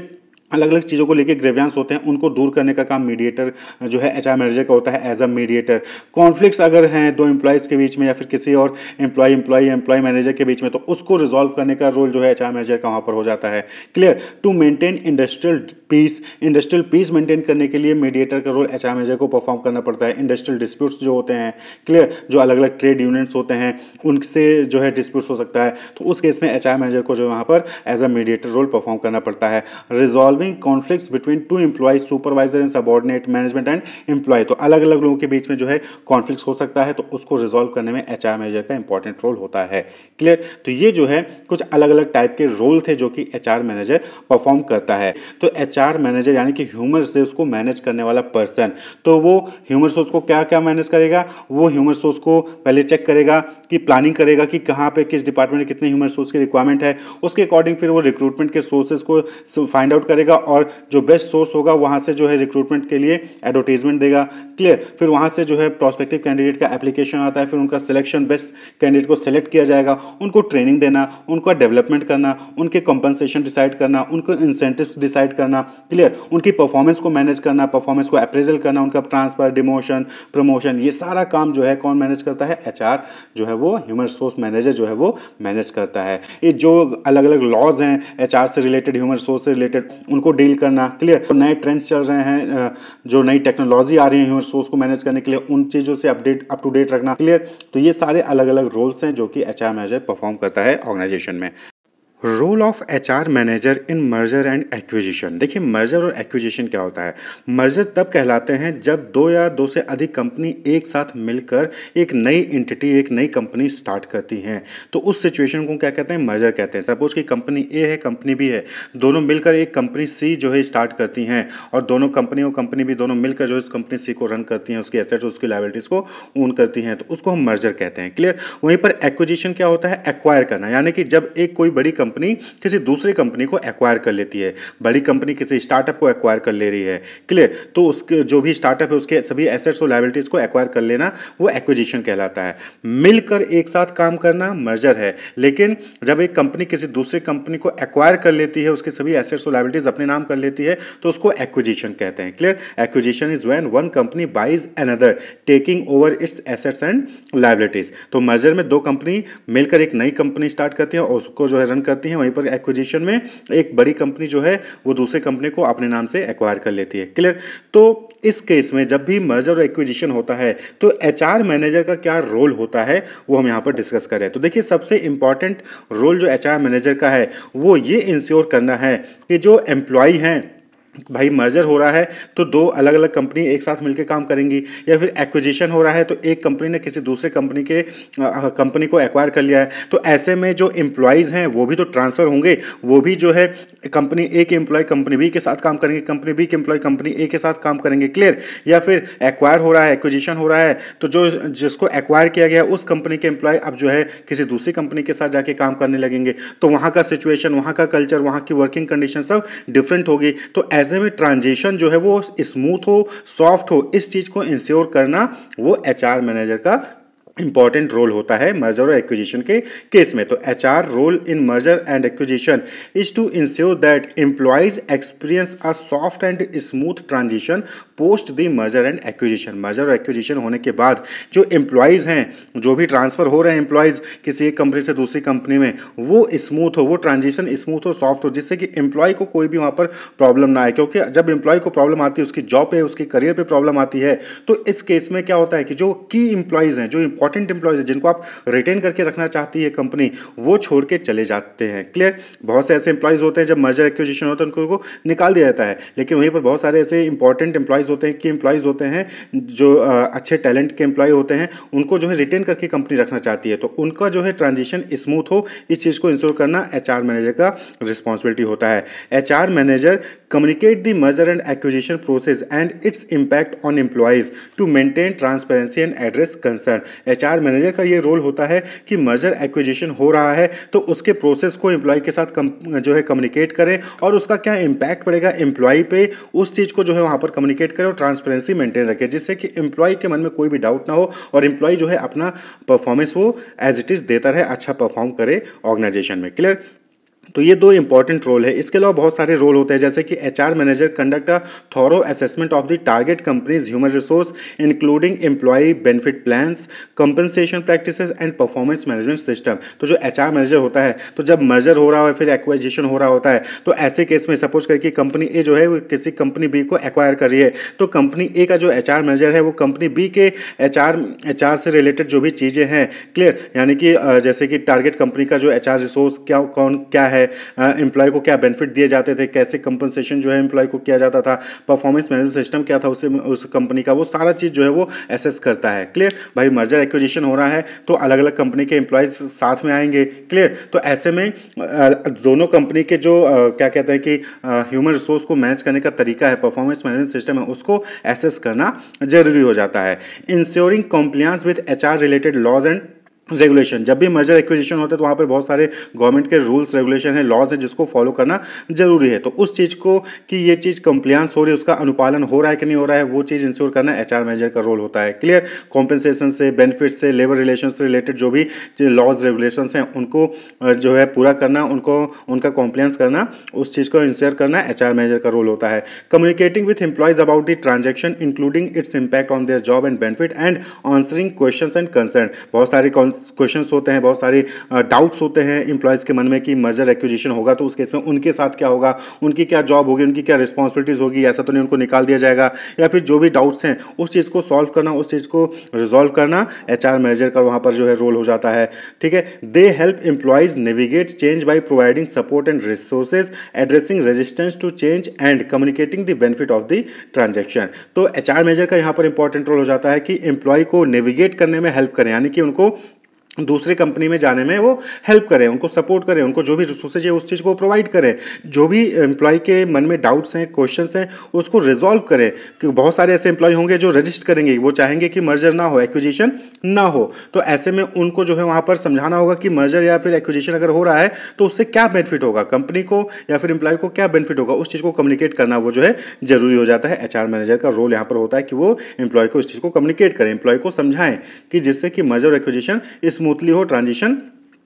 अलग अलग चीज़ों को लेके ग्रेवियांस होते हैं, उनको दूर करने का काम मीडिएटर जो है एचआर मैनेजर का होता है एज अ मीडिएटर। कॉन्फ्लिक्ट्स अगर हैं दो एम्प्लॉयज़ के बीच में या फिर किसी और एम्प्लॉय मैनेजर के बीच में, तो उसको रिजॉल्व करने का रोल जो है एचआर मैनेजर का वहाँ पर हो जाता है। Clear. To maintain industrial peace maintain करने के लिए मीडिएटर का रोल एचआर मैनेजर को परफॉर्म करना पड़ता है। इंडस्ट्रियल डिस्प्यूट्स जो होते हैं, क्लियर, जो अलग अलग ट्रेड यूनियंस होते हैं उनसे जो है डिस्प्यूट्स हो सकता है, तो उस केस में एचआर मैनेजर को जो वहाँ पर as a mediator role perform करना पड़ता है। Resolving conflicts between two employees, supervisor and subordinate, management and employ, तो अलग अलग लोगों के बीच में जो है कॉन्फ्लिक्ट्स हो सकता है, तो उसको रिजॉल्व करने में एचआर मैनेजर का इंपॉर्टेंट रोल होता है। क्लियर। तो ये जो है कुछ अलग अलग टाइप के रोल थे जो कि एचआर मैनेजर परफॉर्म करता है। तो एचआर मैनेजर यानी कि ह्यूमन रिसोर्स को मैनेज करने वाला पर्सन, तो वो ह्यूमन रिसोर्स को क्या क्या मैनेज करेगा, वो ह्यूमन रिसोर्स को पहले चेक करेगा कि प्लानिंग करेगा कि कहाँ पे किस डिपार्टमेंट में कितने ह्यूमन रिसोर्स की रिक्वायरमेंट है, उसके अकॉर्डिंग फिर वो रिक्रूटमेंट के सोर्सेज को फाइंड आउट करेगा और जो बेस्ट सोर्स होगा वहां से जो है रिक्रूटमेंट के लिए एडवर्टाइजमेंट देगा। क्लियर। फिर वहां से जो है प्रोस्पेक्टिव कैंडिडेट का एप्लीकेशन आता है, फिर उनका सिलेक्शन, बेस्ट कैंडिडेट को सिलेक्ट किया जाएगा, उनको ट्रेनिंग देना, उनका डेवलपमेंट करना, उनके कंपनसेशन डिसाइड करना, उनको इंसेंटिव्स डिसाइड करना। क्लियर। उनकी परफॉर्मेंस को मैनेज करना, परफॉर्मेंस को अप्रेजल करना, उनका ट्रांसफर, डिमोशन, प्रमोशन, ये सारा काम जो है कौन मैनेज करता है, एचआर जो है वो ह्यूमन रिसोर्स मैनेजर जो है वो मैनेज करता है। ये जो अलग अलग लॉज हैं एचआर से रिलेटेड, ह्यूमन रिसोर्स से रिलेटेड, उनको डील करना। क्लियर। तो नए ट्रेंड्स चल रहे हैं, जो नई टेक्नोलॉजी आ रही है ह्यूमन रिसोर्स को मैनेज करने के लिए, उन चीज़ों से अप टू डेट रखना। क्लियर। तो ये सारे अलग अलग रोल्स हैं जो कि एचआर मैनेजर परफॉर्म करता है ऑर्गेनाइजेशन में। Role of HR manager in merger and acquisition. देखिए, मर्जर और एक्विजिशन क्या होता है। मर्जर तब कहलाते हैं जब दो या दो से अधिक कंपनी एक साथ मिलकर एक नई एंटिटी, एक नई कंपनी स्टार्ट करती हैं, तो उस सिचुएशन को क्या कहते हैं, मर्जर कहते हैं। सपोज कि कंपनी ए है, कंपनी बी है, दोनों मिलकर एक कंपनी सी जो है स्टार्ट करती हैं, और दोनों कंपनी और कंपनी बी दोनों मिलकर जो इस कंपनी सी को रन करती हैं, उसकी एसेट्स, उसकी लायबिलिटीज को ओन करती हैं, तो उसको हम मर्जर कहते हैं। क्लियर। वहीं पर एक्विजिशन क्या होता है, एक्वायर करना, यानी कि जब एक कोई बड़ी कंपनी किसी दूसरी कंपनी को एक्वायर कर लेती है, बड़ी कंपनी किसी स्टार्टअप को एक्वायर कर ले रही है। क्लियर। तो उसके जो भी स्टार्टअप है उसके सभी एसेट्स और लायबिलिटीज को एक्वायर कर लेना वो एक्विजिशन कहलाता है। मिलकर एक साथ काम करना मर्जर है। लेकिन जब एक कंपनी किसी दूसरी कंपनी को एक्वायर कर लेती है, उसके सभी एसेट्स और लायबिलिटीज अपने नाम कर लेती है, तो उसको एक्विजिशन कहते हैं। Clear. Acquisition is when one company buys another taking over its assets and liabilities. तो मर्जर में दो कंपनी मिलकर एक नई कंपनी स्टार्ट करती है और उसको जो है रन करती है, वहीं पर एक्विजिशन में एक बड़ी कंपनी जो है वो दूसरी कंपनी को अपने नाम से एक्वायर कर लेती है। क्लियर। तो इस केस में जब भी मर्जर और एक्विजिशन होता है तो एचआर मैनेजर का क्या रोल होता है वो हम यहां पर डिस्कस करें। तो देखिए, सबसे इंपॉर्टेंट रोल जो एचआर मैनेजर का है वो ये इंश्योर करना है कि जो एम्प्लॉय हैं, भाई मर्जर हो रहा है तो दो अलग अलग कंपनी एक साथ मिलकर काम करेंगी, या फिर एक्विजिशन हो रहा है तो एक कंपनी ने किसी दूसरे कंपनी को एक्वायर कर लिया है, तो ऐसे में जो एम्प्लॉयज़ हैं वो भी तो ट्रांसफर होंगे, वो भी जो है कंपनी ए के एम्प्लॉय कंपनी बी के साथ काम करेंगे, कंपनी बी के एम्प्लॉय कंपनी ए के साथ काम करेंगे। क्लियर। या फिर एक्वायर हो रहा है, एक्विजिशन हो रहा है, तो जो जिसको एक्वायर किया गया उस कंपनी के एम्प्लॉय अब जो है किसी दूसरी कंपनी के साथ जाके काम करने लगेंगे, तो वहाँ का सिचुएशन, वहाँ का कल्चर, वहाँ की वर्किंग कंडीशन सब डिफरेंट होगी। तो ऐसे में ट्रांजिशन जो है वो स्मूथ हो, सॉफ्ट हो, इस चीज को इंश्योर करना वो एचआर मैनेजर का इंपॉर्टेंट रोल होता है मर्जर और एक्विजिशन के केस में। तो HR role in merger and acquisition is to ensure that employees experience a soft and smooth transition post the merger and acquisition. Merger और एक्विजिशन होने के बाद जो एम्प्लॉयज हैं, जो भी ट्रांसफर हो रहे हैं एम्प्लॉयज किसी एक कंपनी से दूसरी कंपनी में, वो स्मूथ हो, वो ट्रांजिशन स्मूथ हो, सॉफ्ट हो, जिससे कि एम्प्लॉय को कोई भी वहां पर प्रॉब्लम ना आए। क्योंकि जब एम्प्लॉय को प्रॉब्लम आती है, उसकी जॉब पे, उसके करियर पे प्रॉब्लम आती है, तो इस केस में क्या होता है कि जो की एम्प्लॉयज हैं, जो इंपॉर्टेंट एम्प्लॉयज हैं, जिनको आप रिटेन करके रखना चाहती है कंपनी, वो छोड़ के चले जाते हैं। क्लियर। बहुत से ऐसे एम्प्लॉयज होते हैं जब मर्जर एक्विजिशन होता है उनको निकाल दिया जाता है, लेकिन वहीं पर बहुत सारे ऐसे इंपॉर्टेंट एम्प्लॉयज होते हैं, की एम्प्लॉयज होते हैं, जो अच्छे टैलेंट के एम्प्लॉय होते हैं, उनको जो है रिटेन करके कंपनी रखना चाहती है, तो उनका जो है ट्रांजिशन स्मूथ हो, इस चीज को इंश्योर करना एचआर मैनेजर का रिस्पॉन्सिबिलिटी होता है। HR manager communicate the merger and acquisition process and its impact on employees to maintain transparency and address concern। HR manager का ये रोल होता है कि मर्जर एक्विजिशन हो रहा है तो उसके प्रोसेस को एम्प्लॉय के साथ जो है कम्युनिकेट करें, और उसका क्या इम्पैक्ट पड़ेगा एम्प्लॉय पे, उस चीज को जो है वहां पर कम्युनिकेट करें और ट्रांसपेरेंसी मेंटेन रखें, जिससे कि एम्प्लॉय के मन में कोई भी डाउट ना हो और एम्प्लॉय जो है अपना परफॉर्मेंस वो एज इट इज देता रहे, अच्छा परफॉर्म करे ऑर्गेनाइजेशन में। क्लियर। तो ये दो इंपॉर्टेंट रोल है। इसके अलावा बहुत सारे रोल होते हैं, जैसे कि HR manager conduct a thorough assessment of the target companies human resource including employee benefit plans, compensation practices and performance management system. तो जो एचआर मैनेजर होता है, तो जब मर्जर हो रहा है फिर एक्वाइजिशन हो रहा होता है, तो ऐसे केस में सपोज करके कंपनी ए जो है वो किसी कंपनी बी को एक्वायर कर रही है, तो कंपनी ए का जो एचआर मैनेजर है वो कंपनी बी के एचआर से रिलेटेड जो भी चीज़ें हैं, क्लियर, यानी कि जैसे कि टारगेट कंपनी का जो एचआर रिसोर्स क्या है, एम्प्लॉय को क्या बेनिफिट दिए जाते थे, कैसे कंपनसेशन जो है एम्प्लॉय को किया जाता था, परफॉर्मेंस मैनेजमेंट सिस्टम क्या था उससे उस कंपनी का, वो सारा चीज़ जो है वो एसेस करता है। क्लियर भाई, मर्जर एक्विजिशन हो रहा है तो अलग अलग कंपनी के एम्प्लॉयज साथ में आएंगे। क्लियर, तो ऐसे में दोनों कंपनी के जो क्या कहते हैं कि ह्यूमन रिसोर्स को मैनेज करने का तरीका है, परफॉर्मेंस मैनेजमेंट सिस्टम है, उसको एसेस करना जरूरी हो जाता है। Ensuring compliance with HR related laws and regulation. जब भी मर्जर एक्विजिशन होता है तो वहाँ पर बहुत सारे गवर्नमेंट के रूल्स रेगुलेशन है, लॉज है, जिसको फॉलो करना जरूरी है। तो उस चीज़ को कि ये चीज़ कंप्लायंस हो रही है, उसका अनुपालन हो रहा है कि नहीं हो रहा है, वो चीज़ इंश्योर करना एचआर मैनेजर का रोल होता है। क्लियर, कॉम्पेंसेशन से, बेनिफिट से, लेबर रिलेशन से रिलेटेड जो भी लॉज रेगुलेशन हैं उनको जो है पूरा करना, उनका कॉम्प्लायंस करना, उस चीज़ को इंश्योर करना एचआर मैनेजर का रोल होता है। Communicating with employees about the transaction including it's impact on their job and benefit and answering questions and concern. बहुत सारे क्वेश्चंस होते हैं, बहुत सारे डाउट्स होते हैं एम्प्लॉयज़ के मन में कि मर्जर एक्विजिशन होगा तो उस केस में उनके साथ क्या होगा, उनकी क्या जॉब होगी, उनकी क्या रिस्पॉन्सिबिलिटीज़ होगी, ऐसा तो नहीं उनको निकाल दिया जाएगा, या फिर जो भी डाउट्स हैं उस चीज़ को सॉल्व करना, उस चीज़ को रिजॉल्व करना एचआर मैनेजर का वहाँ पर जो है रोल हो जाता है। ठीक है, they help employees navigate change by providing support and resources, addressing resistance to change and communicating the benefit of the transaction. तो एचआर मैनेजर का यहाँ पर इंपॉर्टेंट रोल हो जाता है कि एम्प्लॉय को नेविगेट करने में हेल्प करें, यानी कि उनको दूसरी कंपनी में जाने में वो हेल्प करें, उनको सपोर्ट करें, उनको जो भी रिसोर्सेज है उस चीज़ को प्रोवाइड करें, जो भी एम्प्लॉय के मन में डाउट्स हैं, क्वेश्चंस हैं, उसको रिजॉल्व करें। कि बहुत सारे ऐसे एम्प्लॉय होंगे जो रजिस्ट करेंगे, वो चाहेंगे कि मर्जर ना हो, एक्विजिशन ना हो, तो ऐसे में उनको जो है वहाँ पर समझाना होगा कि मर्जर या फिर एक्विजिशन अगर हो रहा है तो उससे क्या बेनिफिट होगा, कंपनी को या फिर एम्प्लॉय को क्या बेनिफिट होगा, उस चीज़ को कम्युनिकेट करना वो जो है जरूरी हो जाता है। एचआर मैनेजर का रोल यहाँ पर होता है कि वो एम्प्लॉय को इस चीज़ को कम्युनिकेट करें, एम्प्लॉय को समझाएं कि जिससे कि मर्जर एक्विजिशन स्मूथली हो, ट्रांजिशन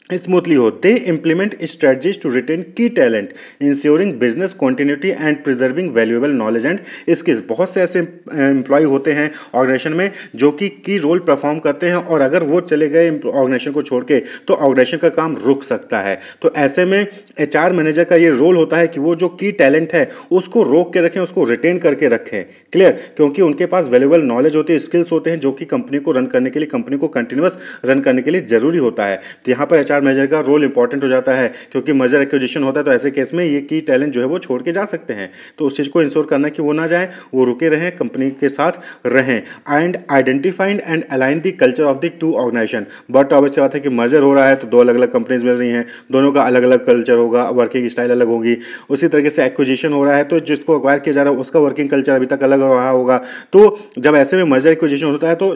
स्मूथली हो। दे इंप्लीमेंट स्ट्रेटजीज टू रिटेन की talent, ensuring business continuity and preserving valuable knowledge and skills. बहुत से ऐसे एम्प्लॉय होते हैं ऑर्गेनाइजेशन में जो कि की रोल परफॉर्म करते हैं, और अगर वो चले गए ऑर्गेनाइजेशन को छोड़ के तो ऑर्गेनाइजेशन का काम रुक सकता है। तो ऐसे में एचआर मैनेजर का ये रोल होता है कि वो जो की टैलेंट है उसको रोक के रखें, उसको रिटेन करके रखें। क्लियर, क्योंकि उनके पास वैल्यूएबल नॉलेज होती है, स्किल्स होते हैं जो कि कंपनी को रन करने के लिए, कंपनी को कंटिन्यूअस रन करने के लिए जरूरी होता है। तो यहाँ पर एचआर मैनेजर का रोल इंपॉर्टेंट हो जाता है, क्योंकि मर्जर एक्विजिशन होता है तो ऐसे केस में ये की टैलेंट जो है वो छोड़ के जा सकते हैं। तो उस चीज़ को इंश्योर करना कि वो ना जाए, वो रुके रहें, कंपनी के साथ रहें। And identified and align the culture of the to organisation. But obvious बात है कि मर्जर हो रहा है तो दो अलग अलग कंपनीज मिल रही हैं, दोनों का अलग अलग कल्चर होगा, वर्किंग स्टाइल अलग होगी। उसी तरीके से एक्विजिशन हो रहा है तो जिसको अक्वायर किया जा रहा है उसका वर्किंग कल्चर अभी तक अलग रहा होगा। तो जब ऐसे में मर्जर एक्विजिशन होता है तो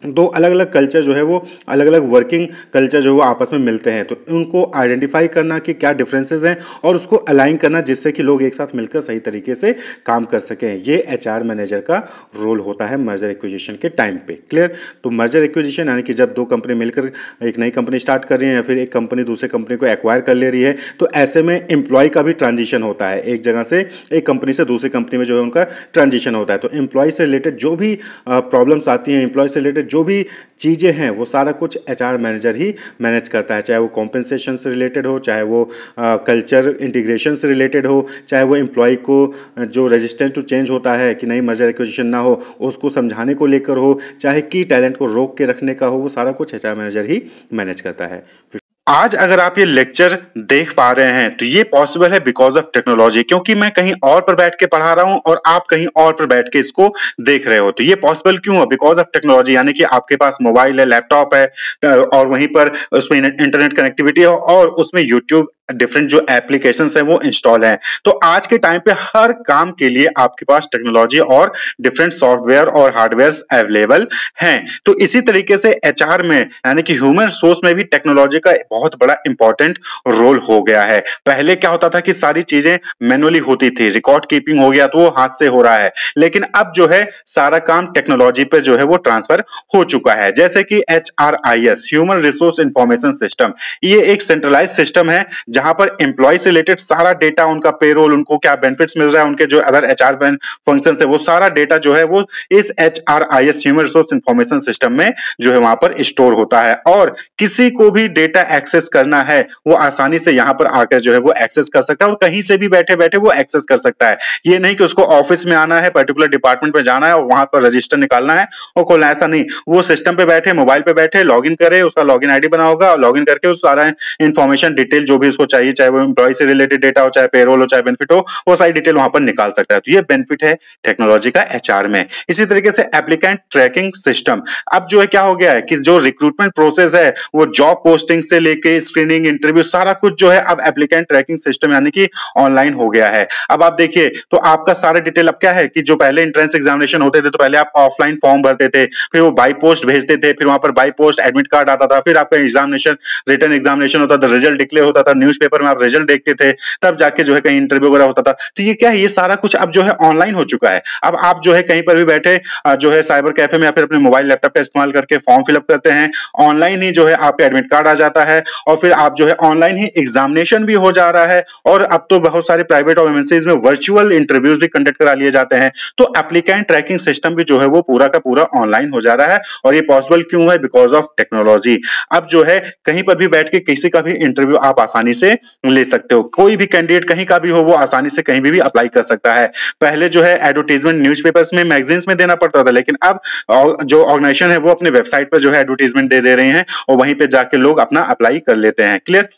दो अलग अलग कल्चर जो है वो अलग अलग वर्किंग कल्चर जो है वो आपस में मिलते हैं, तो उनको आइडेंटिफाई करना कि क्या डिफरेंसेस हैं और उसको अलाइन करना जिससे कि लोग एक साथ मिलकर सही तरीके से काम कर सकें। ये एचआर मैनेजर का रोल होता है मर्जर एक्विजिशन के टाइम पे। क्लियर, तो मर्जर एक्विजिशन यानी कि जब दो कंपनी मिलकर एक नई कंपनी स्टार्ट कर रही है या फिर एक कंपनी दूसरे कंपनी को एक्वायर कर ले रही है, तो ऐसे में एम्प्लॉय का भी ट्रांजिशन होता है, एक जगह से एक कंपनी से दूसरी कंपनी में जो है उनका ट्रांजिशन होता है। तो एम्प्लॉय से रिलेटेड जो भी प्रॉब्लम्स आती हैं, एम्प्लॉय से रिलेटेड जो भी चीज़ें हैं वो सारा कुछ एचआर मैनेजर ही मैनेज करता है, चाहे वो कॉम्पेंसेशन से रिलेटेड हो, चाहे वो कल्चर इंटीग्रेशन से रिलेटेड हो, चाहे वो एम्प्लॉय को जो रेजिस्टेंस टू चेंज होता है कि नहीं मर्जर एक्विजिशन ना हो उसको समझाने को लेकर हो, चाहे की टैलेंट को रोक के रखने का हो, वो सारा कुछ एचआर मैनेजर ही मैनेज करता है। आज अगर आप ये लेक्चर देख पा रहे हैं तो ये पॉसिबल है बिकॉज ऑफ टेक्नोलॉजी, क्योंकि मैं कहीं और पर बैठ के पढ़ा रहा हूं और आप कहीं और पर बैठ के इसको देख रहे हो। तो ये पॉसिबल क्यों है? बिकॉज ऑफ टेक्नोलॉजी, यानी कि आपके पास मोबाइल है, लैपटॉप है, और वहीं पर उसमें इंटरनेट कनेक्टिविटी है और उसमें यूट्यूब डिफरेंट जो एप्लीकेशंस हैं वो इंस्टॉल हैं। तो आज के टाइम पे हर काम के लिए आपके पास टेक्नोलॉजी और डिफरेंट सॉफ्टवेयर और हार्डवेयर अवेलेबल हैं। तो इसी तरीके से एचआर में यानी कि ह्यूमन रिसोर्स में भी टेक्नोलॉजी का बहुत बड़ा इंपॉर्टेंट रोल हो गया है। पहले क्या होता था कि सारी चीजें मैनुअली होती थी, रिकॉर्ड कीपिंग हो गया तो वो हाथ से हो रहा है, लेकिन अब जो है सारा काम टेक्नोलॉजी पे जो है वो ट्रांसफर हो चुका है। जैसे कि HRIS, human resource information system, ये एक सेंट्रलाइज सिस्टम है जहां पर एम्प्लॉय से रिलेटेड सारा डेटा, उनका पेरोल, उनको क्या बेनिफिट्स मिल रहा है, उनके जो अदर HR फंक्शन है, वो सारा डेटा जो है वो इस HRIS human resource information system में जो है वहां पर स्टोर होता है। और किसी को भी डेटा एक्सेस करना है वो आसानी से यहाँ पर आकर जो है वो एक्सेस कर सकता है और कहीं से भी बैठे बैठे वो एक्सेस कर सकता है। ये नहीं कि उसको ऑफिस में आना है, पर्टिकुलर डिपार्टमेंट में जाना है और वहां पर रजिस्टर निकालना है और खोलना है, ऐसा नहीं। वो सिस्टम पे बैठे, मोबाइल पे बैठे, लॉगिन करे, उसका लॉगिन आईडी बना होगा और लॉगिन करके उस सारा इंफॉर्मेशन डिटेल जो भी उसको चाहिए, चाहे वो एम्प्लॉय से रिलेटेड डेटा हो, चाहे पेरोल हो, चाहे बेनिफिट हो, वो सारी डिटेल वहां पर निकाल सकता है। तो ये बेनिफिट है टेक्नोलॉजी का HR में। इसी तरीके से एप्लीकेंट ट्रैकिंग सिस्टम, अब जो है क्या हो गया है कि जो रिक्रूटमेंट प्रोसेस है वो जॉब पोस्टिंग से लेके स्क्रीनिंग, इंटरव्यू, सारा कुछ जो है अब एप्लीकेंट ट्रैकिंग सिस्टम यानी कि ऑनलाइन हो गया है। अब आप देखिए तो आपका सारा डिटेल अब क्या है कि जो पहले एंट्रेंस एग्जामिनेशन होते थे तो पहले आप ऑफलाइन फॉर्म भरते थे, फिर वो बाई पोस्ट भेजते थे, फिर वहां पर बाई पोस्ट एडमिट कार्ड आता था, फिर आपका एग्जामिनेशन, रिटन एग्जामिनेशन होता था, रिजल्ट डिक्लेयर होता था, न्यूज़पेपर में आप रिजल्ट देखते थे, तब जाके जो है कहीं इंटरव्यू वगैरह होता था। तो ये क्या है, ये सारा कुछ अब जो है ऑनलाइन हो चुका है। अब आप जो है कहीं पर भी बैठे जो है साइबर कैफे में या फिर अपने मोबाइल लैपटॉप का इस्तेमाल करके फॉर्म फिलअप करते हैं, ऑनलाइन ही जो है आपका एडमिट कार्ड आ जाता है और फिर आप जो है ऑनलाइन ही एग्जामिनेशन भी हो जा रहा है। और अब तो बहुत सारे प्राइवेट और एमएनसीज में वर्चुअल इंटरव्यूज भी कंडक्ट करा लिए जाते हैं। तो एप्लीकेंट ट्रैकिंग सिस्टम भी जो है वो पूरा का पूरा ऑनलाइन हो जा रहा है और ये पॉसिबल क्यों है? Because of technology. अब जो है कहीं पर भी बैठ के किसी का भी इंटरव्यू आप आसानी से ले सकते हो, कोई भी कैंडिडेट कहीं का भी हो वो आसानी से कहीं भी अप्लाई कर सकता है। पहले जो है एडवर्टाइजमेंट न्यूज़पेपर्स में, मैगजीन्स में देना पड़ता था, लेकिन अब जो ऑर्गेनाइजेशन है वो अपने वेबसाइट पर जो है एडवर्टाइजमेंट दे रहे हैं और वहीं पे जाके लोग अपना अप्लाई कर लेते हैं। क्लियर?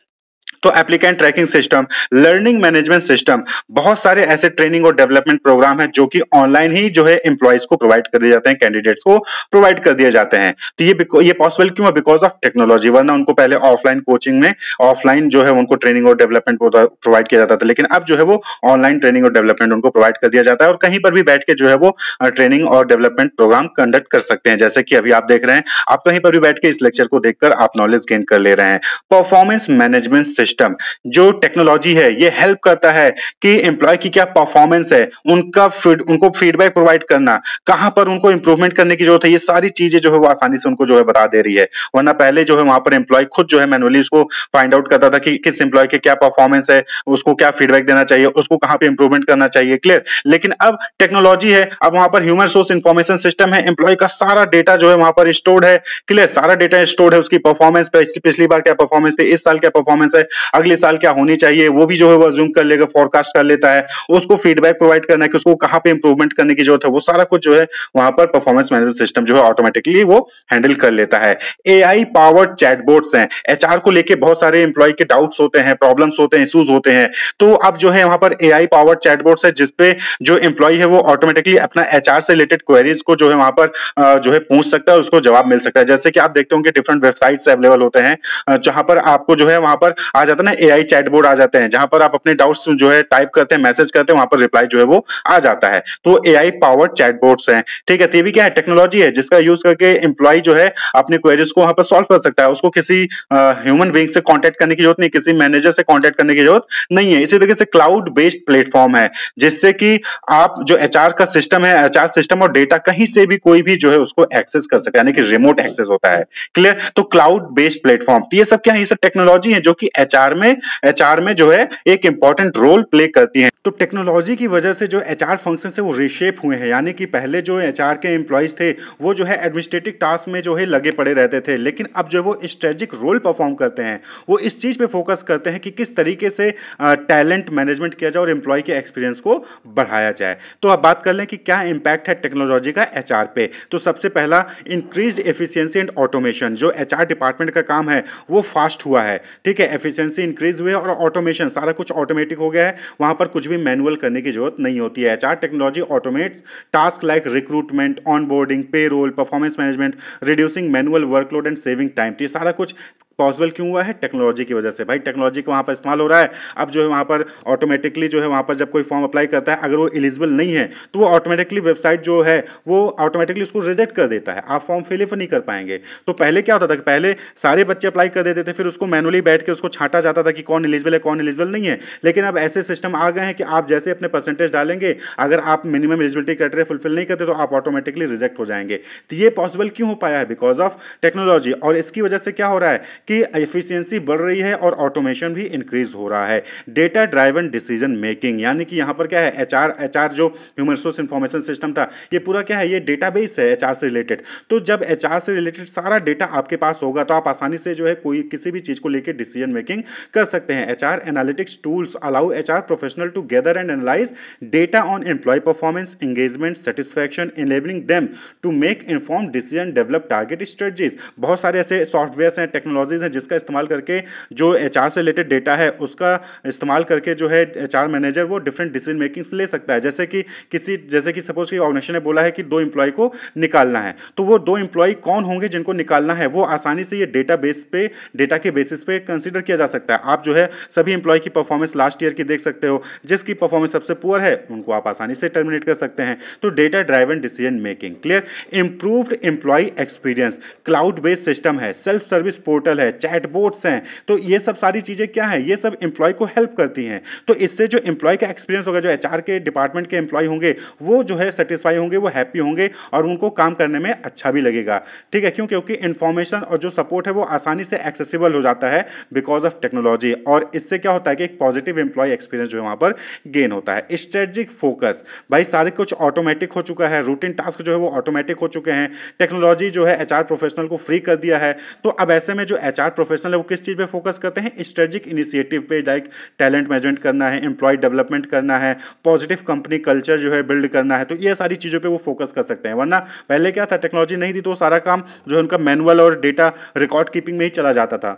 तो applicant tracking system, learning management system, बहुत सारे ऐसे ट्रेनिंग और डेवलपमेंट प्रोग्राम हैं जो कि ऑनलाइन ही जो है एम्प्लॉइज को प्रोवाइड कर दिए जाते हैं, कैंडिडेट्स को प्रोवाइड कर दिए जाते हैं। तो ये पॉसिबल क्यों है? Because of technology. वरना उनको पहले ऑफलाइन कोचिंग में, ऑफलाइन जो है उनको ट्रेनिंग और डेवलपमेंट प्रोवाइड किया जाता था, लेकिन अब जो है वो ऑनलाइन ट्रेनिंग और डेवलपमेंट उनको प्रोवाइड कर दिया जाता है और कहीं पर भी बैठ के जो है वो ट्रेनिंग और डेवलपमेंट प्रोग्राम कंडक्ट कर सकते हैं। जैसे कि अभी आप देख रहे हैं, आप कहीं पर भी बैठ के इस लेक्चर को देखकर आप नॉलेज गेन कर ले रहे हैं। परफॉर्मेंस मैनेजमेंट सिस्टम, जो टेक्नोलॉजी है ये हेल्प करता है कि एम्प्लॉय की क्या परफॉर्मेंस है, उनको फीडबैक प्रोवाइड करना, कहां पर उनको इंप्रूवमेंट करने की जरूरत है, ये सारी चीजें जो है वो आसानी से उनको जो है बता दे रही है। वरना पहले जो है वहां पर एम्प्लॉय खुद जो है मैनुअली उसको फाइंड आउट करता था कि किस एम्प्लॉय के क्या परफॉर्मेंस है, उसको क्या फीडबैक देना चाहिए, उसको कहां पे इंप्रूवमेंट करना चाहिए। क्लियर? लेकिन अब टेक्नोलॉजी है, अब वहां पर ह्यूमन रिसोर्स इंफॉर्मेशन सिस्टम है, एम्प्लॉय का सारा डेटा जो है वहां पर स्टोर्ड है। क्लियर? सारा डेटा स्टोर्ड है, उसकी परफॉर्मेंस, पिछली बार क्या परफॉर्मेंस थी, इस साल क्या परफॉर्मेंस है, अगले साल क्या होनी चाहिए, वो भी जो है वो अज्यूम कर लेगा, फोरकास्ट कर लेता है। उसको फीडबैक प्रोवाइड करना है कि उसको कहां पे इंप्रूवमेंट करने की जरूरत है, वो सारा कुछ जो है वहां पर परफॉर्मेंस मैनेजमेंट सिस्टम जो है ऑटोमेटिकली वो हैंडल कर लेता है। एआई पावर्ड चैटबॉट्स हैं, एचआर को लेके बहुत सारे एम्प्लॉय के डाउट्स होते हैं, प्रॉब्लम्स होते हैं, इश्यूज होते हैं, तो अब जो है वहां पर एआई पावर्ड चैटबॉट्स है जिसपे जो एम्प्लॉय है वो ऑटोमेटिकली अपना एचआर से रिलेटेड क्वेरीज को जो है वहां पर जो है पूछ सकता है, उसको जवाब मिल सकता है। जैसे कि आप देखते होंगे डिफरेंट वेबसाइट्स अवेलेबल होते हैं जहां पर आपको जो है वहां पर आ जाता है ना, एआई चैटबॉट आ जाते हैं, जहां पर आप अपने डाउट्स जो है टाइप करते हैं, मैसेज करते हैं, वहां पर रिप्लाई जो है वो आ जाता है। तो एआई पावर्ड चैटबॉट्स हैं, ठीक है। तो ये भी क्या है? टेक्नोलॉजी है जिसका यूज करके एम्प्लॉय जो है अपने क्वेरीज को वहां पर सॉल्व कर सकता है। उसको किसी ह्यूमन बीइंग से कांटेक्ट करने की जरूरत नहीं, किसी मैनेजर से कांटेक्ट करने की जरूरत नहीं है। इसी तरीके से क्लाउड बेस्ड प्लेटफॉर्म है जिससे कि आप जो एचआर का सिस्टम है, एचआर सिस्टम और डेटा कहीं से भी कोई भी जो है उसको एक्सेस कर सके, यानी कि रिमोट एक्सेस होता है। क्लियर? तो क्लाउड बेस्ड प्लेटफॉर्म, तो ये सब क्या है? ये सब टेक्नोलॉजी है जो कि एचआर में जो है एक इंपॉर्टेंट रोल प्ले करती है। तो टेक्नोलॉजी की वजह से जो एचआर फंक्शन है वो रीशेप हुए हैं, यानी कि पहले जो एचआर के एम्प्लॉइज थे वो जो है एडमिनिस्ट्रेटिव टास्क में जो है लगे पड़े रहते थे, लेकिन अब जो वो स्ट्रेटेजिक रोल परफॉर्म करते हैं, वो इस चीज पे फोकस करते हैं कि किस तरीके से टैलेंट मैनेजमेंट किया जाए और एम्प्लॉय के एक्सपीरियंस को बढ़ाया जाए। तो अब बात कर लें कि क्या इंपैक्ट है टेक्नोलॉजी का एचआर पे। तो सबसे पहला, इंक्रीज्ड एफिशिएंसी एंड ऑटोमेशन। जो एचआर डिपार्टमेंट का काम है वो फास्ट हुआ है, ठीक है, एफिशिएंसी इंक्रीज हुई है और ऑटोमेशन, सारा कुछ ऑटोमेटिक हो गया है, वहां पर कुछ भी मैनुअल करने की जरूरत नहीं होती है। HR technology automates task like recruitment, onboarding, payroll, performance management, reducing manual workload and saving time. तो ये सारा कुछ पॉसिबल क्यों हुआ है? टेक्नोलॉजी की वजह से। भाई टेक्नोलॉजी का वहाँ पर इस्तेमाल हो रहा है, अब जो है वहाँ पर ऑटोमेटिकली जो है वहाँ पर जब कोई फॉर्म अप्लाई करता है, अगर वो एलिजिबल नहीं है तो वो ऑटोमेटिकली वेबसाइट जो है वो ऑटोमेटिकली उसको रिजेक्ट कर देता है, आप फॉर्म फिल नहीं कर पाएंगे। तो पहले क्या होता था कि पहले सारे बच्चे अप्लाई कर देते थे, फिर उसको मैनुअली बैठ के उसको छांटा जाता था कि कौन एलिजिबल है कौन एलिजिबल नहीं है। लेकिन अब ऐसे सिस्टम आ गए हैं कि आप जैसे अपने परसेंटेज डालेंगे, अगर आप मिनिमम एलिजिबिलिटी क्राइटेरिया फुलफिल नहीं करते तो आप ऑटोमेटिकली रिजेक्ट हो जाएंगे। तो ये पॉसिबल क्यों हो पाया है? Because of technology. और इसकी वजह से क्या हो रहा है कि एफिशिएंसी बढ़ रही है और ऑटोमेशन भी इंक्रीज हो रहा है। डेटा ड्राइवन डिसीजन मेकिंग, यानी कि यहां पर क्या है, एचआर जो ह्यूमन रिसोर्स इंफॉर्मेशन सिस्टम था, ये पूरा क्या है, ये डेटाबेस है एचआर से रिलेटेड। तो जब एचआर से रिलेटेड सारा डेटा आपके पास होगा तो आप आसानी से जो है कोई किसी भी चीज को लेकर डिसीजन मेकिंग कर सकते हैं। HR analytics tools allow HR professional to gather and analyse data on employee performance, engagement, satisfaction, enabling them to make informed decision, develop target strategies। बहुत सारे ऐसे सॉफ्टवेयर्स हैं, टेक्नोलॉजीज हैं जिसका इस्तेमाल करके जो एचआर से रिलेटेड डेटा है उसका इस्तेमाल करके जो है एचआर मैनेजर वो डिफरेंट डिसीजन मेकिंग ले सकता है। जैसे कि सपोज कि ऑर्गेनाइजेशन ने बोला है कि 2 एम्प्लॉय को निकालना है, तो वो 2 एम्प्लॉय कौन होंगे जिनको निकालना है, वो आसानी से ये डेटा के बेसिस पे कंसीडर किया जा सकता है। आप जो है सभी एम्प्लॉय की परफॉर्मेंस लास्ट ईयर की देख सकते हो, जिसकी परफॉर्मेंस सबसे पुअर है उनको आप आसानी से टर्मिनेट कर सकते हैं। तो data driven decision making, clear. Improved employee experience, cloud based system है, सेल्फ सर्विस पोर्टल है, चैटबॉट्स हैं, तो ये सब सारी चीजें क्या है, ये सब एम्प्लॉय को हेल्प करती हैं। तो इससे जो एम्प्लॉय का एक्सपीरियंस होगा, जो एचआर के डिपार्टमेंट के एम्प्लॉय होंगे वो जो है सेटिस्फाई होंगे, वो हैप्पी होंगे और उनको काम करने में अच्छा भी लगेगा। ठीक है, क्यों? क्योंकि इंफॉर्मेशन और जो सपोर्ट है वो आसानी से एक्सेसिबल हो जाता है बिकॉज ऑफ टेक्नोलॉजी। और इससे क्या होता है कि एक पॉजिटिव एम्प्लॉय एक्सपीरियंस जो है वहां पर गेन होता है। स्ट्रेटेजिक फोकस, भाई सारे कुछ ऑटोमेटिक हो चुका है, रूटीन टास्क जो है वो ऑटोमेटिक हो चुके हैं, टेक्नोलॉजी जो है एचआर प्रोफेशनल को फ्री कर दिया है। तो अब ऐसे में जो एचआर प्रोफेशनल है वो किस चीज पे फोकस करते हैं? स्ट्रेटेजिक इनिशिएटिव पे, लाइक टैलेंट मैनेजमेंट करना है, एम्प्लॉय डेवलपमेंट करना है, पॉजिटिव कंपनी कल्चर जो है बिल्ड करना है, तो ये सारी चीजों पे वो फोकस कर सकते हैं। वरना पहले क्या था, टेक्नोलॉजी नहीं थी तो सारा काम जो है उनका मैनुअल और डेटा रिकॉर्ड कीपिंग में ही चला जाता था,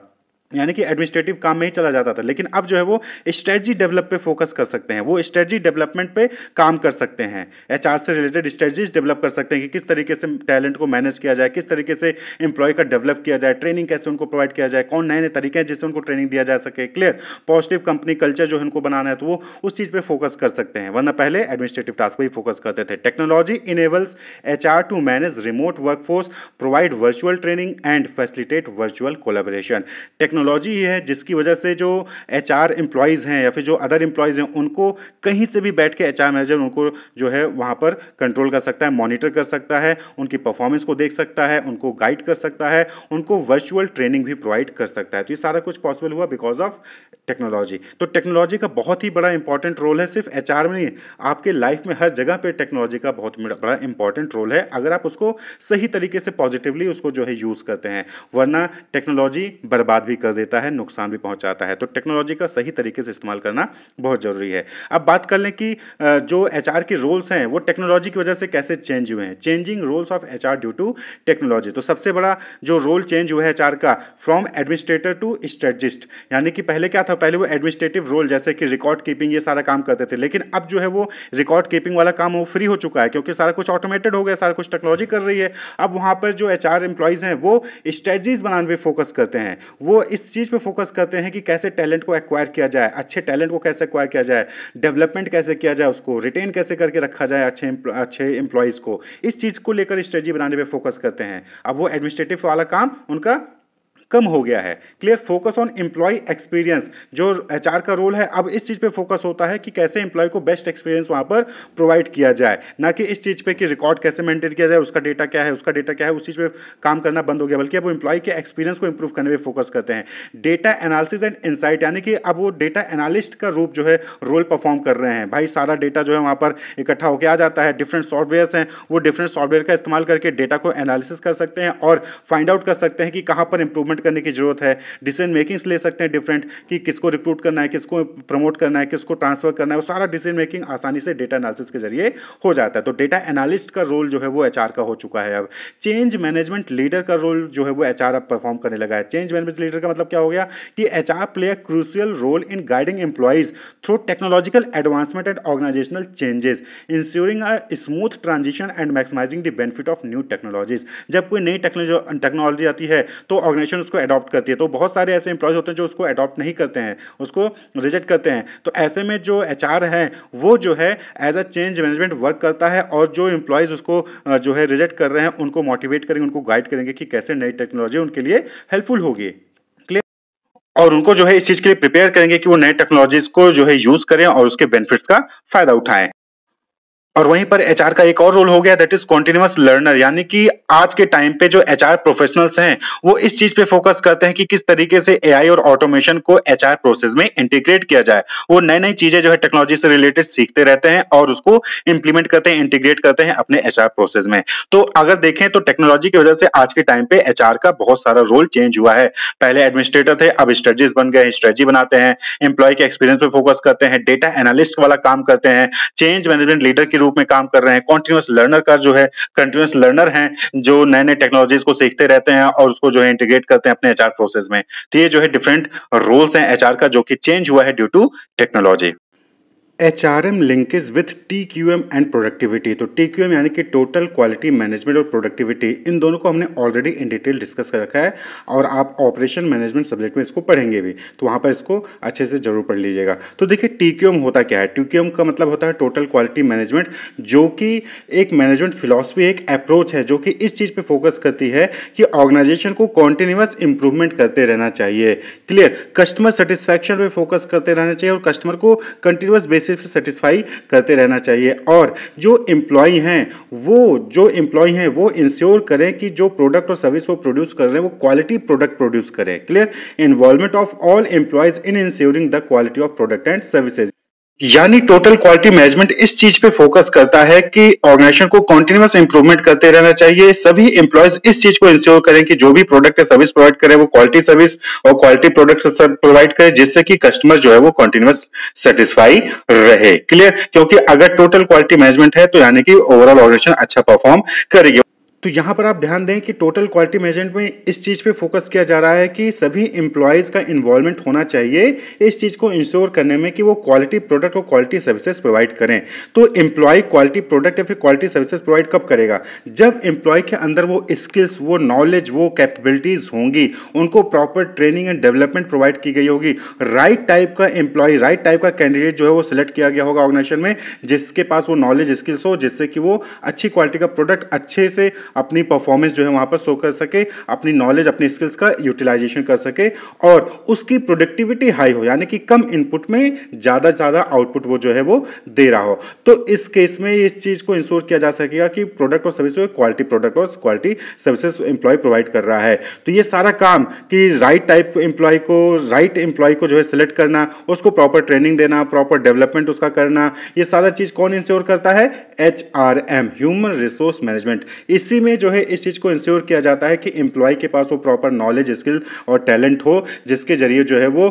यानी कि एडमिनिस्ट्रेटिव काम में ही चला जाता था। लेकिन अब जो है वो स्ट्रेटजी डेवलप पे फोकस कर सकते हैं, वो स्ट्रेटजी डेवलपमेंट पे काम कर सकते हैं, एचआर से रिलेटेड स्ट्रेटजीज डेवलप कर सकते हैं कि किस तरीके से टैलेंट को मैनेज किया जाए, किस तरीके से एम्प्लॉय का डेवलप किया जाए, ट्रेनिंग कैसे उनको प्रोवाइड किया जाए, कौन नए नए तरीके हैं जिससे उनको ट्रेनिंग दिया जा सके, क्लियर। पॉजिटिव कंपनी कल्चर जो है उनको बनाना है तो वो उस चीज पे फोकस कर सकते हैं, वरना पहले एडमिनिस्ट्रेटिव टास्क पे ही फोकस करते थे। Technology enables HR to manage remote workforce, provide virtual training and facilitate virtual collaboration. Technology ही है जिसकी वजह से जो एचआर एम्प्लॉयज हैं या फिर जो अदर एम्प्लॉयज हैं उनको कहीं से भी बैठ के एचआर मैनेजर उनको जो है वहां पर कंट्रोल कर सकता है, मॉनिटर कर सकता है, उनकी परफॉर्मेंस को देख सकता है, उनको गाइड कर सकता है, उनको वर्चुअल ट्रेनिंग भी प्रोवाइड कर सकता है। तो ये सारा कुछ पॉसिबल हुआ बिकॉज ऑफ टेक्नोलॉजी। तो टेक्नोलॉजी का बहुत ही बड़ा इंपॉर्टेंट रोल है, सिर्फ एचआर में नहीं, आपके लाइफ में हर जगह पे टेक्नोलॉजी का बहुत बड़ा इंपॉर्टेंट रोल है, अगर आप उसको सही तरीके से पॉजिटिवली उसको जो है यूज करते हैं। वरना टेक्नोलॉजी बर्बाद भी कर देता है, नुकसान भी पहुंचाता है। तो टेक्नोलॉजी का सही तरीके से इस्तेमाल करना बहुत जरूरी है। अब बात कर लें कि जो एचआर के रोल्स हैं वो टेक्नोलॉजी की वजह से कैसे चेंज हुए हैं। Changing roles of HR due to technology. तो सबसे बड़ा जो रोल चेंज हुआ है एचआर का, फ्रॉम एडमिनिस्ट्रेटर टू स्ट्रेटजिस्ट, यानी कि पहले क्या था, पहले वो एडमिनिस्ट्रेटिव रोल जैसे कि रिकॉर्ड कीपिंग ये सारा काम करते थे, लेकिन अब जो है वो रिकॉर्ड कीपिंग वाला काम वो फ्री हो चुका है क्योंकि सारा कुछ ऑटोमेटेड हो गया, सारा कुछ टेक्नोलॉजी कर रही है। अब वहां पर जो एचआर एम्प्लॉइज हैं वो स्ट्रेटजीज बनाने पे फोकस करते हैं, वो इस चीज पे फोकस करते हैं कि कैसे टैलेंट को एक्वायर किया जाए, अच्छे टैलेंट को कैसे एक्वायर किया जाए, डेवलपमेंट कैसे किया जाए, उसको रिटेन कैसे करके रखा जाए अच्छे एम्प्लॉइज को, इस चीज को लेकर स्ट्रेटजी बनाने पे फोकस करते हैं। अब वो एडमिनिस्ट्रेटिव वाला काम उनका कम हो गया है। Clear. Focus on employee experience, जो एचआर का रोल है अब इस चीज पे फोकस होता है कि कैसे एम्प्लॉय को बेस्ट एक्सपीरियंस वहां पर प्रोवाइड किया जाए, ना कि इस चीज पे कि रिकॉर्ड कैसे मेंटेन किया जाए, उसका डेटा क्या है, उसका डेटा क्या है, उस चीज पे काम करना बंद हो गया, बल्कि अब वो एम्प्लॉय के एक्सपीरियंस को इंप्रूव करने पे फोकस करते हैं। डेटा एनालिसिस एंड इंसाइट, यानी कि अब वो डेटा एनालिस्ट का रूप जो है रोल परफॉर्म कर रहे हैं। भाई सारा डेटा जो है वहां पर इकट्ठा होकर आ जाता है, डिफरेंट सॉफ्टवेयर हैं, वो डिफरेंट सॉफ्टवेयर का इस्तेमाल करके डेटा को एनालिसिस कर सकते हैं और फाइंड आउट कर सकते हैं कि कहां पर इंप्रूवमेंट करने की जरूरत है। डिसीजन मेकिंग्स ले सकते हैं डिफरेंट, कि किसको रिक्रूट करना है, किसको प्रमोट करना है, किसको ट्रांसफर करना है, वो सारा डिसीजन मेकिंग आसानी से डेटा एनालिसिस के जरिए हो जाता है। तो डेटा एनालिस्ट का रोल जो है वो एचआर का हो चुका है। अब चेंज मैनेजमेंट लीडर का रोल जो है वो एचआर अब परफॉर्म करने लगा है। चेंज मैनेजमेंट लीडर का मतलब क्या हो गया कि HR play a crucial role in guiding employees through technological advancement and organisational changes, ensuring a smooth transition and maximising the benefit of new technologies. जब कोई नई टेक्नोलॉजी आती है तो ऑर्गेनाइजेशन उसको अडॉप्ट करती है। तो बहुत सारे ऐसे एम्प्लॉयज़ होते हैं जो उसको अडॉप्ट नहीं करते हैं, उसको रिजेक्ट करते हैं। तो ऐसे में जो एचआर है वो जो है as a change management work करता है और जो एम्प्लॉयज़ उसको जो है रिजेक्ट कर रहे हैं उनको मोटिवेट करेंगे, उनको गाइड करेंगे कि कैसे नई टेक्नोलॉजी उनके लिए हेल्पफुल होगी। क्लियर? और उनको जो है इस चीज़ के लिए प्रिपेयर करेंगे कि वो नए टेक्नोलॉजीज़ को जो है यूज़ करें और उसके बेनिफिट्स का फ़ायदा उठाएँ। और वहीं पर एचआर का एक और रोल हो गया, दैट इज कॉन्टिन्यूअस लर्नर, यानी कि आज के टाइम पे जो एचआर प्रोफेशनल्स हैं वो इस चीज पे फोकस करते हैं कि किस तरीके से एआई और ऑटोमेशन को एचआर प्रोसेस में इंटीग्रेट किया जाए। वो नई नई चीजें जो है टेक्नोलॉजी से रिलेटेड सीखते रहते हैं और उसको इंप्लीमेंट करते हैं, इंटीग्रेट करते हैं अपने एचआर प्रोसेस में। तो अगर देखें तो टेक्नोलॉजी की वजह से आज के टाइम पे एचआर का बहुत सारा रोल चेंज हुआ है। पहले एडमिनिस्ट्रेटर थे, अब स्ट्रेटजीज बन गए, स्ट्रेटजी बनाते हैं, एम्प्लॉय के एक्सपीरियंस पे फोकस करते हैं, डेटा एनालिस्ट वाला काम करते हैं, चेंज मैनेजमेंट लीडर के रूप में काम कर रहे हैं, कॉन्टिन्यूअस लर्नर का जो है कंटिन्यूअस लर्नर हैं जो नए नए टेक्नोलॉजीज को सीखते रहते हैं और उसको जो है इंटीग्रेट करते हैं अपने एचआर प्रोसेस में। तो ये जो है डिफरेंट रोल्स हैं एचआर का जो कि चेंज हुआ है due to technology. HRM linkage with TQM and productivity. तो TQM यानी कि टोटल क्वालिटी मैनेजमेंट और प्रोडक्टिविटी, इन दोनों को हमने ऑलरेडी इन डिटेल डिस्कस कर रखा है और आप ऑपरेशन मैनेजमेंट सब्जेक्ट में इसको पढ़ेंगे भी, तो वहाँ पर इसको अच्छे से जरूर पढ़ लीजिएगा। तो देखिए TQM होता क्या है। TQM का मतलब होता है टोटल क्वालिटी मैनेजमेंट, जो कि एक मैनेजमेंट फिलॉसफी, एक अप्रोच है जो कि इस चीज़ पे फोकस करती है कि ऑर्गेनाइजेशन को कॉन्टिन्यूअस इंप्रूवमेंट करते रहना चाहिए। क्लियर? कस्टमर सेटिस्फैक्शन पे फोकस करते रहना चाहिए और कस्टमर को कंटिन्यूअस बेसिस पे सेटिस्फाई करते रहना चाहिए। और जो एम्प्लॉय हैं वो इंश्योर करें कि जो प्रोडक्ट और सर्विस वो प्रोड्यूस कर रहे हैं वो क्वालिटी प्रोडक्ट प्रोड्यूस करें। Clear? Involvement of all employees in ensuring the quality of product and services, यानी टोटल क्वालिटी मैनेजमेंट इस चीज पे फोकस करता है कि ऑर्गेनाइजेशन को कंटिन्यूअस इंप्रूवमेंट करते रहना चाहिए। सभी एम्प्लॉयज इस चीज को इंश्योर करें कि जो भी प्रोडक्ट या सर्विस प्रोवाइड करे वो क्वालिटी सर्विस और क्वालिटी प्रोडक्ट प्रोवाइड करे, जिससे कि कस्टमर जो है वो कंटिन्यूअस सेटिस्फाई रहे। क्लियर? क्योंकि अगर टोटल क्वालिटी मैनेजमेंट है तो यानी कि ओवरऑल ऑर्गेनाइजेशन अच्छा परफॉर्म करेगी। तो यहाँ पर आप ध्यान दें कि टोटल क्वालिटी मैनेजमेंट में इस चीज़ पे फोकस किया जा रहा है कि सभी एम्प्लॉयज़ का इन्वॉल्वमेंट होना चाहिए इस चीज़ को इंश्योर करने में कि वो क्वालिटी प्रोडक्ट और क्वालिटी सर्विसेज प्रोवाइड करें। तो एम्प्लॉय क्वालिटी प्रोडक्ट या फिर क्वालिटी सर्विसेज प्रोवाइड कब करेगा? जब एम्प्लॉय के अंदर वो स्किल्स, वो नॉलेज, वो कैपेबिलिटीज़ होंगी, उनको proper training and development provide की गई होगी, राइट टाइप का एम्प्लॉय, राइट टाइप का कैंडिडेट जो है वो सिलेक्ट किया गया होगा ऑर्गेनाइजेशन में, जिसके पास वो नॉलेज, स्किल्स हो, जिससे कि वो अच्छी क्वालिटी का प्रोडक्ट अच्छे से अपनी परफॉर्मेंस जो है वहां पर शो कर सके, अपनी नॉलेज, अपनी स्किल्स का यूटिलाइजेशन कर सके और उसकी प्रोडक्टिविटी हाई हो, यानी कि कम इनपुट में ज्यादा ज्यादा आउटपुट वो जो है वो दे रहा हो। तो इस केस में इस चीज को इंश्योर किया जा सकेगा कि प्रोडक्ट और सर्विस क्वालिटी प्रोडक्ट और क्वालिटी सर्विसेज एम्प्लॉय प्रोवाइड कर रहा है। तो ये सारा काम कि राइट टाइप एम्प्लॉय को जो है सिलेक्ट करना, उसको प्रॉपर ट्रेनिंग देना, प्रॉपर डेवलपमेंट उसका करना, ये सारा चीज कौन इंश्योर करता है? HRM, human resource management. इसी में जो है इस चीज को इंश्योर किया जाता है कि एम्प्लॉय के पास वो प्रॉपर नॉलेज, स्किल और टैलेंट हो, जिसके जरिए जो है वो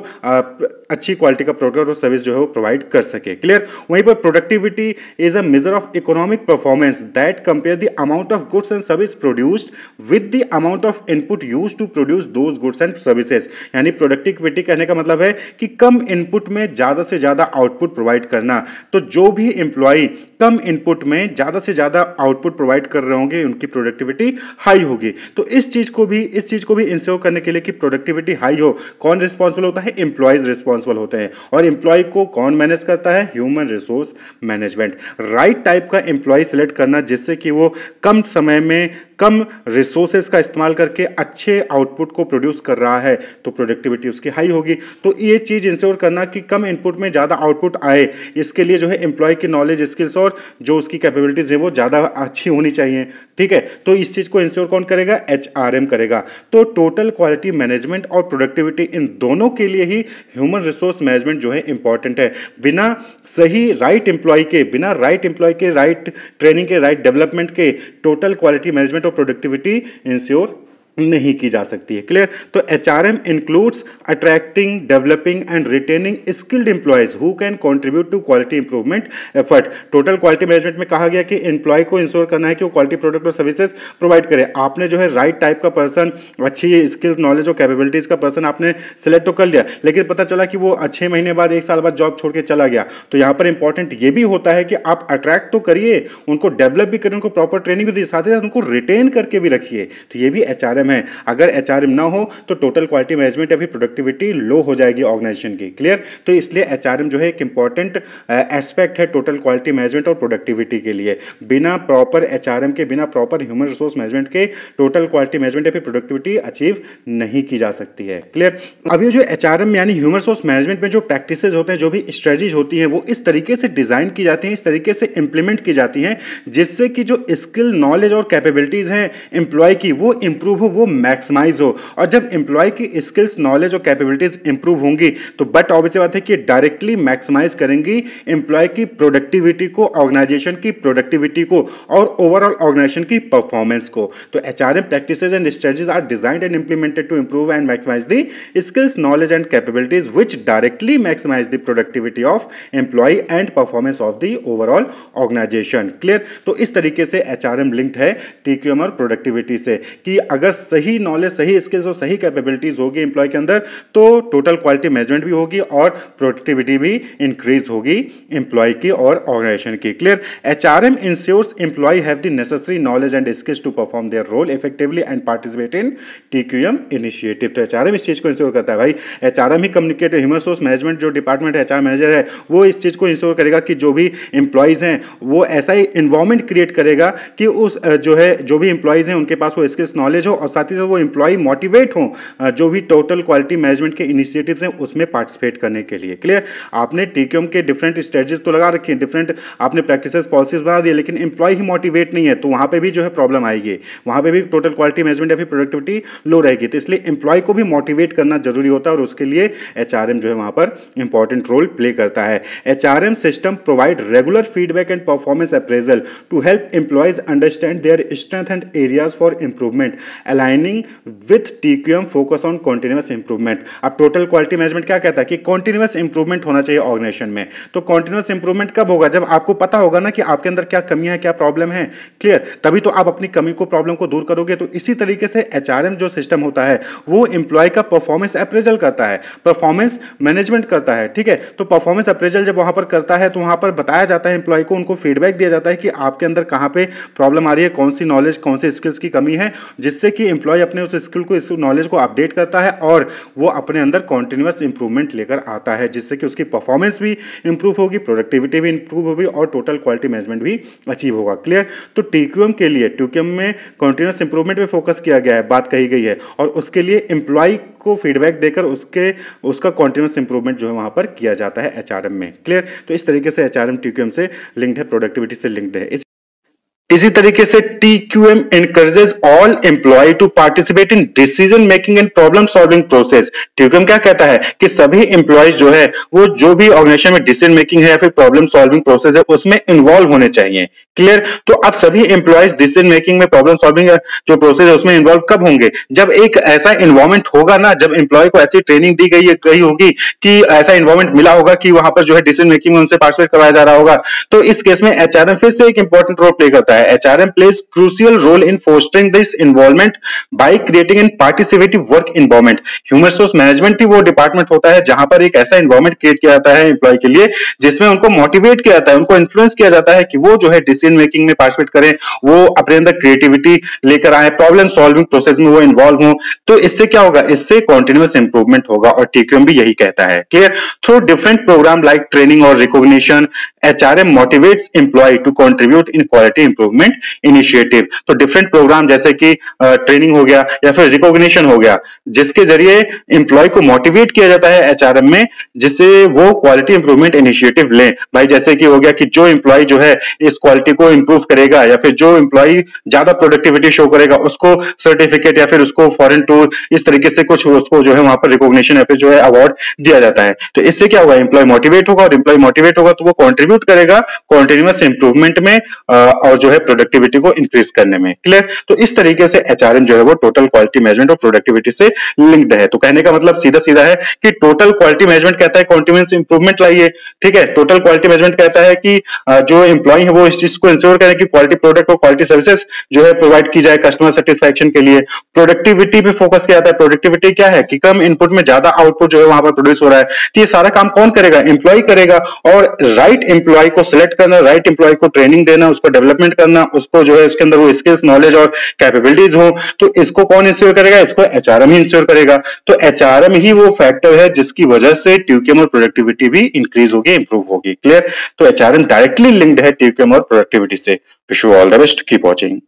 अच्छी क्वालिटी का प्रोडक्ट और सर्विस जो है वो प्रोवाइड कर सके। क्लियर? वहीं पर productivity is a measure of economic performance that compare the amount of goods and service produced with the amount of input used to produce those goods and services. यानी productivity कहने का मतलब है कि कम इनपुट में ज्यादा से ज्यादा आउटपुट प्रोवाइड करना। तो जो भी एम्प्लॉय कम इनपुट में ज्यादा से ज्यादा आउटपुट प्रोवाइड कर रहे होंगे उनकी प्रोडक्टिविटी हाई होगी। तो इस चीज को भी इंश्योर करने के लिए कि प्रोडक्टिविटी हाई हो, कौन रिस्पांसिबल होता है? एम्प्लॉयज रिस्पांसिबल होते हैं। और एम्प्लॉय को कौन मैनेज करता है? Human resource management. Right type का एम्प्लॉय सिलेक्ट करना जिससे कि वो कम समय में कम रिसोर्सेज का इस्तेमाल करके अच्छे आउटपुट को प्रोड्यूस कर रहा है, तो प्रोडक्टिविटी उसकी हाई होगी। तो ये चीज इंश्योर करना कि कम इनपुट में ज्यादा आउटपुट आए, इसके लिए जो है एम्प्लॉय की नॉलेज, स्किल्स और जो उसकी कैपेबिलिटीज है वो ज्यादा अच्छी होनी चाहिए। ठीक है? तो इस चीज को इंश्योर कौन करेगा? HRM करेगा। तो टोटल क्वालिटी मैनेजमेंट और प्रोडक्टिविटी, इन दोनों के लिए ही ह्यूमन रिसोर्स मैनेजमेंट जो है इंपॉर्टेंट है। बिना राइट एम्प्लॉय के, राइट ट्रेनिंग के, राइट डेवलपमेंट के टोटल क्वालिटी मैनेजमेंट और प्रोडक्टिविटी इंश्योर नहीं की जा सकती है। क्लियर? तो HRM includes attracting, developing and retaining skilled employees who can contribute to quality improvement effort. Total quality management में कहा गया कि एम्प्लॉय को इंश्योर करना है कि वो क्वालिटी प्रोडक्ट और सर्विसेज प्रोवाइड करे। आपने जो है राइट टाइप का पर्सन, अच्छी स्किल्स, नॉलेज और कैपेबिलिटीज का पर्सन आपने सिलेक्ट तो कर लिया, लेकिन पता चला कि वो 6 महीने बाद, 1 साल बाद जॉब छोड़ के चला गया। तो यहाँ पर इंपॉर्टेंट ये भी होता है कि आप अट्रैक्ट तो करिए, उनको डेवलप भी करिए, उनको प्रॉपर ट्रेनिंग भी दी, साथ ही साथ उनको रिटेन करके भी रखिए। तो ये भी HRM एचआरएम है। अगर एचआरएम ना हो तो टोटल क्वालिटी मैनेजमेंट या फिर प्रोडक्टिविटी लो हो जाएगी ऑर्गेनाइजेशन की। क्लियर? तो इसलिए एचआरएम जो है एक इंपॉर्टेंट एस्पेक्ट है टोटल क्वालिटी मैनेजमेंट और प्रोडक्टिविटी के लिए। बिना प्रॉपर एचआरएम के, बिना प्रॉपर ह्यूमन रिसोर्स मैनेजमेंट के टोटल क्वालिटी मैनेजमेंट या फिर प्रोडक्टिविटी अचीव नहीं की जा सकती है। क्लियर? अब ये जो एचआरएम यानी ह्यूमन रिसोर्स मैनेजमेंट में जो प्रैक्टिसेस होते हैं, जो भी स्ट्रेटजीज होती हैं, वो इस तरीके से डिजाइन की जाती हैं, इस तरीके से इंप्लीमेंट की जाती हैं जिससे कि जो स्किल, नॉलेज और कैपेबिलिटीज हैं एम्प्लॉय की, वो इंप्रूव हो, वो मैक्सिमाइज हो। और जब एम्प्लॉय की स्किल्स, नॉलेज और कैपेबिलिटीज इंप्रूव होंगी तो बट ऑब्वियस बात है कि डायरेक्टली मैक्सिमाइज करेंगी एम्प्लॉय की प्रोडक्टिविटी को, ऑर्गेनाइजेशन की प्रोडक्टिविटी को और ओवरऑल ऑर्गेनाइजेशन की परफॉर्मेंस को। तो HRM practices and strategies are designed and implemented to improve and maximise the skills, knowledge and capabilities which directly maximise the productivity of employee and performance of the overall organisation. Clear? तो इस तरीके से HRM linked है TQM और productivity से कि अगर सही नॉलेज, सही स्किल्स और सही कैपेबिलिटीज होगी एम्प्लॉय के अंदर तो टोटल क्वालिटी मैनेजमेंट भी होगी और प्रोडक्टिविटी भी इंक्रीज होगी एम्प्लॉय की और ऑर्गेनाइजेशन की। Clear? HRM ensures employee have the necessary knowledge and skills to perform their role effectively and participate in TQM initiative. तो एचआरएम इस चीज को इंश्योर करता है भाई। एचआरएम ही कम्युनिकेट, ह्यूमन रिसोर्स मैनेजमेंट जो डिपार्टमेंट है, एचआर मैनेजर है, वो इस चीज को इंश्योर करेगा कि जो भी एम्प्लॉयज हैं वो ऐसा ही इन्वायरमेंट क्रिएट करेगा कि उस जो भी एम्प्लॉयज हैं उनके पास वो स्किल्स, नॉलेज हो और साथ ही साथ वो एम्प्लॉय मोटिवेट हो जो भी टोटल क्वालिटी मैनेजमेंट के इनिशिएटिव्स हैं उसमें पार्टिसिपेट करने के लिए। क्लियर? आपने टीक्यूएम के डिफरेंट स्ट्रेटजीज तो लगा रखी हैं, डिफरेंट आपने प्रैक्टिसेस, पॉलिसीज बना दी, लेकिन एम्प्लॉय ही मोटिवेट नहीं है तो वहां पे भी जो है प्रॉब्लम आएगी, वहां पे भी टोटल क्वालिटी मैनेजमेंट या फिर प्रोडक्टिविटी लो रहेगी। तो इसलिए एम्प्लॉय को भी मोटिवेट करना जरूरी होता है और उसके लिए एचआरएम जो है वहां पर इंपॉर्टेंट रोल प्ले करता है। HRM system provide regular feedback and performance appraisal to help employees understand their strength and areas for improvement aligning with TQM focus on continuous improvement. अब टोटल क्वालिटी मैनेजमेंट क्या कहता है कि continuous improvement होना चाहिए organisation में। तो continuous improvement कब होगा? जब आपको पता होगा ना कि आपके अंदर क्या कमियां है, क्या प्रॉब्लम है। क्लियर? तभी तो आप अपनी कमी को, प्रॉब्लम को दूर करोगे। तो इसी तरीके से एचआरएम जो सिस्टम होता है वो एम्प्लॉय का परफॉर्मेंस अप्रेजल करता है, परफॉर्मेंस मैनेजमेंट करता है। ठीक है? तो परफॉर्मेंस अप्रेजल जब वहां पर करता है तो वहां पर बताया जाता है एम्प्लॉय को, उनको फीडबैक दिया जाता है कि आपके अंदर कहां पे प्रॉब्लम आ रही है, कौन सी नॉलेज, कौन से स्किल्स की कमी है, जिससे कि एम्प्लॉय अपने उस स्किल को, इस नॉलेज को अपडेट करता है और वो अपने अंदर कॉन्टिन्यूअस इंप्रूवमेंट लेकर आता है जिससे कि उसकी परफॉर्मेंस भी इंप्रूव होगी, प्रोडक्टिविटी भी इंप्रूव होगी और टोटल क्वालिटी मैनेजमेंट भी अचीव होगा। क्लियर? तो टीक्यूएम के लिए, टीक्यूएम में कॉन्टिन्यूअस इंप्रूवमेंट पे फोकस किया गया है, बात कही गई है और उसके लिए एम्प्लॉय को फीडबैक देकर उसका कॉन्टिन्यूअस इंप्रूवमेंट जो है वहां पर किया जाता है एचआरएम में। क्लियर? तो इस तरीके से एचआरएम टीक्यूएम से लिंक्ड है, प्रोडक्टिविटी से लिंक्ड है। इसी तरीके से TQM encourages all employee to participate in decision making and problem solving process। TQM क्या कहता है कि सभी एम्प्लॉयज जो है वो जो भी ऑर्गेनाइजेशन में डिसीजन मेकिंग है या फिर प्रॉब्लम सॉल्विंग प्रोसेस है उसमें इन्वॉल्व होने चाहिए। क्लियर? तो अब सभी एम्प्लॉयज डिसीजन मेकिंग में, प्रॉब्लम सॉल्विंग जो प्रोसेस है उसमें इन्वॉल्व कब होंगे? जब एक ऐसा इन्वायरमेंट होगा ना, जब एम्प्लॉय को ऐसी ट्रेनिंग दी गई होगी कि ऐसा इन्वायरमेंट मिला होगा कि वहां पर जो है डिसीजन मेकिंग में उनसे पार्टिसिपेट करवाया जा रहा होगा। तो इस केस में एचआरएम फिर से एक इंपॉर्टेंट रोल प्ले करता है। HRM plays crucial role in fostering this involvement by creating an participative work environment। Human resource management ही वो डिपार्टमेंट होता है जहां पर एक ऐसा इन्वायरमेंट क्रिएट किया जाता है एम्प्लॉय के लिए जिसमें उनको मोटिवेट किया जाता है, उनको इन्फ्लुएंस किया जाता है कि वो जो है डिसीजन मेकिंग में पार्टिसिपेट करें, वो अपने अंदर क्रिएटिविटी लेकर आए, प्रॉब्लम सॉल्विंग प्रोसेस में वो इन्वॉल्व हो। तो इससे क्या होगा? इससे कॉन्टिन्यूअस इंप्रूवमेंट होगा और टीक्यूएम भी यही कहता है। Clear? Through different programme like training और recognition HRM motivates employee to contribute in quality improvement initiative। तो डिफरेंट प्रोग्राम जैसे कि ट्रेनिंग हो गया या फिर रिकॉग्निशन हो गया जिसके जरिए एम्प्लॉय को मोटिवेट किया जाता है एचआरएम में जिससे वो क्वालिटी इंप्रूवमेंट इनिशिएटिव लें। भाई जैसे कि हो गया कि जो एम्प्लॉय जो है इस क्वालिटी को इंप्रूव करेगा या फिर जो एम्प्लॉय ज्यादा प्रोडक्टिविटी शो करेगा उसको सर्टिफिकेट या फिर उसको फॉरेन टूर इस तरीके से कुछ उसको जो है वहां पर रिकॉग्निशन या फिर जो है अवार्ड दिया जाता है। तो इससे क्या होगा? एम्प्लॉय मोटिवेट होगा और एम्प्लॉय मोटिवेट होगा तो वो कॉन्ट्रीब्यूट करेगा कॉन्टिन्यूअस इंप्रूवमेंट में और जो है प्रोडक्टिविटी को इंक्रीज करने में। क्लियर? तो इस तरीके से एचआरएम जो है वो टोटल क्वालिटी मैनेजमेंट और प्रोडक्टिविटी से लिंक्ड है। तो कहने का मतलब सीधा सीधा है कि टोटल क्वालिटी मैनेजमेंट कहता है कॉन्टिन्यूअस इंप्रूवमेंट लाइए। ठीक है? टोटल क्वालिटी मैनेजमेंट कहता है कि जो एम्प्लॉय है वो इस चीज को इंश्योर करें कि क्वालिटी प्रोडक्ट और क्वालिटी सर्विसेज जो है प्रोवाइड की जाए कस्टमर सेटिस्फैक्शन के लिए। प्रोडक्टिविटी पे फोकस किया जाता है। प्रोडक्टिविटी क्या है कि कम इनपुट में ज्यादा आउटपुट जो है वहां पर प्रोड्यूस हो रहा है। तो ये सारा काम कौन करेगा? एम्प्लॉय करेगा और राइट एम्प्लॉय को सिलेक्ट करना, राइट एम्प्लॉय को ट्रेनिंग देना, उसको डेवलपमेंट करना, उसको जो है उसके अंदर वो स्किल्स, नॉलेज और कैपेबिलिटीज हो, तो इसको कौन इंश्योर करेगा? इसको एचआरएम ही इंश्योर करेगा। तो एचआरएम ही वो फैक्टर है जिसकी वजह से ट्यूकेम और प्रोडक्टिविटी भी इंक्रीज होगी, इंप्रूव होगी। क्लियर? तो एचआरएम डायरेक्टली लिंक्ड है ट्यूकेम और प्रोडक्टिविटी से। Wish you all the best, keep watching.